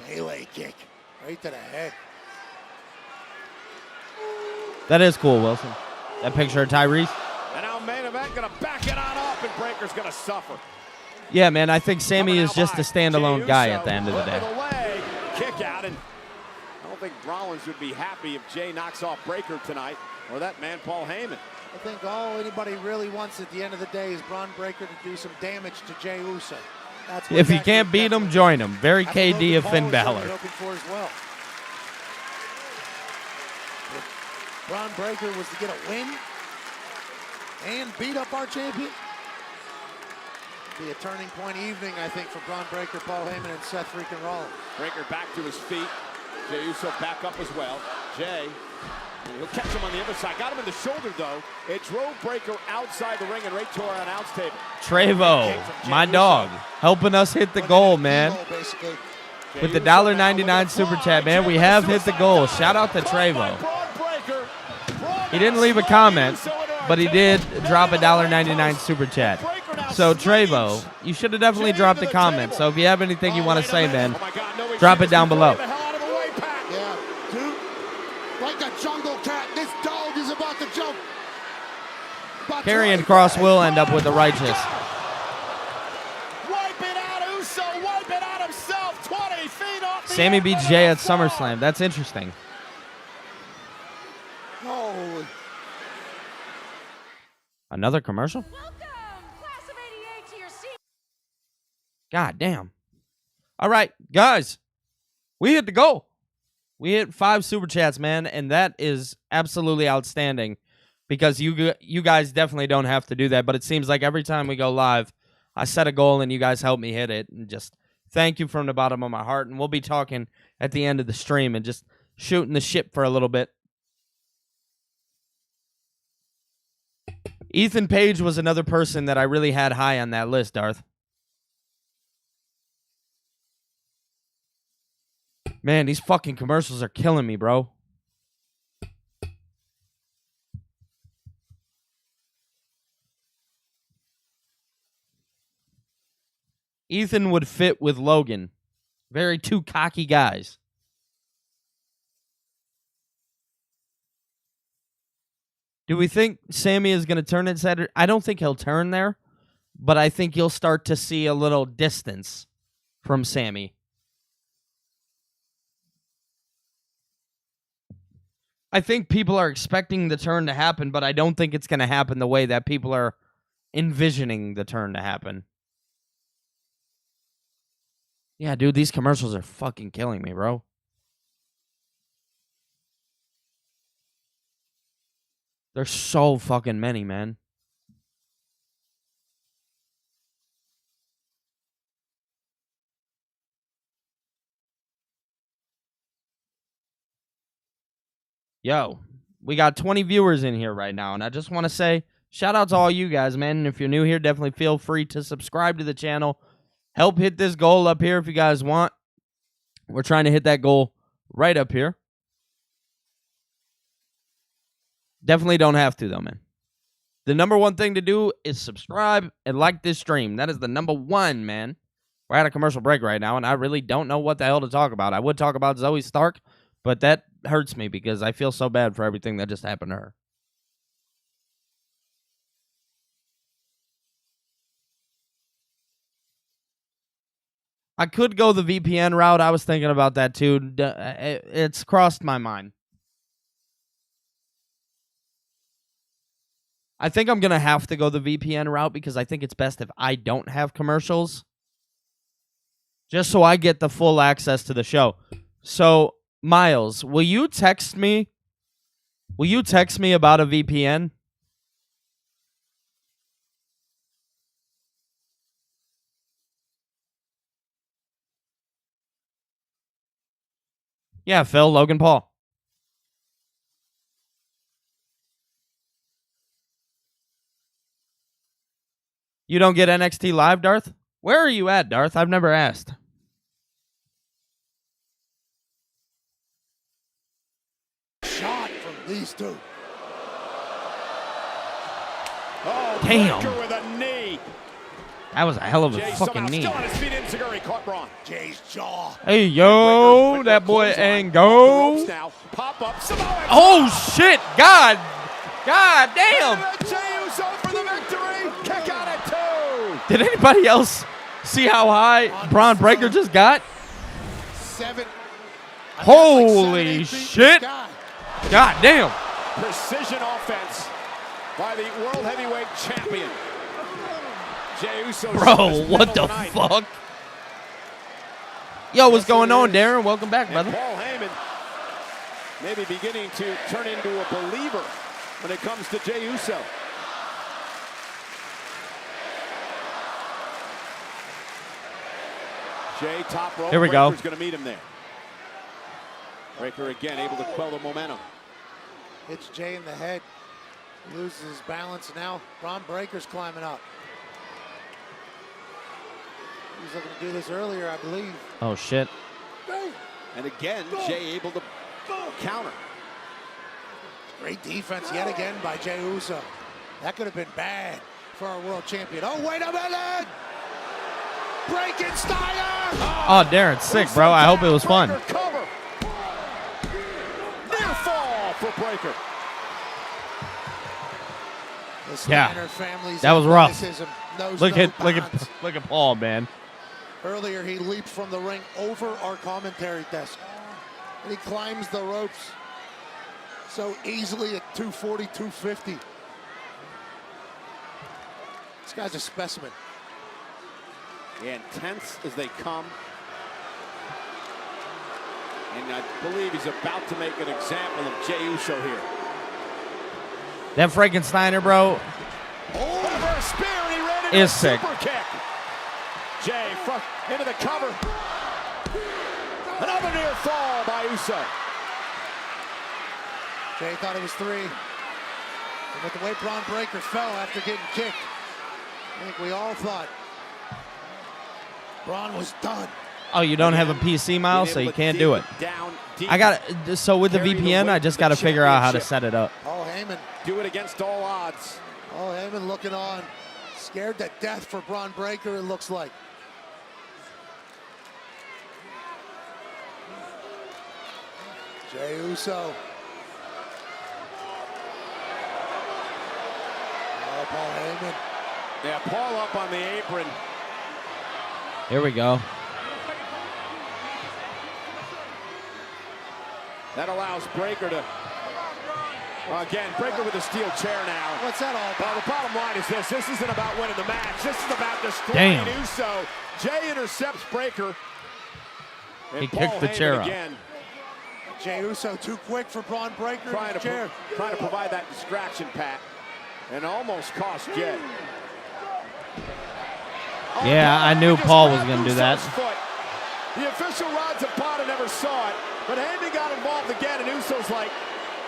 Melee kick right to the head. That is cool, Wilson. That picture of Tyrese. And now main event gonna back it on up, and Breaker's gonna suffer. Yeah, man, I think Sammy is just a standalone guy at the end of the day. Leg, kick out, and I don't think Rollins would be happy if Jey knocks off Breakker tonight, or that man Paul Heyman. I think all anybody really wants at the end of the day is Braun Breakker to do some damage to Jey Uso. That's what If he that's can't what beat him, join him. Very That's what KD Logan of Paul Finn is Balor. looking for as well. Braun Breakker was to get a win and beat up our champion. Be a turning point evening, I think, for Braun Breakker, Paul Heyman, and Seth freaking Rollins. Breakker back to his feet. Jey Uso back up as well. Jey, he'll catch him on the other side. Got him in the shoulder, though. It drove Breakker outside the ring and right to our announce table. Trevo, my dog, helping us hit the goal, man. With the $1.99 super chat, man, we have hit the goal. Shout out to Trevo. He didn't leave a comment, but he did drop a $1.99 super chat. So Trevo, you should have definitely dropped a comment. So if you have anything you want to say, man, drop it down below. Yeah, dude, like a jungle cat, this dog is about to jump. Karrion Kross will end up with the righteous. Wipe it out, Uso. Wipe it out himself. 20 feet off the Sammy beats Jey at SummerSlam. That's interesting. Holy. Another commercial? God damn. All right, guys. We hit the goal. We hit 5 super chats, man, and that is absolutely outstanding because you guys definitely don't have to do that, but it seems like every time we go live, I set a goal and you guys help me hit it, and just thank you from the bottom of my heart, and we'll be talking at the end of the stream and just shooting the shit for a little bit. Ethan Page was another person that I really had high on that list, Darth. Man, these fucking commercials are killing me, bro. Ethan would fit with Logan. Very two cocky guys. Do we think Sammy is going to turn it Saturday? I don't think he'll turn there, but I think you'll start to see a little distance from Sammy. I think people are expecting the turn to happen, but I don't think it's going to happen the way that people are envisioning the turn to happen. Yeah, dude, these commercials are fucking killing me, bro. There's so fucking many, man. Yo, we got 20 viewers in here right now, and I just want to say shout out to all you guys, man. And if you're new here, definitely feel free to subscribe to the channel. Help hit this goal up here if you guys want. We're trying to hit that goal right up here. Definitely don't have to, though, man. The number one thing to do is subscribe and like this stream. That is the number one, man. We're at a commercial break right now, and I really don't know what the hell to talk about. I would talk about Zoe Stark, but that hurts me because I feel so bad for everything that just happened to her. I could go the VPN route. I was thinking about that too. It's crossed my mind. I think I'm going to have to go the VPN route because I think it's best if I don't have commercials. Just so I get the full access to the show. So, Miles, will you text me? Will you text me about a VPN? Yeah, Phil, Logan Paul. You don't get NXT Live, Darth? Where are you at, Darth? I've never asked. Shot from these two. Oh, damn. Breakker with a knee. That was a hell of a Jay fucking knee. Still on his feet. Enziguri caught Braun. Jay's jaw. Hey, yo, that boy ain't go. Now, pop up. Samoa. Oh, shit. God damn. Jey Uso for the victory. Kick out at 2. Did anybody else see how high Braun Breaker just got? 7. Holy shit. God damn. Precision offense by the World Heavyweight Champion. Jey Uso. Bro, what the fuck? Yo, what's going on, Darren? Welcome back, brother. Paul Heyman maybe beginning to turn into a believer when it comes to Jey Uso. Jay, top rope. Here we go. Breaker's going to meet him there. Breakker again able to quell the momentum. Hits Jay in the head. Loses his balance now. Braun Breaker's climbing up. He was looking to do this earlier, I believe. Oh, shit. And again, Jay able to counter. Great defense yet again by Jey Uso. That could have been bad for our world champion. Oh, wait a minute! Breakensteiner! Oh, Darren's sick, bro. I hope it was fun. Cover. Near fall for Breakker. Yeah, that was rough. Look at Paul, man. Earlier, he leaped from the ring over our commentary desk. And he climbs the ropes so easily at 240, 250. This guy's a specimen. Yeah, intense as they come. And I believe he's about to make an example of Jey Uso here. That Frankensteiner, bro, Over a spear, and he ran into is a sick. super kick. Jay front into the cover. Another near fall by Uso. Jay thought it was 3. And with the way Braun Breaker fell after getting kicked, I think we all thought Braun was done. Oh, you don't have a PC, Miles, so you can't do it. I got so with the VPN, I just got to figure out how to set it up. Paul Heyman. Do it against all odds. Paul Heyman looking on. Scared to death for Braun Breaker, it looks like. Jey Uso. Oh, Paul Heyman. Yeah, Paul up on the apron. Here we go. That allows Breakker to, again, Breakker with a steel chair now. What's that all about? Well, the bottom line is this. This isn't about winning the match. This is about destroying Uso. Jay intercepts Breakker. He kicked the chair out. Again. Jey Uso too quick for Braun Breakker. Trying to provide that distraction, Pat. And almost cost Jay. Yeah, I knew Paul was going to do that. The official rods of Potter never saw it, but Heyman got involved again, and Uso's like,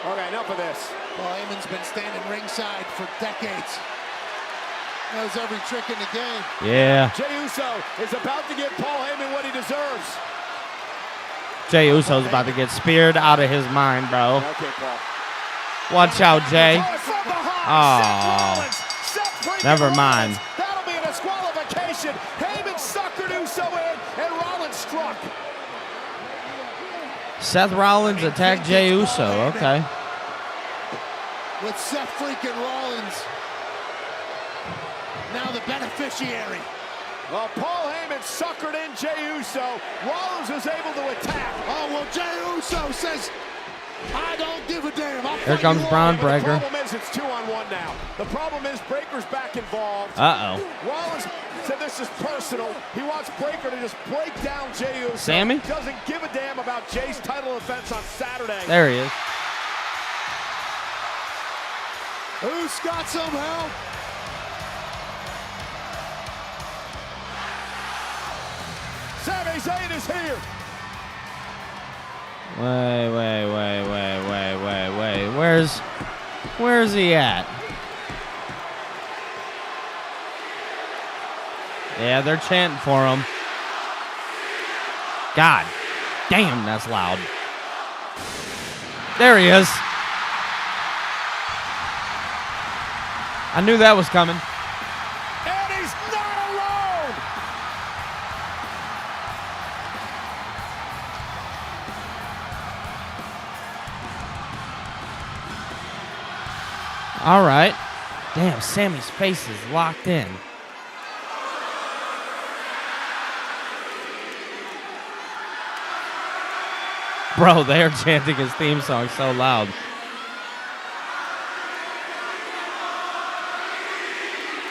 okay, enough of this. Well, Heyman's been standing ringside for decades. Knows every trick in the game. Yeah. Jey Uso is about to give Paul Heyman what he deserves. Jey Uso's about to get speared out of his mind, bro. Okay, Paul. Watch out, Jay. Oh, never mind. That'll be a disqualification. Heyman suckered Uso in, and Rollins struck. Seth Rollins attacked Jey Uso. Okay. With Seth freaking Rollins now the beneficiary. Well, Paul Heyman suckered in Jey Uso. Rollins was able to attack. Oh, well, Jey Uso says, I don't give a damn. Here comes Braun Breaker. The problem is it's 2-on-1 now. The problem is Breaker's back involved. Uh-oh. Rollins said this is personal. He wants Breaker to just break down Jey Uso. Sammy? Doesn't give a damn about Jey's title defense on Saturday. There he is. Who's got some help? Sami Zayn is here. Wait. Where's he at? Yeah, they're chanting for him. God damn, that's loud. There he is. I knew that was coming. And he's not alone. All right. Damn, Sammy's face is locked in. Bro, they are chanting his theme song so loud.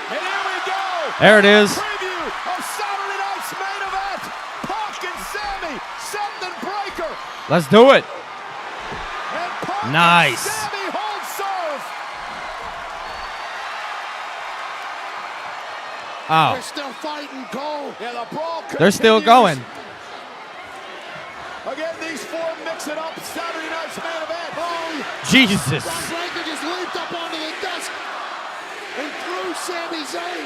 And here we go. There it is. Preview of Saturday night's main event. Punk and Sami, Seth and Breaker. Let's do it. And Punk Nice. and Sami hold serve. Oh. They're still fighting Cole. Yeah, the brawl They're still going. Again, these four mix it up. Saturday night's main event. Oh, Jesus. Braun Breaker just leaped up onto the desk and threw Sami Zayn.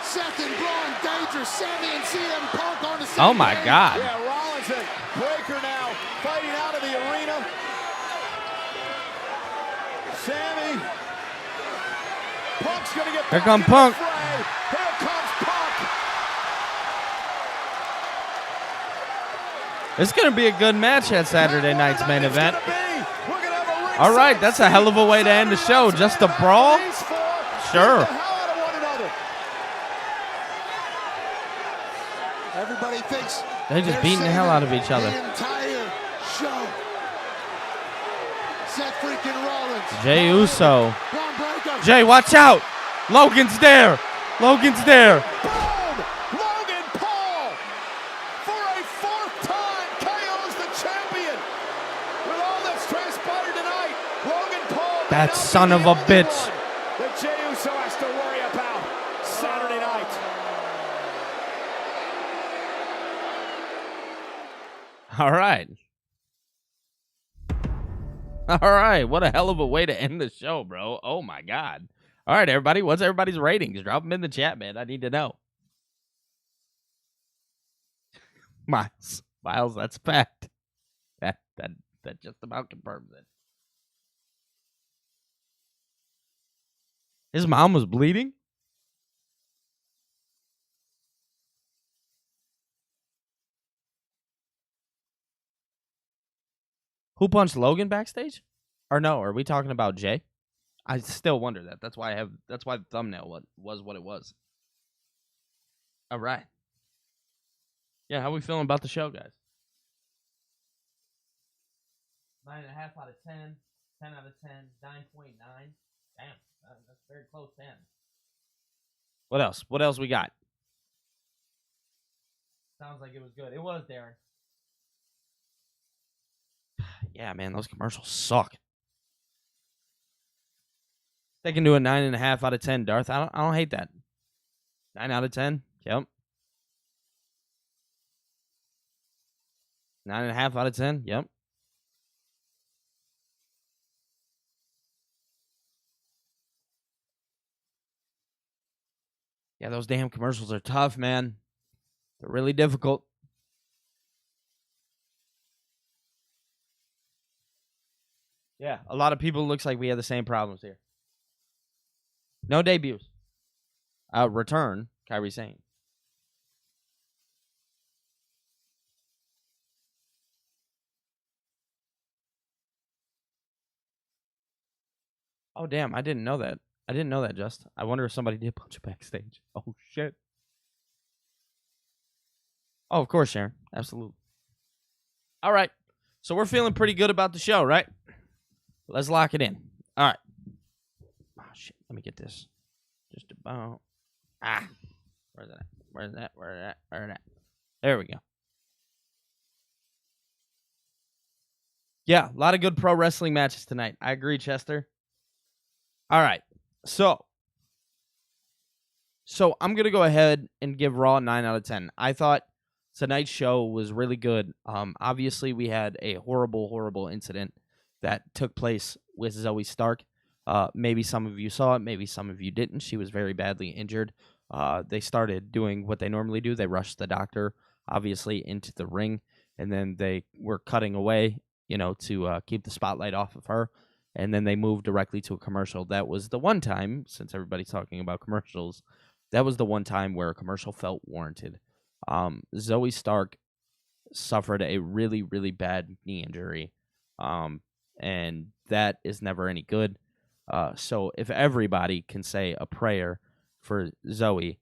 Seth and Braun, dangerous. Sami and CM Punk on the same Oh my page. God. yeah, Rollins and Breaker now fighting out of the arena. Sami. Punk's gonna get Here back come in the Punk. fray. Here comes Punk. It's going to be a good match at Saturday night's main event. All right, that's a hell of a way to end the show. Just a brawl? Sure. Everybody thinks They're just beating the hell out of each other. the entire show. Seth freaking Rollins. Jey Uso. Braun Breaker. Jey, watch out. Logan's there. Logan's there. Logan Paul, for a fourth time, KO's the champion. With all that's transpired tonight, Logan Paul. That son of a bitch. That Jey Uso has to worry about Saturday night. All right. All right. What a hell of a way to end the show, bro. Oh, my God. All right, everybody. What's everybody's ratings? Drop them in the chat, man. I need to know. Miles, that's fact. That just about confirms it. His mom was bleeding? Who punched Logan backstage? Or no, are we talking about Jey? I still wonder that. That's why the thumbnail was what it was. All right. Yeah, how we feeling about the show, guys? 9.5 out of 10, 10 out of 10, 9.9. Damn, that's very close to 10. What else? What else we got? Sounds like it was good. It was, Darren. Yeah, man, those commercials suck. They can do a 9.5 out of 10, Darth. I don't hate that. 9 out of 10. Yep. 9.5 out of 10. Yep. Yeah, those damn commercials are tough, man. They're really difficult. Yeah, a lot of people looks like we have the same problems here. No debuts. Return, Kairi Sane. Oh, damn. I didn't know that. I didn't know that, Just. I wonder if somebody did punch it backstage. Oh, shit. Oh, of course, Sharon. Absolutely. All right. So we're feeling pretty good about the show, right? Let's lock it in. All right. Oh, shit. Let me get this. Just about. Where's that? Where's that? Where's that? Where's that? There we go. Yeah, a lot of good pro wrestling matches tonight. I agree, Chester. All right. So I'm going to go ahead and give Raw a 9 out of 10. I thought tonight's show was really good. Obviously, we had a horrible, horrible incident that took place with Zoe Stark. Maybe some of you saw it. Maybe some of you didn't. She was very badly injured. They started doing what they normally do. They rushed the doctor, obviously, into the ring, and then they were cutting away, to keep the spotlight off of her. And then they moved directly to a commercial. That was the one time, since everybody's talking about commercials, that was the one time where a commercial felt warranted. Zoe Stark suffered a really, really bad knee injury, and that is never any good. So if everybody can say a prayer for Zoe,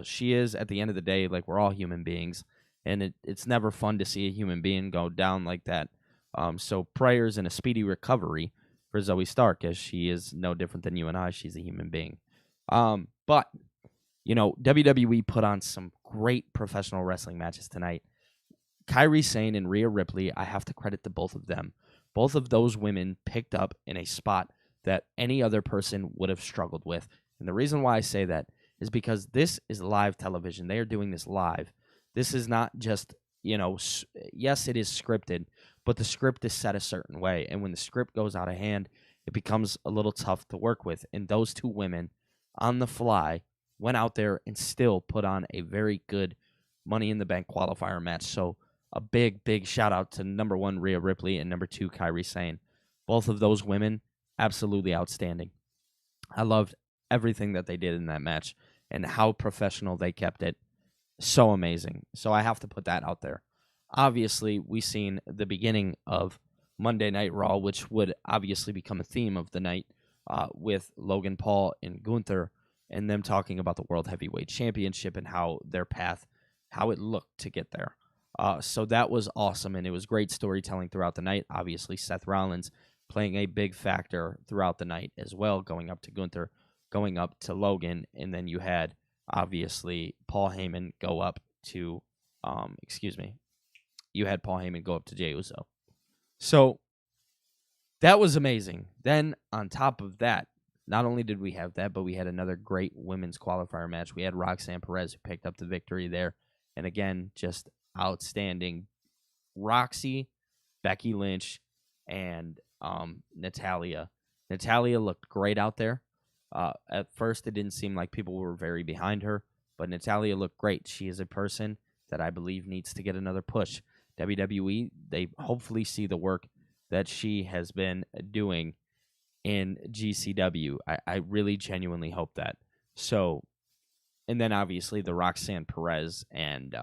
she is, at the end of the day, like, we're all human beings, and it's never fun to see a human being go down like that. So prayers and a speedy recovery for Zoe Stark, as she is no different than you and I. She's a human being. But, WWE put on some great professional wrestling matches tonight. Kairi Sane and Rhea Ripley, I have to credit the both of them. Both of those women picked up in a spot that any other person would have struggled with. And the reason why I say that is because this is live television. They are doing this live. This is not just, yes, it is scripted, but the script is set a certain way. And when the script goes out of hand, it becomes a little tough to work with. And those two women, on the fly, went out there and still put on a very good Money in the Bank qualifier match. So a big, big shout out to number 1, Rhea Ripley, and number 2, Kairi Sane. Both of those women, absolutely outstanding. I loved everything that they did in that match and how professional they kept it. So amazing. So I have to put that out there. Obviously, we seen the beginning of Monday Night Raw, which would obviously become a theme of the night, with Logan Paul and Gunther, and them talking about the World Heavyweight Championship and how their path, how it looked to get there. So that was awesome, and it was great storytelling throughout the night. Obviously, Seth Rollins playing a big factor throughout the night as well, going up to Gunther, going up to Logan, and then you had, obviously, Paul Heyman go up to, you had Paul Heyman go up to Jey Uso. So that was amazing. Then, on top of that, not only did we have that, but we had another great women's qualifier match. We had Roxanne Perez, who picked up the victory there. And again, just outstanding. Roxy, Becky Lynch, and Natalya. Natalya looked great out there. At first, it didn't seem like people were very behind her, but Natalya looked great. She is a person that I believe needs to get another push. WWE, they hopefully see the work that she has been doing in GCW. I really genuinely hope that. So, and then obviously the Roxanne Perez and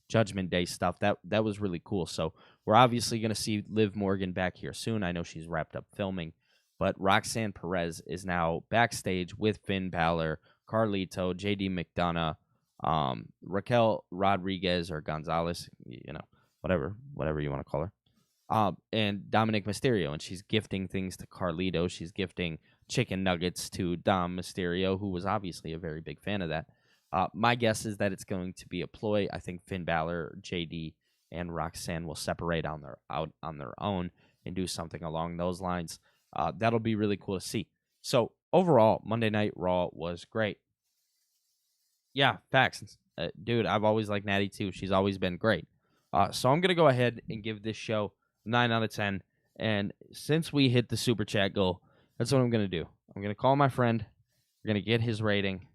Judgment Day stuff, that was really cool. So we're obviously going to see Liv Morgan back here soon. I know she's wrapped up filming, but Roxanne Perez is now backstage with Finn Balor, Carlito, JD McDonough, Raquel Rodriguez or Gonzalez, whatever you want to call her. And Dominic Mysterio, and she's gifting things to Carlito. She's gifting chicken nuggets to Dom Mysterio, who was obviously a very big fan of that. My guess is that it's going to be a ploy. I think Finn Balor, JD, and Roxanne will separate out on their own and do something along those lines. That'll be really cool to see. So overall, Monday Night Raw was great. Yeah, facts. Dude, I've always liked Natty too. She's always been great. So I'm going to go ahead and give this show 9 out of 10. And since we hit the super chat goal, that's what I'm going to do. I'm going to call my friend. We're going to get his rating.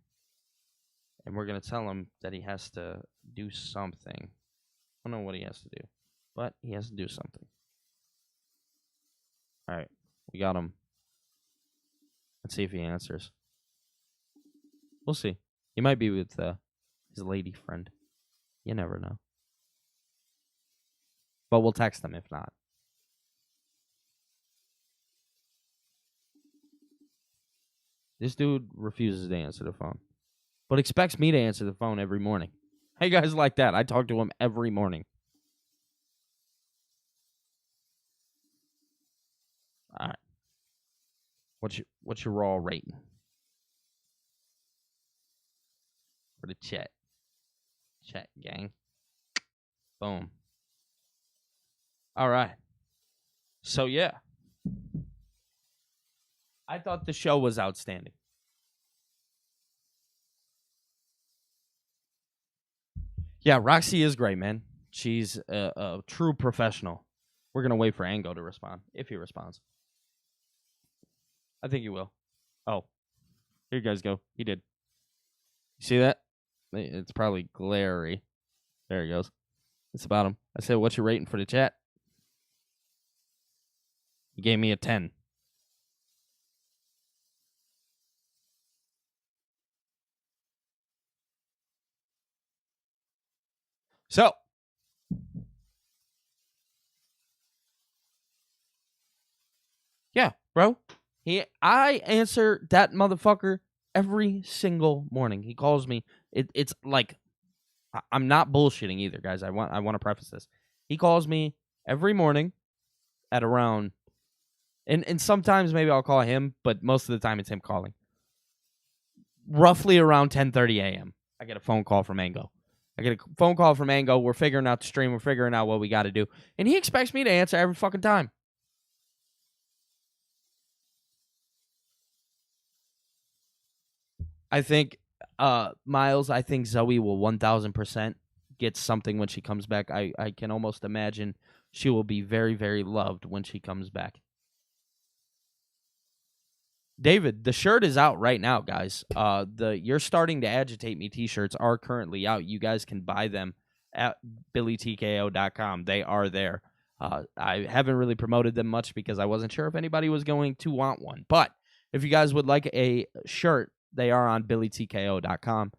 And we're going to tell him that he has to do something. I don't know what he has to do, but he has to do something. All right, we got him. Let's see if he answers. We'll see. He might be with his lady friend. You never know. But we'll text him if not. This dude refuses to answer the phone, but expects me to answer the phone every morning. How you guys like that? I talk to him every morning. All right. What's your raw rating for the chat? Chat gang. Boom. All right. So yeah, I thought the show was outstanding. Yeah, Roxy is great, man. She's a true professional. We're gonna wait for Ango to respond, if he responds. I think he will. Oh, here you guys go. He did. You see that? It's probably glary. There he goes. It's about him. I said, what's your rating for the chat? He gave me a 10. So, yeah, bro. I answer that motherfucker every single morning. He calls me. It's like, I'm not bullshitting either, guys. I want to preface this. He calls me every morning at around, and sometimes maybe I'll call him, but most of the time it's him calling. Roughly around 10:30 a.m. I get a phone call from Ango. We're figuring out the stream. We're figuring out what we got to do. And he expects me to answer every fucking time. I think, Miles, I think Zoe will 1,000% get something when she comes back. I can almost imagine she will be very, very loved when she comes back. David, the shirt is out right now, guys. You're Starting to Agitate Me t-shirts are currently out. You guys can buy them at BillyTKO.com. They are there. I haven't really promoted them much because I wasn't sure if anybody was going to want one. But if you guys would like a shirt, they are on BillyTKO.com.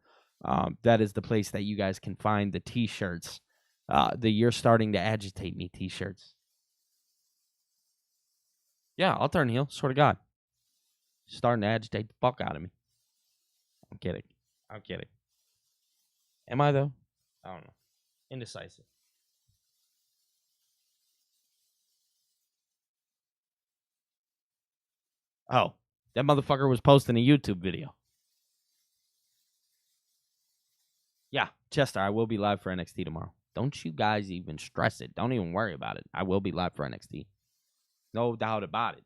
That is the place that you guys can find the t-shirts. The You're Starting to Agitate Me t-shirts. Yeah, I'll turn heel. Swear to God. Starting to agitate the fuck out of me. I'm kidding. Am I, though? I don't know. Indecisive. Oh, that motherfucker was posting a YouTube video. Yeah, Chester, I will be live for NXT tomorrow. Don't you guys even stress it. Don't even worry about it. I will be live for NXT. No doubt about it.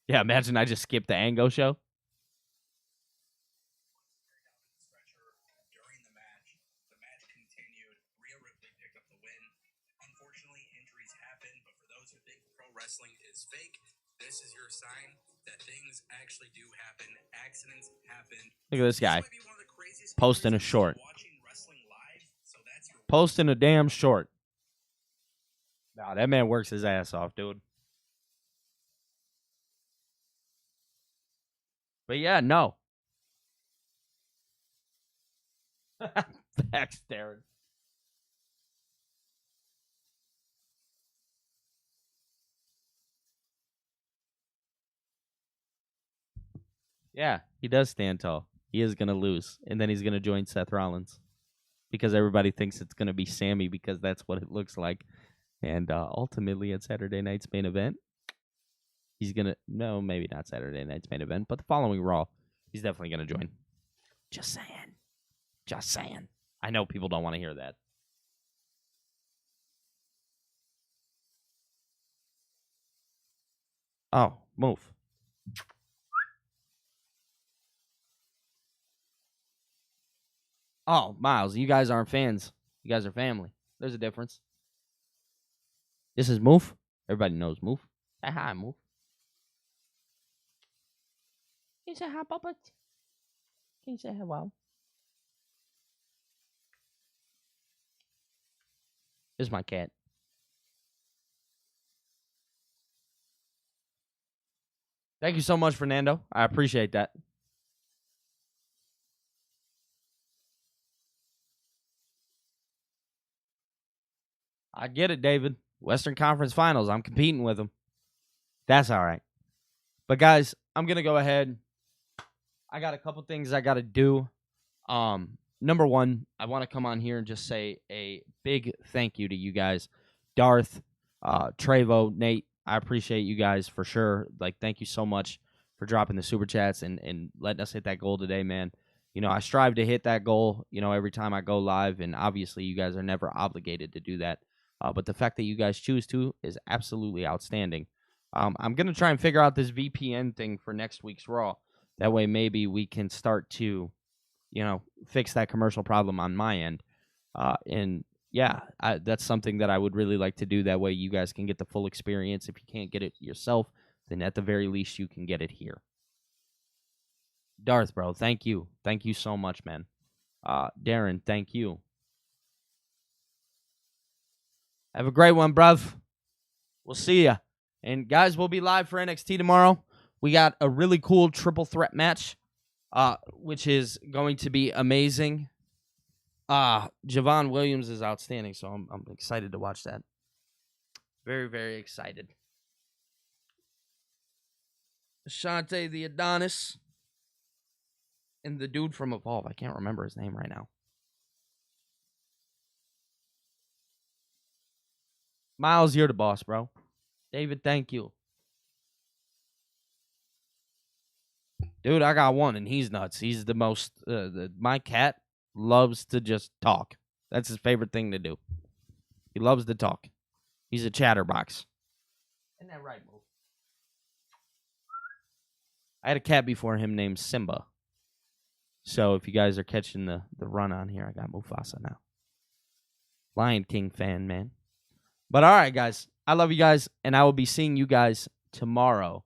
Yeah, imagine I just skipped the Ango show. Wrestling is fake. This is your sign that things actually do happen. Accidents happen. Look at this guy posting a short. Posting a damn short. Nah, that man works his ass off, dude. But yeah, no. Facts, Darren. Yeah, he does stand tall. He is going to lose. And then he's going to join Seth Rollins. Because everybody thinks it's going to be Sammy because that's what it looks like. And ultimately at Saturday night's main event, he's going to... No, maybe not Saturday night's main event, but the following Raw, he's definitely going to join. Just saying. Just saying. I know people don't want to hear that. Oh, move. Oh, Miles, you guys aren't fans. You guys are family. There's a difference. This is Moof. Everybody knows Moof. Say hi, Moof. Can you say hi, Puppet? Can you say hello? This is my cat. Thank you so much, Fernando. I appreciate that. I get it, David. Western Conference Finals. I'm competing with them. That's all right. But, guys, I'm going to go ahead. I got a couple things I got to do. Number one, I want to come on here and just say a big thank you to you guys. Darth, Trevo, Nate, I appreciate you guys for sure. Like, thank you so much for dropping the super chats and letting us hit that goal today, man. You know, I strive to hit that goal, you know, every time I go live, and obviously you guys are never obligated to do that. But the fact that you guys choose to is absolutely outstanding. I'm going to try and figure out this VPN thing for next week's Raw. That way maybe we can start to, you know, fix that commercial problem on my end. And, yeah, that's something that I would really like to do. That way you guys can get the full experience. If you can't get it yourself, then at the very least you can get it here. Darth, bro, thank you. Thank you so much, man. Darren, thank you. Have a great one, bruv. We'll see ya. And, guys, we'll be live for NXT tomorrow. We got a really cool triple threat match, which is going to be amazing. Javon Williams is outstanding, so I'm excited to watch that. Very, very excited. Ashante the Adonis. And the dude from Evolve. I can't remember his name right now. Miles, you're the boss, bro. David, thank you. Dude, I got one, and he's nuts. He's the most... my cat loves to just talk. That's his favorite thing to do. He loves to talk. He's a chatterbox. Isn't that right, Mo? I had a cat before him named Simba. So if you guys are catching the run on here, I got Mufasa now. Lion King fan, man. But all right, guys. I love you guys, and I will be seeing you guys tomorrow.